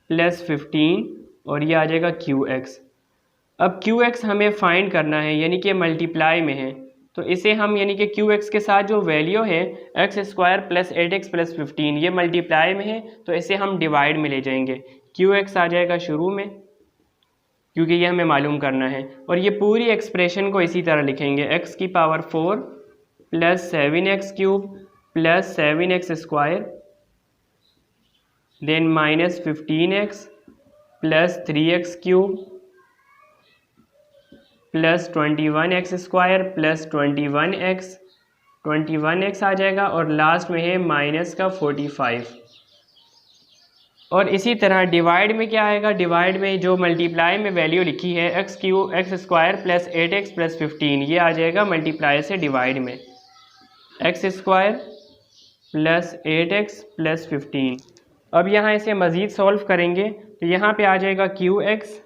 S1: plus 15 और ये आ जाएगा क्यू एक्स। अब क्यू एक्स हमें फाइंड करना है, यानी कि मल्टीप्लाई में है, तो इसे हम यानी कि क्यू एक्स के साथ जो वैल्यू है x square plus 8x plus 15 ये मल्टीप्लाई में है, तो इसे हम डिवाइड में ले जाएंगे। क्यू एक्स आ जाएगा शुरू में क्योंकि ये हमें मालूम करना है, और ये पूरी एक्सप्रेशन को इसी तरह लिखेंगे x की power 4 plus 7x cube plus 7x square, then minus 15x plus 3x cube plus 21x square plus 21x आ जाएगा, और लास्ट में है माइनस का 45। और इसी तरह डिवाइड में क्या आएगा, डिवाइड में जो मल्टीप्लाई में वैल्यू लिखी है x square plus 8x plus 15 ये आ जाएगा मल्टीप्लाई से डिवाइड में x square plus 8x plus 15। अब यहाँ इसे मज़ीद सॉल्व करेंगे तो यहाँ पे आ जाएगा क्यू एक्स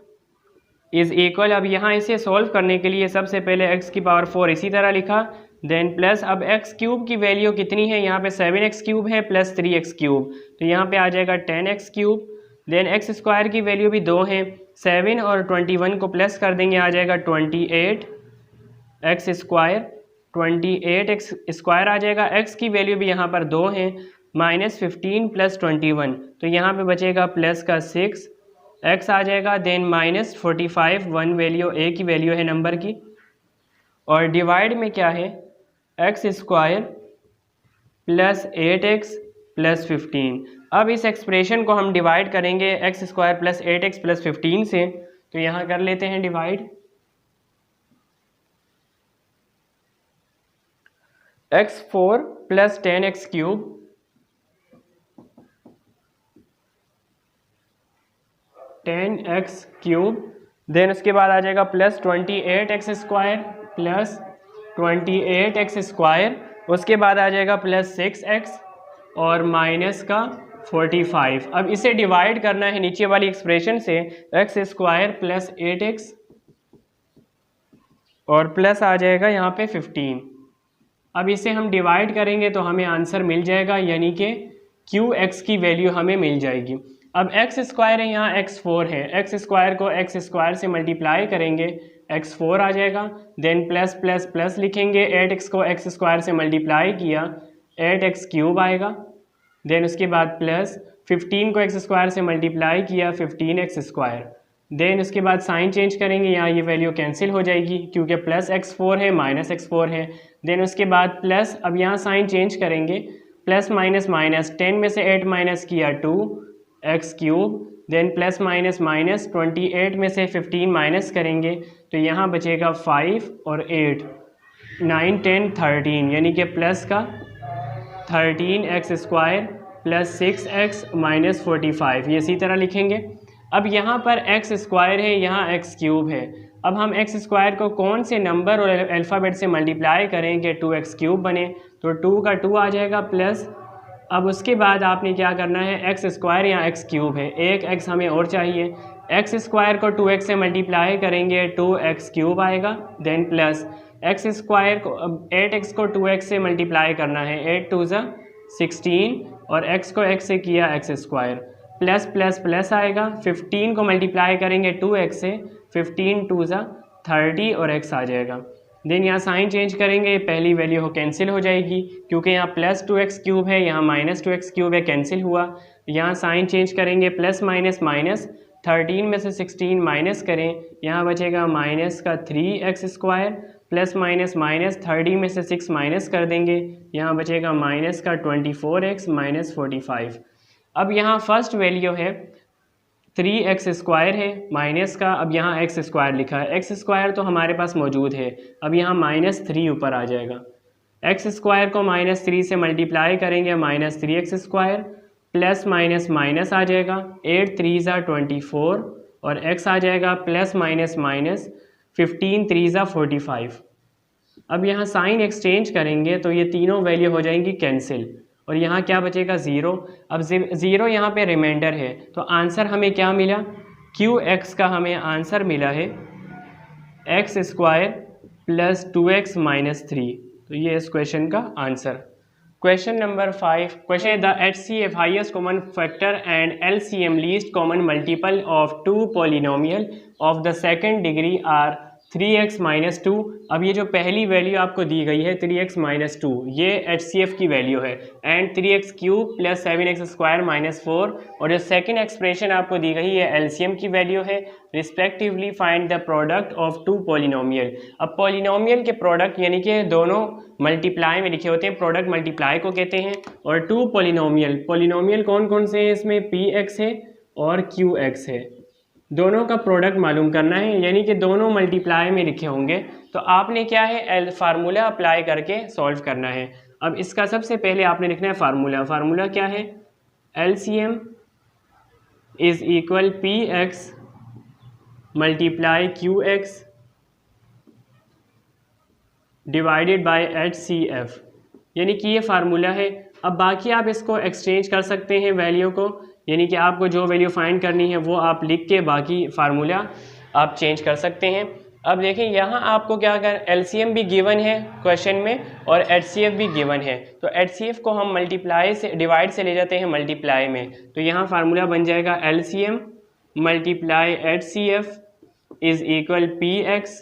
S1: इज़ इक्वल, अब यहाँ इसे सॉल्व करने के लिए सबसे पहले x की पावर 4 इसी तरह लिखा, देन प्लस अब x क्यूब की वैल्यू कितनी है, यहाँ पे 7x क्यूब है प्लस 3x क्यूब, तो यहाँ पे आ जाएगा 10x cube. Then x square की वैल्यू भी 2 है, 7 और 21 को प्लस कर देंगे आ जाएगा 28x स्क्वायर, 28x स्क्वायर आ जाएगा। x की वैल्यू भी यहाँ पर 2 है, माइनस 15 प्लस 21, तो यहाँ पे बचेगा प्लस का 6 x आ जाएगा। देन माइनस 45 1 वैल्यू a की वैल्यू है नंबर की, और डिवाइड में क्या है x square plus 8x plus 15। अब इस एक्सप्रेशन को हम डिवाइड करेंगे X square plus 8x plus 15 से, तो यहाँ कर लेते हैं divide. x4 plus 10x cube then उसके बाद आ जाएगा plus 28x square plus 28x square, उसके बाद आ जाएगा प्लस 6x और माइनस का 45। अब इसे डिवाइड करना है नीचे वाली एक्सप्रेशन से एक्स स्क्वायर प्लस 8x और प्लस आ जाएगा यहाँ पे 15। अब इसे हम डिवाइड करेंगे तो हमें आंसर मिल जाएगा, यानी कि क्यू एक्स की वैल्यू हमें मिल जाएगी। अब एक्स स्क्वायर है, यहाँ x4 है, एक्स स्क्वायर को एक्स स्क्वायर से मल्टीप्लाई करेंगे x4 आ जाएगा। देन प्लस प्लस प्लस लिखेंगे, 8x को एक्स स्क्वायर से मल्टीप्लाई किया 8x क्यूब आएगा। देन उसके बाद प्लस 15 को एक्स स्क्वायर से मल्टीप्लाई किया 15x स्क्वायर। देन उसके बाद साइन चेंज करेंगे, यहाँ ये वैल्यू कैंसिल हो जाएगी क्योंकि प्लस x4 है माइनस x4 है। देन उसके बाद प्लस, अब यहाँ साइन चेंज करेंगे, प्लस माइनस माइनस, 10 में से 8 माइनस किया 2x cube. Then plus minus minus, 28 में से 15 माइनस करेंगे तो यहाँ बचेगा 5 और 8, 9 10 13, यानी कि प्लस का 13x square plus 6x minus 45, ये इसी तरह लिखेंगे। अब यहाँ पर x स्क्वायर है, यहाँ x क्यूब है। अब हम x स्क्वायर को कौन से नंबर और अल्फ़ाबेट से मल्टीप्लाई करेंगे 2x क्यूब बने, तो 2 का 2 आ जाएगा प्लस। अब उसके बाद आपने क्या करना है, एक्स स्क्वायर या एक्स क्यूब है, एक एक्स हमें और चाहिए, एक्स स्क्वायर को 2x से मल्टीप्लाई करेंगे 2x क्यूब आएगा। देन प्लस एक्स स्क्वायर को 8x को 2x से मल्टीप्लाई करना है, 8 2 ज़ा 16, और x को x से किया x स्क्वायर, प्लस प्लस प्लस आएगा, 15 को मल्टीप्लाई करेंगे 2x से, 15 2 ज़ा 30 और x आ जाएगा। देन यहाँ साइन चेंज करेंगे, पहली वैल्यू हो कैंसिल हो जाएगी क्योंकि यहाँ प्लस 2x क्यूब है, यहाँ माइनस 2x क्यूब है, कैंसिल हुआ। यहाँ साइन चेंज करेंगे, प्लस माइनस माइनस, 13 में से 16 माइनस करें, यहाँ बचेगा माइनस का 3x square, plus minus minus, 30 में से 6 माइनस कर देंगे, यहाँ बचेगा माइनस का 24x माइनस 45। अब यहाँ फर्स्ट वैल्यू है 3x स्क्वायर है माइनस का, अब यहाँ x स्क्वायर लिखा है, x स्क्वायर तो हमारे पास मौजूद है, अब यहाँ -3 ऊपर आ जाएगा। x स्क्वायर को -3 से मल्टीप्लाई करेंगे, -3x square, plus minus minus आ जाएगा, 8 3 ज़ा 24 और x आ जाएगा प्लस माइनस माइनस, 15 3 ज़ा 45। अब यहाँ साइन एक्सचेंज करेंगे तो ये तीनों वैल्यू हो जाएंगी कैंसिल और यहाँ क्या बचेगा 0। अब 0 यहाँ पे रिमाइंडर है तो आंसर हमें क्या मिला, QX का हमें आंसर मिला है x स्क्वायर प्लस 2x माइनस 3। तो ये इस क्वेश्चन का answer. Question number 5, question the HCF highest common factor and LCM least common multiple of two polynomial of the second degree are 3x minus 2। अब ये जो पहली वैल्यू आपको दी गई है 3x माइनस 2, ये HCF की वैल्यू है, and 3x cube plus 7x square minus 4, और जो सेकंड एक्सप्रेशन आपको दी गई है LCM की वैल्यू है, respectively find the product of two polynomial. अब पॉलिनोमियल के प्रोडक्ट यानी कि दोनों मल्टीप्लाई में लिखे होते हैं, प्रोडक्ट मल्टीप्लाई को कहते हैं। और टू पॉलिनोमियल, पॉलिनोमियल कौन कौन से हैं इसमें, PX है और QX है, दोनों का प्रोडक्ट मालूम करना है, यानी कि दोनों मल्टीप्लाई में लिखे होंगे। तो आपने क्या है फार्मूला अप्लाई करके सॉल्व करना है। अब इसका सबसे पहले आपने लिखना है फार्मूला। फार्मूला क्या है, LCM is equal PX multiply QX divided by HCF, यानी कि ये फार्मूला है। अब बाकी आप इसको एक्सचेंज कर सकते हैं वैल्यू को, यानी कि आपको जो वैल्यू फाइंड करनी है वो आप लिख के बाकी फार्मूला आप चेंज कर सकते हैं। अब देखिए यहाँ आपको क्या कर, LCM भी गिवन है क्वेश्चन में और HCF भी गिवन है, तो HCF को हम मल्टीप्लाई से डिवाइड से ले जाते हैं मल्टीप्लाई में, तो यहाँ फार्मूला बन जाएगा LCM multiply HCF is equal PX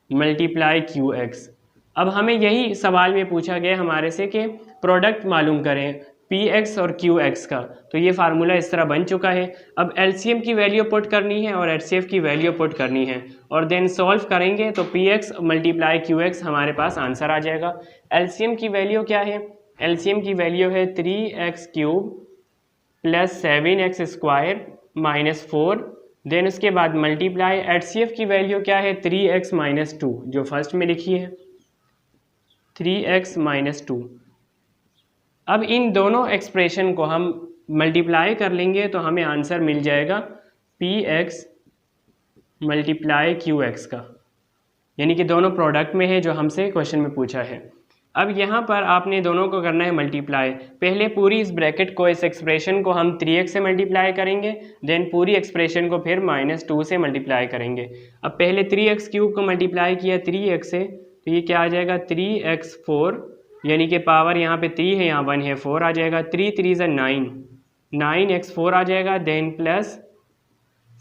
S1: multiply QX। अब हमें यही सवाल में पूछा गया हमारे से कि प्रोडक्ट मालूम करें PX और QX का, तो ये फार्मूला इस तरह बन चुका है। अब LCM की वैल्यू पुट करनी है और HCF की वैल्यू पुट करनी है और देन सॉल्व करेंगे तो PX मल्टीप्लाई QX हमारे पास आंसर आ जाएगा। LCM की वैल्यू क्या है, LCM की वैल्यू है 3x cube plus 7x square minus 4, then उसके बाद मल्टीप्लाई HCF की वैल्यू क्या है 3x माइनस 2, जो फर्स्ट में लिखी है 3x माइनस 2। अब इन दोनों एक्सप्रेशन को हम मल्टीप्लाई कर लेंगे तो हमें आंसर मिल जाएगा PX मल्टीप्लाई QX का, यानी कि दोनों प्रोडक्ट में है जो हमसे क्वेश्चन में पूछा है। अब यहाँ पर आपने दोनों को करना है मल्टीप्लाई। पहले पूरी इस ब्रैकेट को, इस एक्सप्रेशन को हम 3x से मल्टीप्लाई करेंगे, देन पूरी एक्सप्रेशन को फिर -2 से मल्टीप्लाई करेंगे। अब पहले 3x क्यूब को मल्टीप्लाई किया 3x से, तो ये क्या आ जाएगा 3x4, यानी कि पावर यहाँ पे 3 है, यहाँ 1 है, 4 आ जाएगा, 3 3 ज़ा 9, 9x4 आ जाएगा, देन प्लस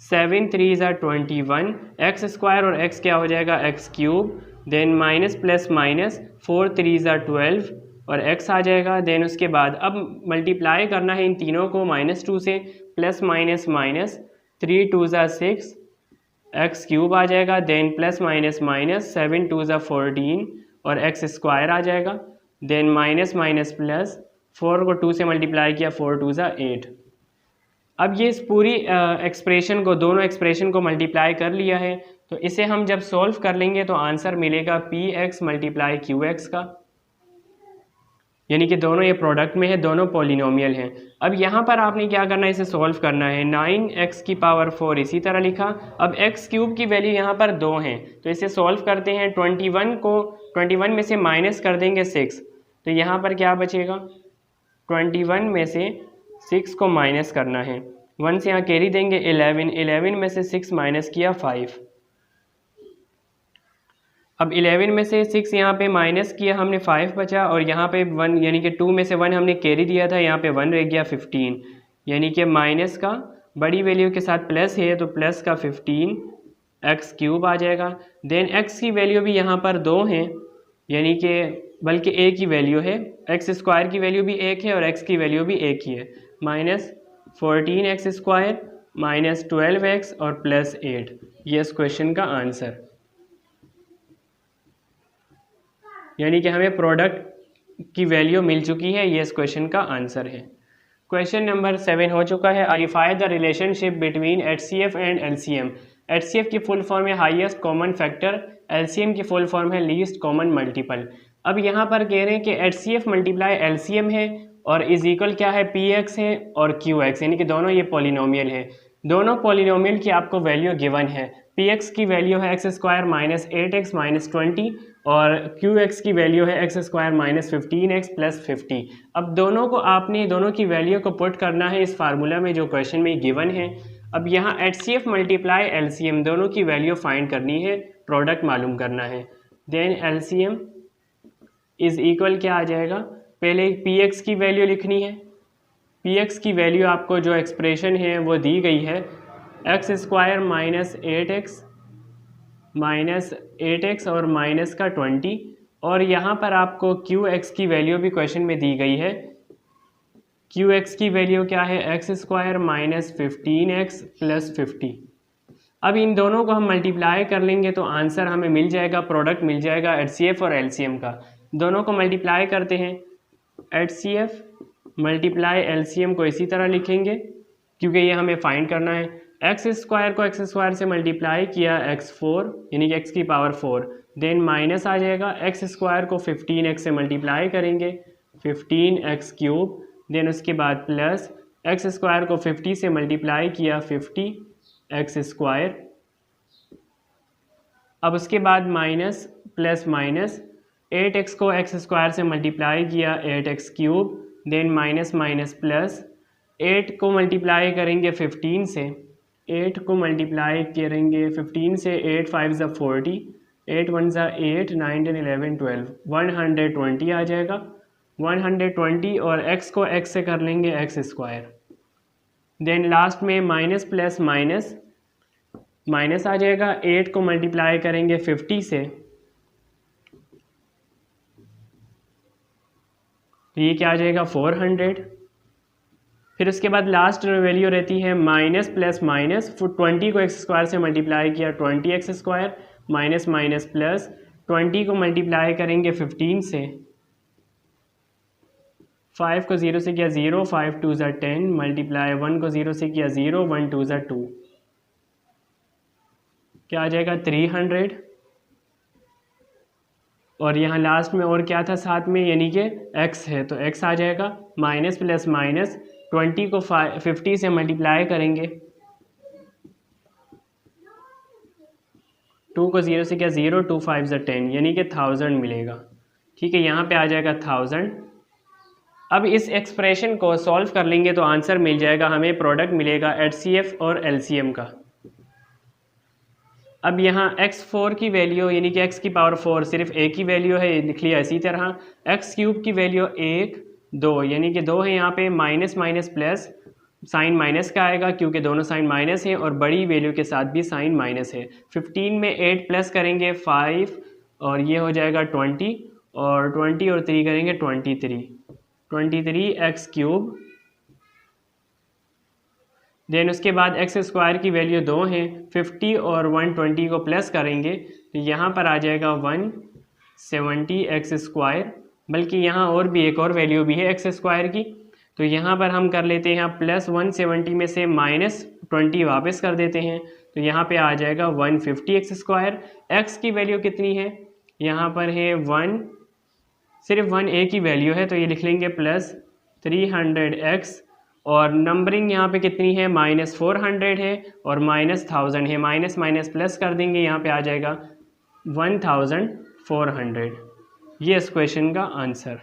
S1: 7 3 ज़ा 21, x स्क्वायर और x क्या हो जाएगा x cube, then minus plus minus 4 3 ज़ा 12 और x आ जाएगा। देन उसके बाद अब मल्टीप्लाई करना है इन तीनों को -2 से, प्लस माइनस माइनस 3 2 ज़ा 6, x क्यूब आ जाएगा, देन प्लस माइनस माइनस 7 2 ज़ा 14 और x स्क्वायर आ जाएगा, देन माइनस माइनस प्लस 4 को 2 से मल्टीप्लाई किया 4 2 ज़ा 8। अब ये इस पूरी एक्सप्रेशन को, दोनों एक्सप्रेशन को मल्टीप्लाई कर लिया है, तो इसे हम जब सॉल्व कर लेंगे तो आंसर मिलेगा PX मल्टीप्लाई QX का, यानी कि दोनों ये प्रोडक्ट में है, दोनों पॉलिनोमियल हैं। अब यहाँ पर आपने क्या करना है, इसे सॉल्व करना है। 9x की पावर 4 इसी तरह लिखा। अब x क्यूब की वैल्यू यहाँ पर 2 हैं, तो इसे सॉल्व करते हैं। 21 में से माइनस कर देंगे 6, तो यहाँ पर क्या बचेगा, 21 में से 6 को माइनस करना है, 1 से यहाँ कैरी देंगे 11 में से 6 माइनस किया 5। अब 11 में से 6 यहाँ पे माइनस किया हमने, 5 बचा, और यहाँ पे 1 यानी कि 2 में से 1 हमने कैरी दिया था, यहाँ पे 1 रह गया 15, यानी कि माइनस का बड़ी वैल्यू के साथ प्लस है तो प्लस का 15 एक्स क्यूब आ जाएगा। देन एक्स की वैल्यू भी यहाँ पर 2 हैं, यानी कि बल्कि ए की वैल्यू है, एक्स स्क्वायर की वैल्यू भी 1 है और एक्स की वैल्यू भी 1 ही है, minus 14 x square minus 12 x और प्लस 8, ये इस क्वेश्चन का आंसर, यानी कि हमें प्रोडक्ट की वैल्यू मिल चुकी है, ये इस क्वेश्चन का आंसर है। क्वेश्चन नंबर 7 हो चुका है। Identify the relationship between HCF and LCM. HCF की फुल फॉर्म है हाईएस्ट कॉमन फैक्टर, एलसीएम की फुल फॉर्म है लीस्ट कॉमन मल्टीपल। अब यहाँ पर कह रहे हैं कि एचसीएफ मल्टीप्लाई एलसीएम है और इज इक्वल क्या है, पी एक्स है और क्यू एक्स, यानी कि दोनों ये पॉलिनोमियल है। दोनों पॉलिनोमियल की आपको वैल्यू गिवन है, पी एक्स की वैल्यू है x square minus 8x minus 20 और क्यू एक्स की वैल्यू है x square minus 15x plus 50। अब दोनों को आपने दोनों की वैल्यू को पुट करना है इस फार्मूला में जो क्वेश्चन में गिवन है। अब यहाँ एचसीएफ मल्टीप्लाई एलसीएम दोनों की वैल्यू फाइंड करनी है, प्रोडक्ट मालूम करना है। देन एलसीएम इज इक्वल क्या आ जाएगा, पहले पी एक्स की वैल्यू लिखनी है, पी एक्स की वैल्यू आपको जो एक्सप्रेशन है वो दी गई है एक्स स्क्वायर माइनस 8x और माइनस का 20, और यहाँ पर आपको क्यू एक्स की वैल्यू भी क्वेश्चन में दी गई है, क्यू एक्स की वैल्यू क्या है x square minus 15x plus 50। अब इन दोनों को हम मल्टीप्लाई कर लेंगे तो आंसर हमें मिल जाएगा, प्रोडक्ट मिल जाएगा एचसीएफ और एलसीएम का। दोनों को मल्टीप्लाई करते हैं, एचसीएफ मल्टीप्लाई एलसीएम को इसी तरह लिखेंगे क्योंकि ये हमें फाइंड करना है। एक्स स्क्वायर को एक्स स्क्वायर से मल्टीप्लाई किया x4 यानी कि x की पावर 4, देन माइनस आ जाएगा, एक्स स्क्वायर को 15x से मल्टीप्लाई करेंगे 15x क्यूब, देन उसके बाद प्लस एक्स स्क्वायर को 50 से मल्टीप्लाई किया 50x स्क्वायर, अब उसके बाद माइनस प्लस माइनस 8x को एक्स स्क्वायर से मल्टीप्लाई किया 8x cube, then minus minus plus 8 को मल्टीप्लाई करेंगे 15 से, 8 को मल्टीप्लाई करेंगे 15 से, 8 5 ज़ा 40, 8 1 ज़ा 8, 9 10 11 12, 120 आ जाएगा, 120 और x को x से कर लेंगे एक्स स्क्वायर, देन लास्ट में माइनस प्लस माइनस माइनस आ जाएगा, 8 को मल्टीप्लाई करेंगे 50 से, तो ये क्या आ जाएगा 400, फिर उसके बाद लास्ट वैल्यू रहती है माइनस प्लस माइनस, 20 को एक्स स्क्वायर से मल्टीप्लाई किया 20x square, minus minus plus 20 को मल्टीप्लाई करेंगे 15 से, 5 को 0 से किया 0, 5 2 ज़ा 10, मल्टीप्लाई 1 को 0 से किया 0, 1 2 ज़ा 2, क्या आ जाएगा 300, और यहाँ लास्ट में और क्या था साथ में, यानी कि x है तो x आ जाएगा, माइनस प्लस माइनस 20 को 50 से मल्टीप्लाई करेंगे, 2 को 0 से क्या 0, 2 5 ज़ा 10, यानी कि 1000 मिलेगा। ठीक है, यहाँ पे आ जाएगा 1000। अब इस एक्सप्रेशन को सॉल्व कर लेंगे तो आंसर मिल जाएगा, हमें प्रोडक्ट मिलेगा एचसीएफ और एलसीएम का। अब यहाँ x4 की वैल्यू यानी कि x की पावर 4 सिर्फ a की वैल्यू है, लिख लिया इसी तरह, x क्यूब की वैल्यू 1 2 यानी कि 2 है, यहाँ पे minus minus plus sign minus का आएगा क्योंकि दोनों साइन माइनस है और बड़ी वैल्यू के साथ भी साइन माइनस है। 15 में 8 प्लस करेंगे 5 और ये हो जाएगा 20 और 20 और 3 करेंगे 23 एक्स क्यूब, देन उसके बाद एक्स स्क्वायर की वैल्यू 2 है, 50 और 120 को प्लस करेंगे तो यहाँ पर आ जाएगा 170 एक्स स्क्वायर, बल्कि यहाँ और भी एक और वैल्यू भी है एक्स स्क्वायर की, तो यहाँ पर हम कर लेते हैं यहाँ प्लस 170 में से माइनस 20 वापस कर देते हैं तो यहाँ पे आ जाएगा 150 एक्स स्क्वायर। एक्स की वैल्यू कितनी है, यहाँ पर है 1, सिर्फ 1 ए की वैल्यू है तो ये लिख लेंगे प्लस 300x, और नंबरिंग यहाँ पे कितनी है माइनस 400 है और माइनस 1000 है, माइनस माइनस प्लस कर देंगे, यहाँ पे आ जाएगा 1400। ये इस क्वेश्चन का आंसर।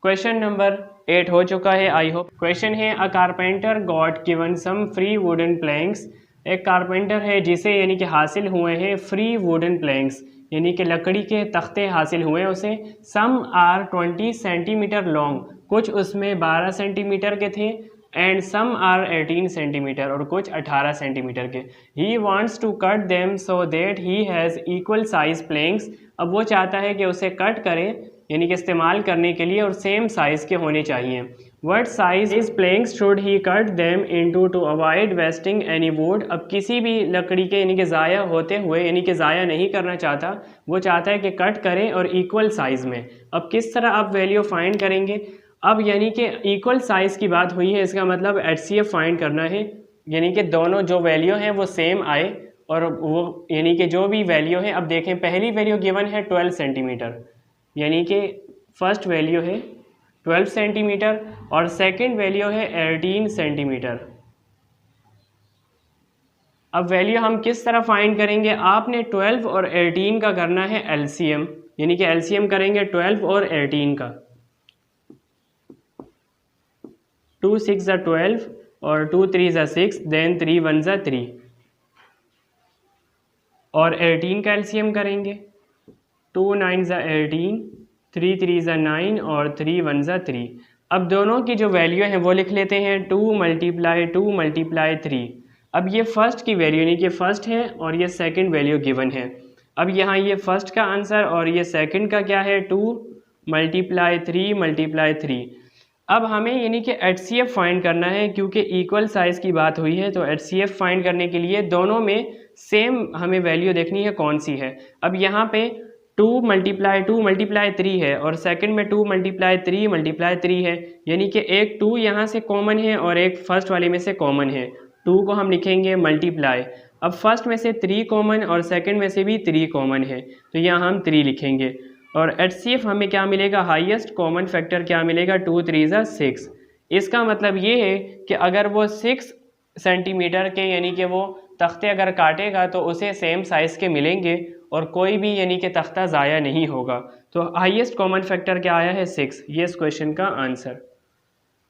S1: क्वेश्चन नंबर 8 हो चुका है, आई होप। क्वेश्चन है a carpenter got given some free wooden planks. एक कारपेंटर है जिसे यानी कि हासिल हुए हैं फ्री वुडन प्लैंक्स, यानी कि लकड़ी के तख्ते हासिल हुए उसे। सम आर 20 सेंटीमीटर लॉन्ग, कुछ उसमें 12 सेंटीमीटर के थे। एंड सम आर 18 सेंटीमीटर, और कुछ 18 सेंटीमीटर के। He wants to cut them so that he has equal size planks. अब वो चाहता है कि उसे कट करें, यानी कि इस्तेमाल करने के लिए, और सेम साइज़ के होने चाहिए। What size is planks should he cut them into to avoid wasting any wood? अब किसी भी लकड़ी के यानी कि ज़ाया होते हुए, यानी कि ज़ाया नहीं करना चाहता, वो चाहता है कि कट करें और इक्वल साइज़ में। अब किस तरह आप वैल्यू फाइंड करेंगे? अब यानी कि इक्वल साइज़ की बात हुई है, इसका मतलब HCF फाइंड करना है, यानी कि दोनों जो वैल्यू हैं वो सेम आए, और वो यानी कि जो भी वैल्यू है, अब देखें पहली वैल्यू गिवन है 12 सेंटीमीटर, यानी कि फर्स्ट वैल्यू है 12 सेंटीमीटर, और सेकंड वैल्यू है 18 सेंटीमीटर। अब वैल्यू हम किस तरह फाइंड करेंगे? आपने 12 और 18 का करना है LCM, यानी कि LCM करेंगे 12 और 18 का। 2 6 ज़ा 12 और 2 3 ज़ा 6, देन 3 1 ज़ा 3, और 18 का LCM करेंगे 2 9 ज़ा 18, 3 3 ज़ा 9 और 3 1 ज़ा 3। अब दोनों की जो वैल्यू है वो लिख लेते हैं 2 × 3। अब ये फर्स्ट की वैल्यू यानी कि फर्स्ट है, और ये सेकंड वैल्यू गिवन है। अब यहाँ ये फर्स्ट का आंसर और ये सेकंड का क्या है? 2 × 3। अब हमें यानी कि HCF फाइंड करना है, क्योंकि इक्वल साइज़ की बात हुई है, तो HCF फाइंड करने के लिए दोनों में सेम हमें वैल्यू देखनी है कौन सी है। अब यहाँ पे 2 × 3 है, और सेकंड में 2 × 3 है, यानी कि एक 2 यहाँ से कॉमन है और एक फर्स्ट वाले में से कॉमन है। 2 को हम लिखेंगे मल्टीप्लाई। अब फर्स्ट में से 3 कॉमन और सेकंड में से भी 3 कॉमन है, तो यहाँ हम 3 लिखेंगे। और HCF हमें क्या मिलेगा? हाईएस्ट कॉमन फैक्टर क्या मिलेगा? 2 3 ज़ा 6। इसका मतलब ये है कि अगर वो 6 सेंटीमीटर के यानी कि वो तख्ते अगर काटेगा तो उसे सेम साइज़ के मिलेंगे, और कोई भी यानी कि तख्ता ज़ाया नहीं होगा। तो हाईएस्ट कॉमन फैक्टर क्या आया है? 6। ये इस क्वेश्चन का आंसर।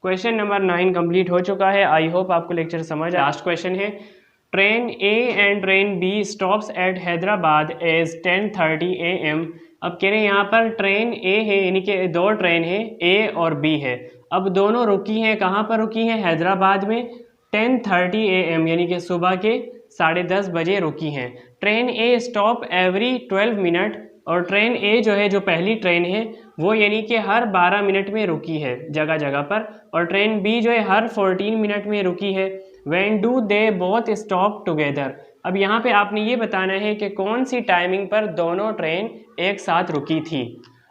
S1: क्वेश्चन नंबर 9 कंप्लीट हो चुका है। आई होप आपको लेक्चर समझ। लास्ट क्वेश्चन है, train A and train B stops at Hyderabad as 10:30 AM। अब कह रहे हैं यहाँ पर ट्रेन A है, यानी कि 2 ट्रेन है, A और B है। अब दोनों रुकी हैं, कहाँ पर रुकी हैं? हैदराबाद में 10:30 AM, यानी कि सुबह के 10:30 बजे रुकी हैं। Train A stop every 12 minute, और ट्रेन A जो है, जो पहली ट्रेन है, वो यानी कि हर 12 मिनट में रुकी है जगह जगह पर, और ट्रेन B जो है हर 14 मिनट में रुकी है। When do they both stop together. अब यहाँ पे आपने ये बताना है कि कौन सी टाइमिंग पर दोनों ट्रेन एक साथ रुकी थी।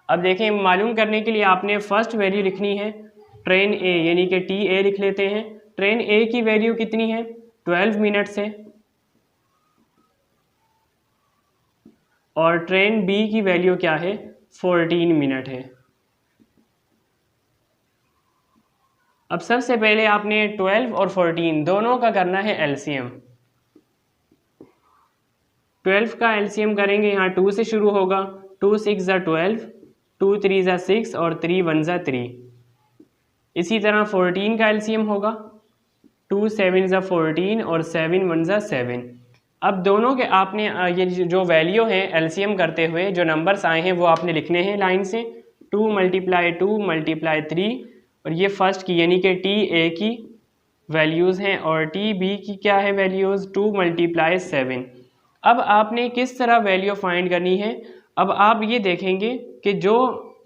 S1: अब देखें, मालूम करने के लिए आपने फर्स्ट वैल्यू लिखनी है ट्रेन A, यानी कि TA लिख लेते हैं। ट्रेन A की वैल्यू कितनी है? 12 मिनट से, और ट्रेन B की वैल्यू क्या है? 14 मिनट है। अब सबसे पहले आपने 12 और 14 दोनों का करना है LCM। 12 का LCM करेंगे, यहाँ 2 से शुरू होगा, 2 6 ज़ा 12, 2 3 ज़ा 6 और 3 1 ज़ा 3। इसी तरह 14 का LCM होगा, 2 7 ज़ा 14 और 7 1 ज़ा 7। अब दोनों के आपने ये जो वैल्यू है LCM करते हुए जो नंबर्स आए हैं वो आपने लिखने हैं लाइन से। 2 × 2 × 3, और ये फर्स्ट की यानी कि TA की वैल्यूज़ हैं, और TB की क्या है वैल्यूज़? 2 × 7। अब आपने किस तरह वैल्यू फाइंड करनी है? अब आप ये देखेंगे कि जो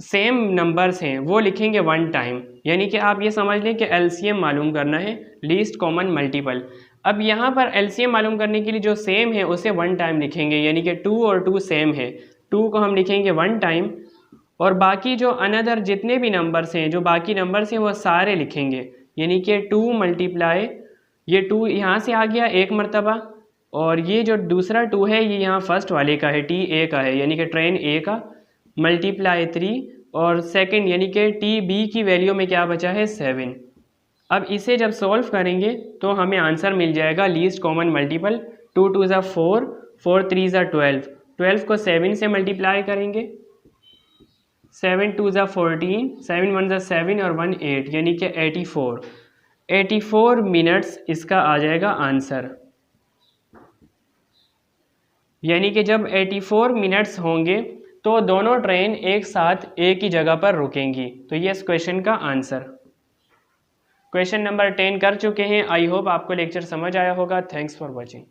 S1: सेम नंबर्स हैं वो लिखेंगे 1 टाइम, यानी कि आप ये समझ लें कि LCM मालूम करना है, लीस्ट कॉमन मल्टीपल। अब यहाँ पर LCM मालूम करने के लिए जो सेम है उसे 1 टाइम लिखेंगे, यानी कि 2 और 2 सेम है, 2 को हम लिखेंगे 1 टाइम, और बाकी जो अनदर जितने भी नंबर्स हैं, जो बाकी नंबर्स हैं वो सारे लिखेंगे, यानी कि 2 × ये 2 यहाँ से आ गया एक मरतबा, और ये जो दूसरा 2 है ये यहाँ फर्स्ट वाले का है, TA का है, यानी कि ट्रेन A का, × 3, और सेकंड यानी कि TB की वैल्यू में क्या बचा है? 7। अब इसे जब सॉल्व करेंगे तो हमें आंसर मिल जाएगा लीस्ट कॉमन मल्टीपल। 2 2 ज़ा 4, 4 3 ज़ा 12, 12 को 7 से मल्टीप्लाई करेंगे, 7 2 ज़ा 14, 7 1 ज़ा 7 और 1 8, यानी कि 84 मिनट्स इसका आ जाएगा आंसर। यानी कि जब 84 मिनट्स होंगे तो दोनों ट्रेन एक साथ एक ही जगह पर रुकेंगी। तो ये इस क्वेश्चन का आंसर। क्वेश्चन नंबर 10 कर चुके हैं। आई होप आपको लेक्चर समझ आया होगा। Thanks for watching.